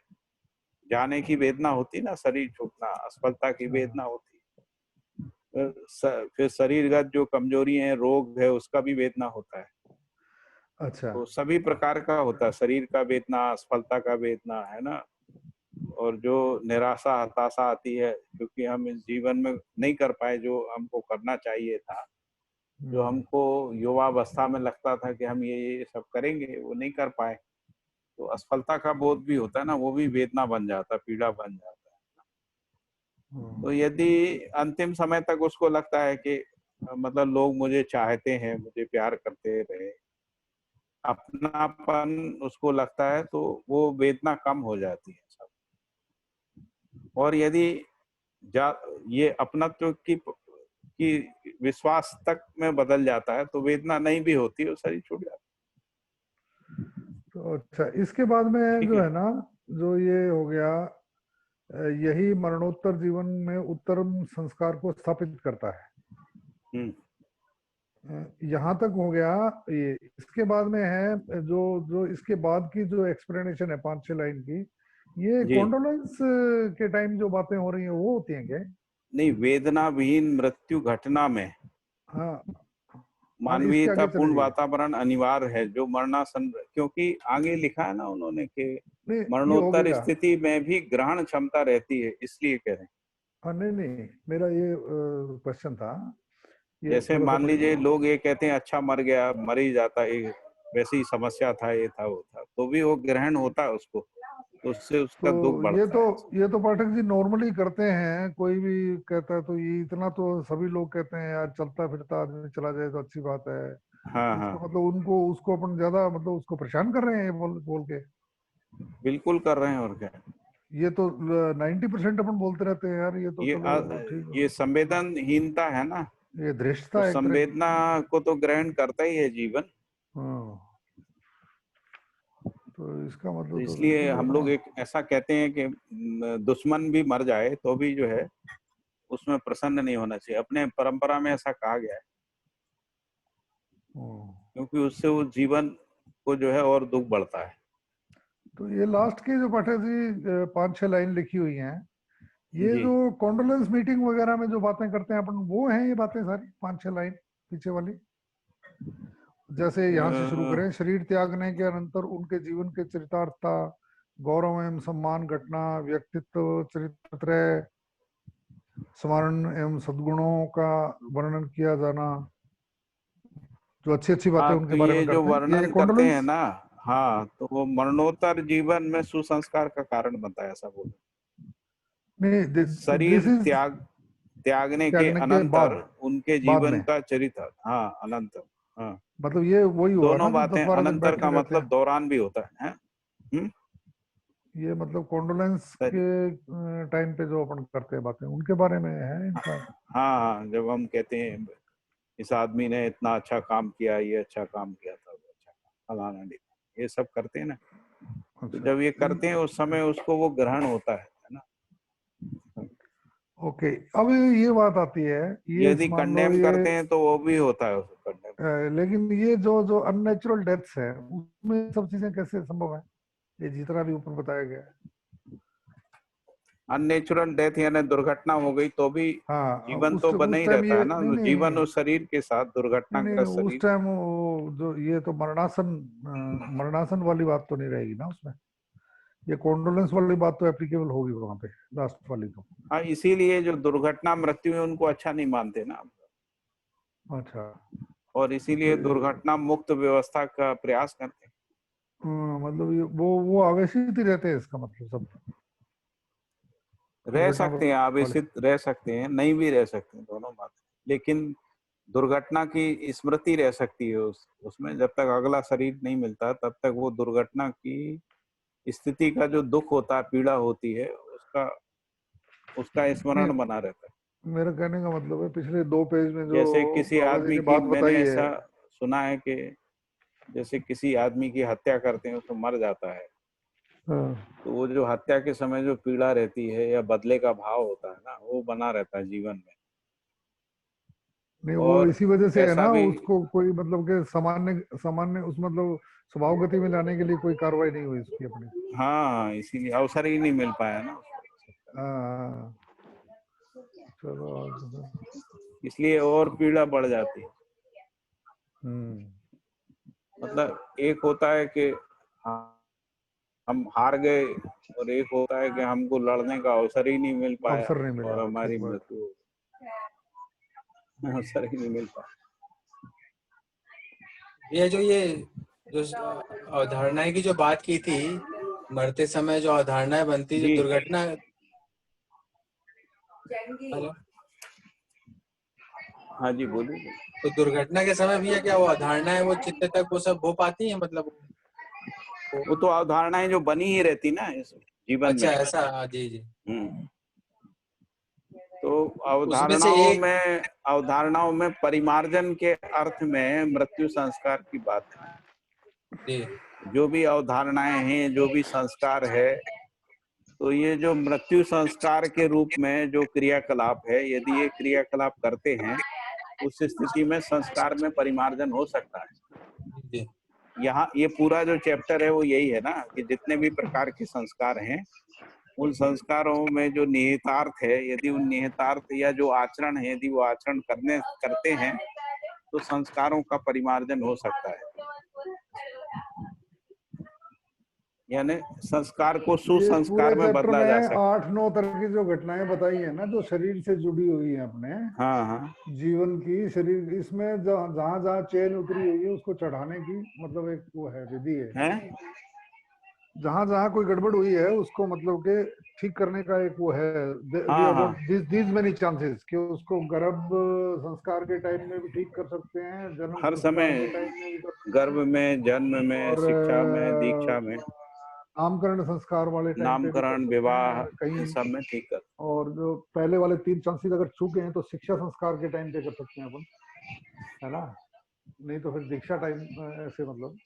जाने की वेदना होती है ना, शरीर छूटना, असफलता की वेदना होती है, फिर शरीरगत जो कमजोरी है, रोग है, उसका भी वेदना होता है। अच्छा। तो सभी प्रकार का होता है, शरीर का वेदना, असफलता का वेदना, है ना, और जो निराशा हताशा आती है क्योंकि हम इस जीवन में नहीं कर पाए जो हमको करना चाहिए था, जो हमको युवावस्था में लगता था कि हम ये सब करेंगे, वो नहीं कर पाए, तो असफलता का बोध भी होता है ना, वो भी वेदना बन जाता है, पीड़ा बन जाता है। तो यदि अंतिम समय तक उसको लगता है कि मतलब लोग मुझे चाहते हैं, मुझे प्यार करते रहे, अपनापन उसको लगता है, तो वो वेदना कम हो जाती है सब। और यदि ये अपनत्व की विश्वास तक में बदल जाता है तो वेदना नहीं भी होती, वो शरीर छूट जाता तो अच्छा, इसके बाद में है। ठीक जो है। है ना, जो ये हो गया, यही मरणोत्तर जीवन में उत्तरम संस्कार को स्थापित करता है। यहाँ तक हो गया ये। इसके बाद में है जो जो इसके बाद की जो एक्सप्लेनेशन है 5-6 लाइन की, ये जी। कॉन्डोलेंस के टाइम जो बातें हो रही हैं वो होती हैं क्या? नहीं, वेदना विहीन मृत्यु घटना में हाँ, और इसके आगे मानवीयतापूर्ण चलिए। वातावरण अनिवार्य है, जो मरणासन, क्योंकि आगे लिखा है ना उन्होंने कि नहीं, ये हो मरणोत्तर गया। स्थिति में भी ग्रहण क्षमता रहती है, इसलिए कह रहे हैं। हाँ, नहीं नहीं, मेरा ये क्वेश्चन था, ये जैसे थोड़ा सा मान लीजिए लोग ये कहते हैं अच्छा मर गया, मर ही जाता, ये वैसी समस्या था, ये था वो था, तो भी वो ग्रहण होता है उसको, तो उससे तो उसका दुख बढ़ता है। ये तो पाठक जी नॉर्मली करते हैं, कोई भी कहता है तो ये इतना तो सभी लोग कहते हैं यार, चलता फिरता आदमी चला जाए तो अच्छी बात है। हाँ हाँ, इसका मतलब उनको उसको अपन ज्यादा मतलब उसको परेशान कर रहे हैं ये बोल के। बिल्कुल कर रहे हैं, और क्या। ये तो 90% अपन बोलते रहते हैं यार, ये तो ये चलो ठीक है। ये संवेदनहीनता है ना, ये तो धृष्टता एक तरह की। संवेदना को तो ग्रहण करता ही है जीवन। हाँ, तो इसका तो मतलब तो इसलिए बिल्कुल हम अपना। लोग एक ऐसा कहते हैं कि दुश्मन भी मर जाए तो भी जो है उसमें प्रसन्न नहीं होना चाहिए, अपने परंपरा में ऐसा कहा गया है, क्योंकि उससे वो जीवन को जो है और दुख बढ़ता है। तो ये लास्ट के जो पाठक जी 5-6 लाइन लिखी हुई हैं, ये जी। जो कॉन्डोलेंस मीटिंग वगैरह में जो बातें करते हैं अपन, वो हैं ये बातें सारी 5-6 लाइन पीछे वाली? जैसे यहाँ से शुरू करें, शरीर त्यागने के अनंतर उनके जीवन के चरितार्थता, गौरव एवं सम्मान घटना, व्यक्तित्व चरित्र, स्मरण एवं सद्गुणों का वर्णन किया जाना, जो अच्छी अच्छी बातें हाँ, उनके तो बारे में ये जो करते हैं, ये वर्णन करते हैं कॉन्डोलेंस। ना, हाँ, तो वो मरणोत्तर जीवन में सुसंस्कार का कारण बनता है, ऐसा बोलो। नहीं, शरीर दिस इज त्यागने के त्यागने के अनंतर बाद, उनके बाद जीवन में, का चरित्र, हाँ, अनंतर, हाँ, मतलब ये वही हुआ ना दोनों जो बातें, 10-12 दिन अनंतर बैठे का रहते मतलब हैं। दौरान भी होता है, हैं? ये मतलब कॉन्डोलेंस के टाइम पे जो अपन करते हैं बातें, उनके बारे में है इनका। हाँ हाँ, जब हम कहते हैं इस आदमी ने इतना अच्छा काम किया, ये अच्छा काम किया था, वो अच्छा काम, फलाना ढिकाना, ये सब करते हैं ना, तो अच्छा, जब ये करते हैं उस समय उसको वो ग्रहण होता है ना। ओके। अब ये बात आती है, ये यदि मान लो कंडेम ये करते हैं तो वो भी होता है उसको कंडेम। लेकिन ये जो जो अननेचुरल डेथ्स है, उसमें सब चीजें कैसे संभव है, ये जितना भी ऊपर बताया गया है? अननेचुरल डेथ यानी दुर्घटना हो गई तो भी हाँ, जीवन तो बना उस ही टाइम रहता ये है ना, नहीं तो जीवन नहीं उस शरीर के साथ, नहीं दुर्घटना नहीं, ग्रस्त उस शरीर। टाइम जो ये तो मरणासन वाली बात तो नहीं रहेगी ना उसमें। ये कॉन्डोलेंस वाली बात तो एप्लीकेबल होगी वहां पे, लास्ट वाली तो। हाँ, इसीलिए जो दुर्घटना मृत्यु है उनको अच्छा नहीं मानते ना, अच्छा, और तो इसीलिए दुर्घटना मुक्त व्यवस्था का प्रयास करते हैं। मतलब ये वो आवेशित ही रहते हैं, इसका मतलब सब रह दुर्घटना सकते हैं, वाले। आवेशित रह सकते हैं, नहीं भी रह सकते हैं, दोनों बात, लेकिन दुर्घटना की स्मृति रह सकती है उसमें, जब तक अगला शरीर नहीं मिलता तब तक वो दुर्घटना की स्थिति का जो दुख होता है, पीड़ा होती है, उसका उसका नहीं, स्मरण बना रहता है। मेरा कहने का मतलब है पिछले 2 पेज में जो जैसे किसी बाबा जी आदमी ने की, बात मैंने बताई है। ऐसा सुना है कि जैसे किसी आदमी की हत्या करते हैं तो मर जाता है, हाँ, तो वो जो हत्या के समय जो पीड़ा रहती है या बदले का भाव होता है ना, वो बना रहता है जीवन में। नहीं वो और इसी वजह से है ऐसा ना, भी, उसको कोई मतलब के सामान्य सामान्य उस मतलब स्वभाव गति में लाने के लिए कोई कार्रवाई नहीं हुई उसकी अपनी। हाँ, इसीलिए अवसर ही नहीं मिल पाया ना उसको। हाँ, चलो आगे तो। इसलिए और पीड़ा बढ़ जाती है। हम्म, मतलब एक होता है कि हम हार गए और एक होता है कि हमको लड़ने का अवसर ही नहीं मिल पाया अवसर नहीं मिला, और हमारी ठीक बात। मृत्यु अवसर ही नहीं मिल पाया। ये जो अवधारणाएं की जो बात की थी, मरते समय जो अवधारणाएं बनती, जो जी। दुर्घटना। हेलो, हाँ जी बोलिए। तो दुर्घटना के समय भी है क्या वो अवधारणाएं वो चित्त तक वो सब हो पाती है, मतलब वो तो अवधारणाएं जो बनी ही रहती ना इस जीवन अच्छा में। ऐसा, जी जी। तो उसमें से एक अवधारणाओं में परिमार्जन के अर्थ में मृत्यु संस्कार की बात है। जी। जो भी अवधारणाएं हैं, जो भी संस्कार है, तो ये जो मृत्यु संस्कार के रूप में जो क्रियाकलाप है, यदि ये क्रियाकलाप करते हैं, उस स्थिति में संस्कार में परिमार्जन हो सकता है। जी। यहाँ ये पूरा जो चैप्टर है वो यही है ना कि जितने भी प्रकार के संस्कार हैं, उन संस्कारों में जो निहितार्थ है, यदि उन निहितार्थ या जो आचरण है, यदि वो आचरण करते हैं, तो संस्कारों का परिमार्जन हो सकता है। यानी संस्कार को सुसंस्कार में बदला जा सकता है। 8-9 तरह की जो घटनाएं बताई है ना, जो शरीर से जुड़ी हुई है अपने हाँ। जीवन की, शरीर इसमें जहाँ जहाँ चेन उतरी हुई है उसको चढ़ाने की मतलब एक वो है, विधि है। जहाँ जहाँ कोई गड़बड़ हुई है उसको मतलब के ठीक करने का एक वो है। दीज मेनी चांसेस कि उसको गर्भ संस्कार के टाइम में भी ठीक कर सकते हैं, जन्म हर संस्कार समय, के टाइम में भी कर सकते हैं, गर्भ में, जन्म में, शिक्षा में, दीक्षा में, नामकरण संस्कार वाले टाइम पे भी कर नामकरण, सकते विवाह, हैं कहीं सब में ठीक कर। और जो पहले वाले 3 चांसेस अगर चूके हैं तो शिक्षा संस्कार के टाइम पे कर सकते हैं अपन, है ना। नहीं तो फिर दीक्षा टाइम ऐसे मतलब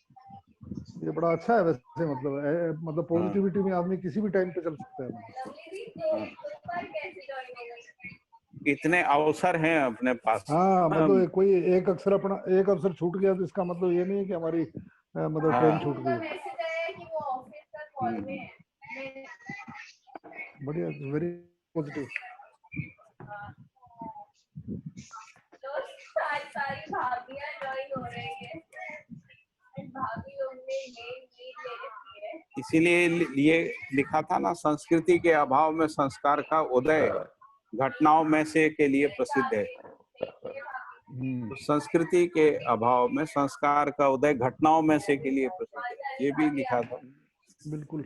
ये बड़ा अच्छा है वैसे, मतलब पॉजिटिविटी में आदमी किसी भी टाइम पे चल सकता है। इतने अवसर हैं अपने पास। हाँ, मतलब कोई एक अवसर छूट गया तो इसका मतलब ये नहीं है कि हमारी मतलब ट्रेन छूट गई। बढ़िया, वेरी पॉजिटिव। सारी भाभियां ज्वाइन हो रही है, भाभी लोग ने इसीलिए ये लिखा था ना, संस्कृति के अभाव में संस्कार का उदय घटनाओं में से के लिए प्रसिद्ध है। तो संस्कृति के अभाव में संस्कार का उदय घटनाओं में से के लिए प्रसिद्ध है, ये भी लिखा था। बिल्कुल।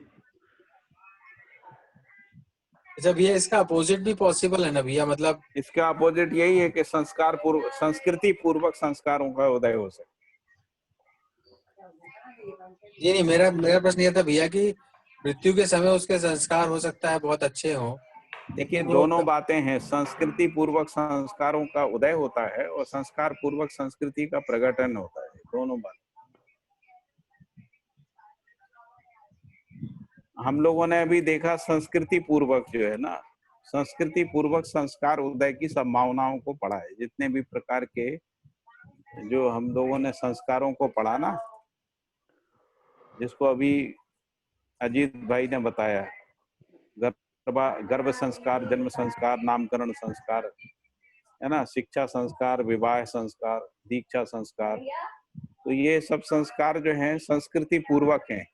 जब ये इसका अपोजिट भी पॉसिबल है ना भैया, मतलब इसका अपोजिट यही है कि संस्कृति पूर्वक संस्कारों का उदय हो सके। ये नहीं, मेरा प्रश्न ये था भैया कि मृत्यु के समय उसके संस्कार हो सकता है बहुत अच्छे हो। देखिए दोनों बातें हैं, संस्कृति पूर्वक संस्कारों का उदय होता है और संस्कार पूर्वक संस्कृति का प्रकटन होता है, दोनों बातें। हम लोगों ने अभी देखा संस्कृति पूर्वक जो है ना, संस्कृति पूर्वक संस्कार उदय की संभावनाओं को पढ़ा है। जितने भी प्रकार के जो हम लोगों ने संस्कारों को पढ़ा ना, जिसको अभी अजीत भाई ने बताया, गर्भ संस्कार, जन्म संस्कार, नामकरण संस्कार, है ना, शिक्षा संस्कार, विवाह संस्कार, दीक्षा संस्कार, तो ये सब संस्कार जो हैं संस्कृति पूर्वक हैं।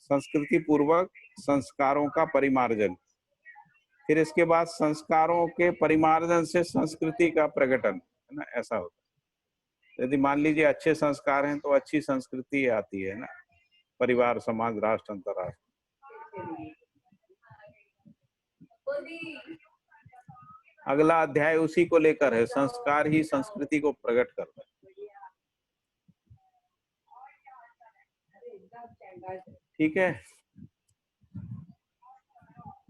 संस्कृति पूर्वक संस्कारों का परिमार्जन, फिर इसके बाद संस्कारों के परिमार्जन से संस्कृति का प्रकटन, है ना, ऐसा होता है। यदि मान लीजिए अच्छे संस्कार हैं तो अच्छी संस्कृति आती है ना, परिवार, समाज, राष्ट्र, अंतरराष्ट्र। अगला अध्याय उसी को लेकर है, संस्कार ही संस्कृति को प्रकट करता है। ठीक है,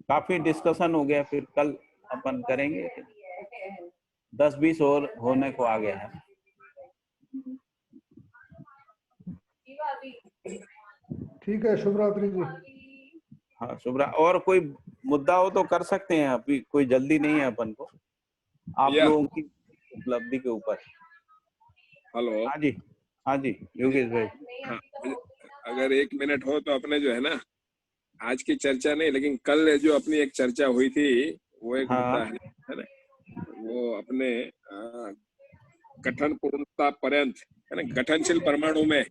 काफी डिस्कशन हो गया, फिर कल अपन करेंगे। 10-20 और होने को आ गया है। ठीक है, शुभ रात्रि जी। हाँ, शुभ रात्रि। और कोई मुद्दा हो तो कर सकते हैं, अभी कोई जल्दी नहीं है अपन को, आप लोगों की उपलब्धि के ऊपर। हेलो। हाँ जी योगेश भाई। हाँ, अगर 1 मिनट हो तो अपने जो है ना, आज की चर्चा नहीं लेकिन कल जो अपनी एक चर्चा हुई थी वो एक मुद्दा है ना, वो अपने कठन पूर्णता पर्यंत, है ना, गठनशील परमाणु में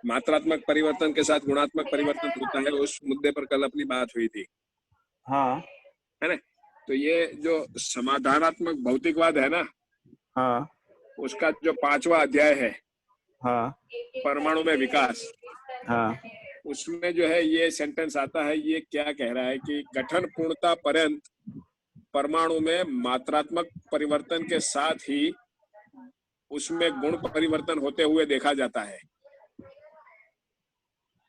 मात्रात्मक परिवर्तन के साथ गुणात्मक परिवर्तन होता है, उस मुद्दे पर कल अपनी बात हुई थी। हाँ, है ना, तो ये जो समाधानात्मक भौतिकवाद है ना, हाँ, उसका जो 5वां अध्याय है, हाँ, परमाणु में विकास, हाँ, उसमें जो है ये सेंटेंस आता है, ये क्या कह रहा है कि गठन पूर्णता पर्यंत परमाणु में मात्रात्मक परिवर्तन के साथ ही उसमें गुण परिवर्तन होते हुए देखा जाता है।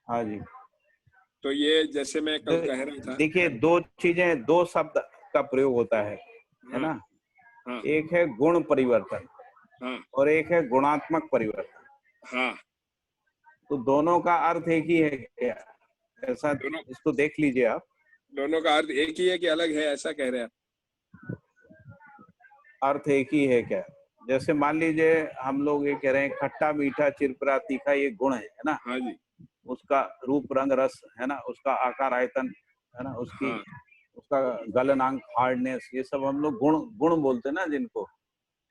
हाँ जी। तो ये जैसे मैं कल कह रहा था, देखिए, दो चीजें, दो शब्द का प्रयोग होता है ना। हाँ, एक है गुण परिवर्तन, हाँ, और एक है गुणात्मक परिवर्तन। हाँ, तो दोनों का अर्थ एक ही है क्या? ऐसा इसको देख लीजिए आप। दोनों का अर्थ एक ही है कि अलग है, ऐसा कह रहे हैं आप? अर्थ एक ही है क्या? जैसे मान लीजिए हम लोग ये कह रहे हैं खट्टा मीठा चिरपरा तीखा, ये गुण है ना। हाँ जी। उसका रूप रंग रस है ना, उसका आकार आयतन है ना, उसकी हाँ, उसका गलनांक हार्डनेस, ये सब हम लोग गुण गुण बोलते हैं ना जिनको।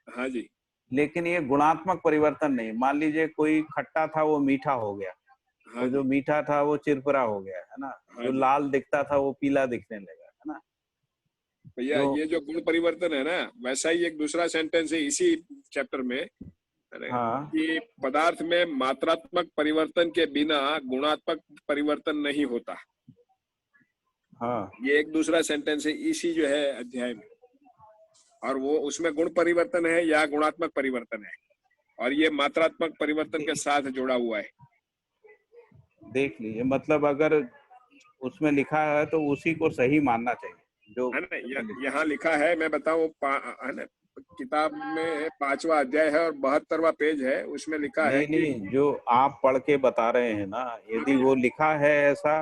हाँ जी। लेकिन ये गुणात्मक परिवर्तन नहीं। मान लीजिए कोई खट्टा था वो मीठा हो गया, हाँ और जो जी। मीठा था वो चिरपरा हो गया है ना, हाँ जो जी। लाल दिखता था वो पीला दिखने लगा है ना। भैया ये जो गुण परिवर्तन है ना, वैसा ही एक दूसरा सेंटेंस है इसी चैप्टर में, है ना, हाँ, कि पदार्थ में मात्रात्मक परिवर्तन के बिना गुणात्मक परिवर्तन नहीं होता। हाँ, ये एक दूसरा सेंटेंस है इसी जो है अध्याय में, और वो उसमें गुण परिवर्तन है या गुणात्मक परिवर्तन है, और ये मात्रात्मक परिवर्तन के साथ जुड़ा हुआ है। देख लीजिए, मतलब अगर उसमें लिखा है तो उसी को सही मानना चाहिए जो है ना। यहाँ लिखा है, मैं बताऊं, है ना, किताब में 5वां अध्याय है और 72वां पेज है, उसमें लिखा है नहीं कि नहीं, जो आप पढ़ के बता रहे हैं ना, यदि वो लिखा है ऐसा,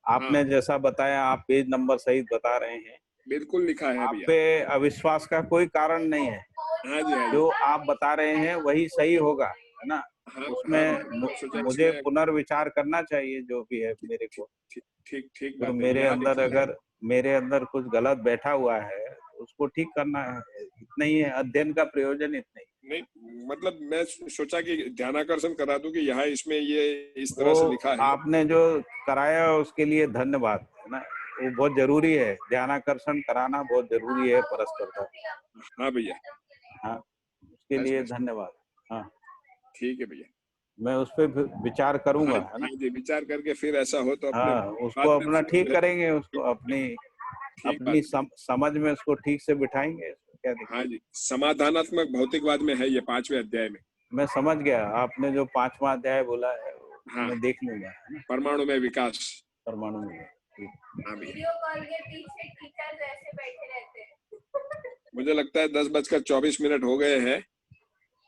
आपने जैसा बताया, आप पेज नंबर सहित बता रहे हैं, बिल्कुल लिखा है आप भैया। पे अविश्वास का कोई कारण नहीं है। हाँ जी, हाँ जी। जो आप बता रहे हैं वही सही होगा, है ना। हाँ, उसमें मुझे पुनर्विचार करना चाहिए जो भी है मेरे को। ठीक ठीक जो बात है। मेरे यहाँ अंदर, लिखा है, अगर मेरे अंदर कुछ गलत बैठा हुआ है उसको ठीक करना है, इतना ही है। अध्ययन का प्रयोजन इतना ही। नहीं मतलब मैं सोचा कि ध्यानाकर्षण करा दूं कि यहाँ इसमें ये इस तरह से लिखा है। आपने जो कराया उसके लिए धन्यवाद, है ना। वो बहुत जरूरी है, ध्यानाकर्षण कराना बहुत जरूरी है परस्पर का। हाँ भैया। हाँ, उसके लिए धन्यवाद। हाँ, ठीक है भैया, मैं उस पर विचार करूंगा, है ना। हाँ जी, विचार करके फिर ऐसा हो तो अपने हाँ, उसको अपना ठीक करेंगे, उसको अपनी समझ में उसको ठीक से बिठाएंगे। क्या दिक्कत? हाँ जी, समाधानात्मक भौतिकवाद में है ये 5वें अध्याय में। मैं समझ गया, आपने जो 5वां अध्याय बोला है हाँ, मैं देख लूंगा, है ना। परमाणु में विकास। परमाणु में। हाँ भैया, वीडियो कॉल के पीछे टीचर्स ऐसे बैठे रहते हैं। मुझे लगता है 10:24 हो गए हैं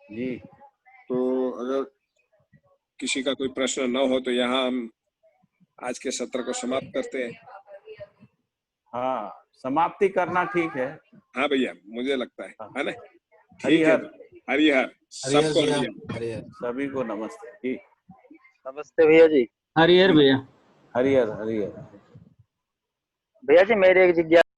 जी। तो अगर किसी का कोई प्रश्न न हो तो यहाँ हम आज के सत्र को समाप्त करते हैं। हाँ, समाप्ति करना ठीक है। हाँ भैया, मुझे लगता है ना। ठीक है, हरिहर। हरिहर सबको, हरिहर सभी को नमस्ते जी। नमस्ते भैया जी। हरिहर भैया। हरिहर हरिहर। भैया जी मेरी एक जिज्ञासा